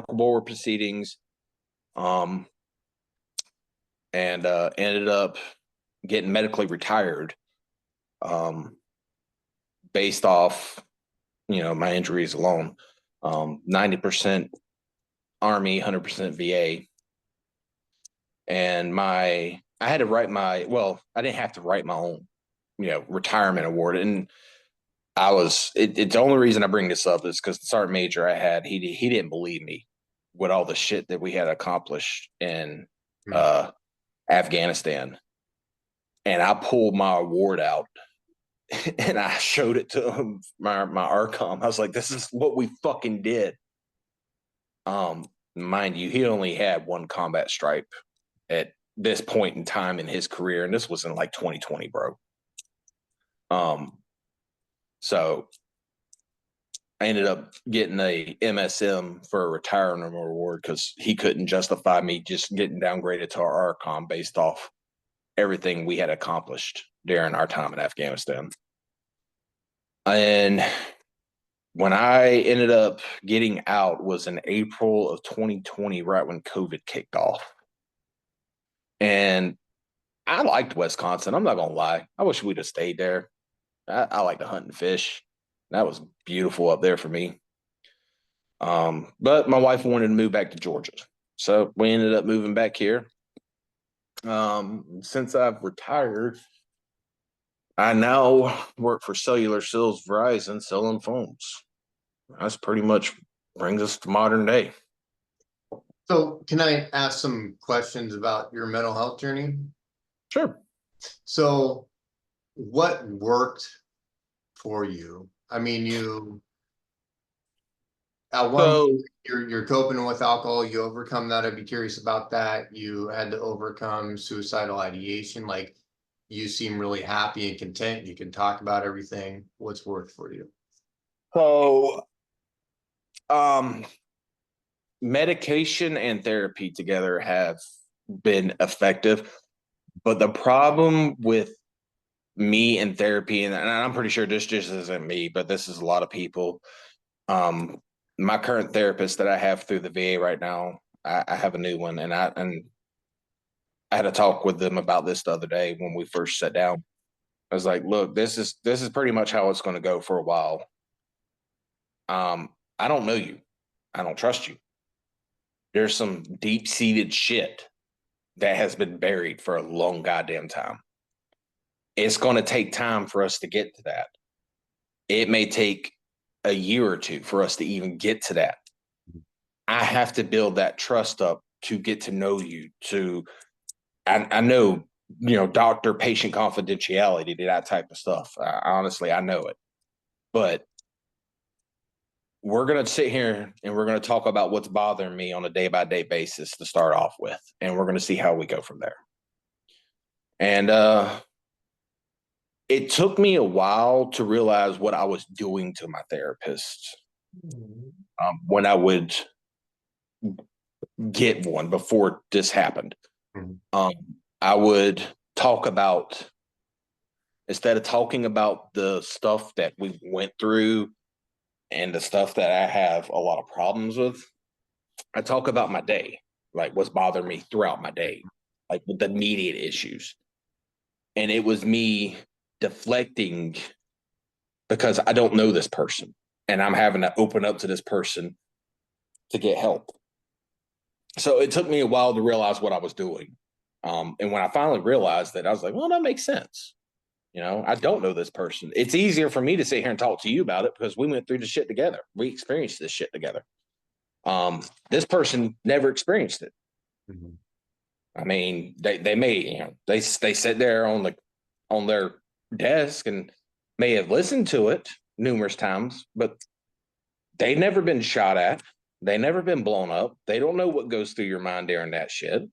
board proceedings, um, and ended up getting medically retired, based off, my injuries alone. 90% Army, 100% VA. And I had to write I didn't have to write my own, retirement award. And it's the only reason I bring this up is because the sergeant major I had, he didn't believe me with all the shit that we had accomplished in Mhm. uh, Afghanistan. And I pulled my award out and I showed it to him, my ARCOM. I was like, this is what we fucking did. Mind you, he only had one combat stripe at this point in time in his career, and this was in like 2020, bro. So I ended up getting a MSM for a retirement award because he couldn't justify me just getting downgraded to our ARCOM based off everything we had accomplished during our time in Afghanistan. And when I ended up getting out was in April of 2020, right when COVID kicked off. And I liked Wisconsin. I'm not gonna lie. I wish we'd have stayed there. I like to hunt and fish. That was beautiful up there for me. But my wife wanted to move back to Georgia. So we ended up moving back here. Since I've retired, I now work for Cellular Sales Verizon selling phones. That's pretty much brings us to modern day. So can I ask some questions about your mental health journey? Sure. So what worked for you? I mean, at one point So you're coping with alcohol, you overcome that. I'd be curious about that. You had to overcome suicidal ideation. Like, you seem really happy and content. You can talk about everything. What's worked for you? so um medication and therapy together have been effective. But the problem with me and therapy, and I'm pretty sure this just isn't me, but this is a lot of people. My current therapist that I have through the VA right now, I have a new one, and I had a talk with them about this the other day when we first sat down. I was like, "Look, this is pretty much how it's going to go for a while. I don't know you, I don't trust you. There's some deep seated shit that has been buried for a long goddamn time. It's going to take time for us to get to that. It may take a year or two for us to even get to that. I have to build that trust up to get to know you. I know, doctor patient confidentiality, that type of stuff. Honestly, I know it. But we're going to sit here and we're going to talk about what's bothering me on a day by day basis to start off with. And we're going to see how we go from there. And it took me a while to realize what I was doing to my therapist when I would get one before this happened. Mhm. I would talk about, instead of talking about the stuff that we went through and the stuff that I have a lot of problems with, I talk about my day, like what's bothering me throughout my day, like with the immediate issues. And it was me deflecting because I don't know this person and I'm having to open up to this person to get help. So it took me a while to realize what I was doing. And when I finally realized that, I was like, well, that makes sense. You know, I don't know this person. It's easier for me to sit here and talk to you about it because we went through the shit together. We experienced this shit together. This person never experienced it. Mhm. I mean, they may, you know, they sit there on their desk and may have listened to it numerous times, but they've never been shot at. They never been blown up. They don't know what goes through your mind during that shit.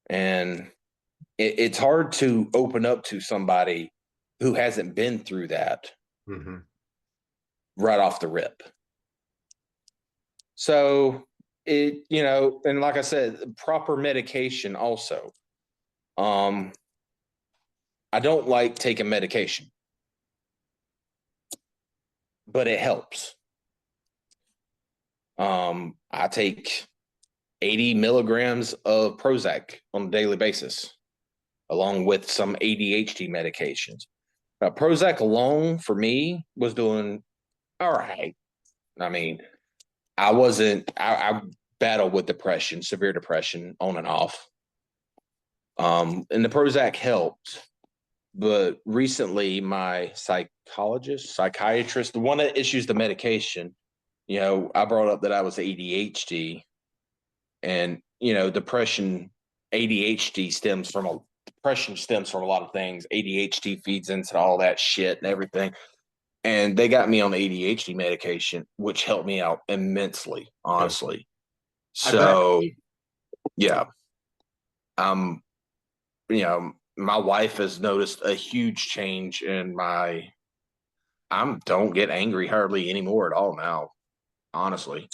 And it's hard to open up to somebody who hasn't been through that Mhm. right off the rip. So it, you know, and like I said, proper medication also. Um, I don't like taking medication, but it helps. I take 80 milligrams of Prozac on a daily basis, along with some ADHD medications. Prozac alone for me was doing all right. I mean, I battled with depression, severe depression on and off. And the Prozac helped. But recently, my psychiatrist, the one that issues the medication, you know, I brought up that I was ADHD, and you know, depression stems from a lot of things. ADHD feeds into all that shit and everything. And they got me on the ADHD medication, which helped me out immensely, Good. honestly. I bet. So yeah, um, you know, my wife has noticed a huge change in my. I don't get angry hardly anymore at all now. Honestly,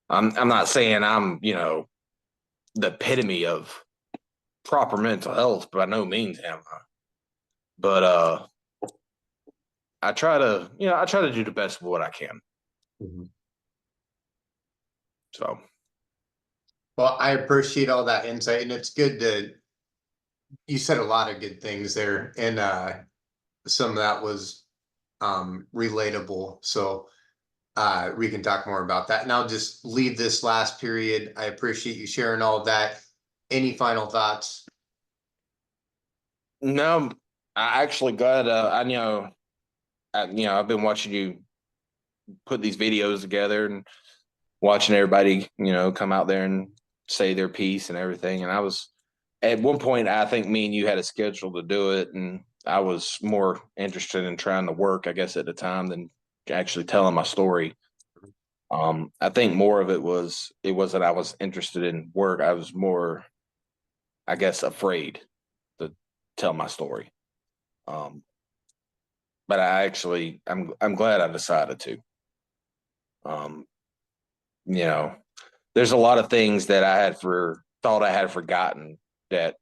I'm not saying I'm, you know, the epitome of proper mental health, by no means am I. But I try to, you know, I try to do the best of what I can. Mhm. So Well, I appreciate all that insight, and it's good to, you said a lot of good things there, and some of that was relatable. So we can talk more about that. And I'll just leave this last period. I appreciate you sharing all of that. Any final thoughts? no, I actually glad you know I've been watching you put these videos together and watching everybody, you know, come out there and say their piece and everything. And I was at one point, I think me and you had a schedule to do it, and I was more interested in trying to work, I guess, at the time than actually telling my story. I think more of it wasn't I was interested in work. I was more, I guess, afraid to tell my story. Um, but I'm glad I decided to. Um, you know, there's a lot of things that thought I had forgotten that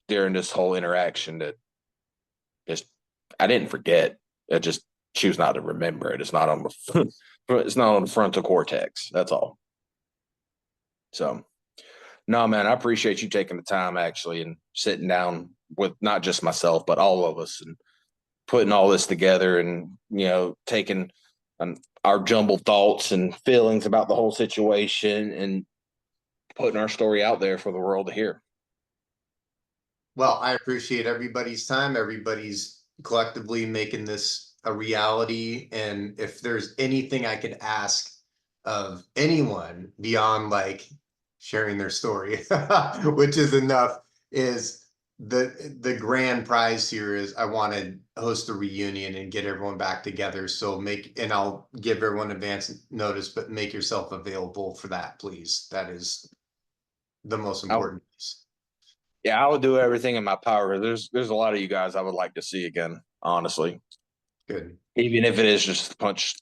during this whole interaction that just I didn't forget. I just choose not to remember it. It's not on the it's not on the frontal cortex. That's all. So no, man, I appreciate you taking the time actually and sitting down with not just myself but all of us and putting all this together and you know taking our jumbled thoughts and feelings about the whole situation and putting our story out there for the world to hear. Well, I appreciate everybody's time. Everybody's collectively making this a reality. And if there's anything I could ask of anyone beyond like sharing their story, which is enough, is the grand prize here is I want to host a reunion and get everyone back together. So and I'll give everyone advance notice, but make yourself available for that, please. That is the most I, important piece. yeah, I would do everything in my power. There's a lot of you guys I would like to see again. honestly. Good. Even if it is just to punch,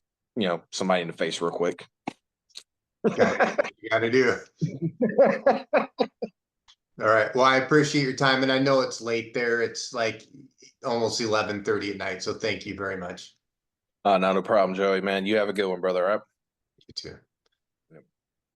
somebody in the face real quick. You got to do it. All right. Well, I appreciate your time, and I know it's late there. It's like almost 11:30 at night. So thank you very much. Not a problem, Joey, man. You have a good one, brother. All right. You too.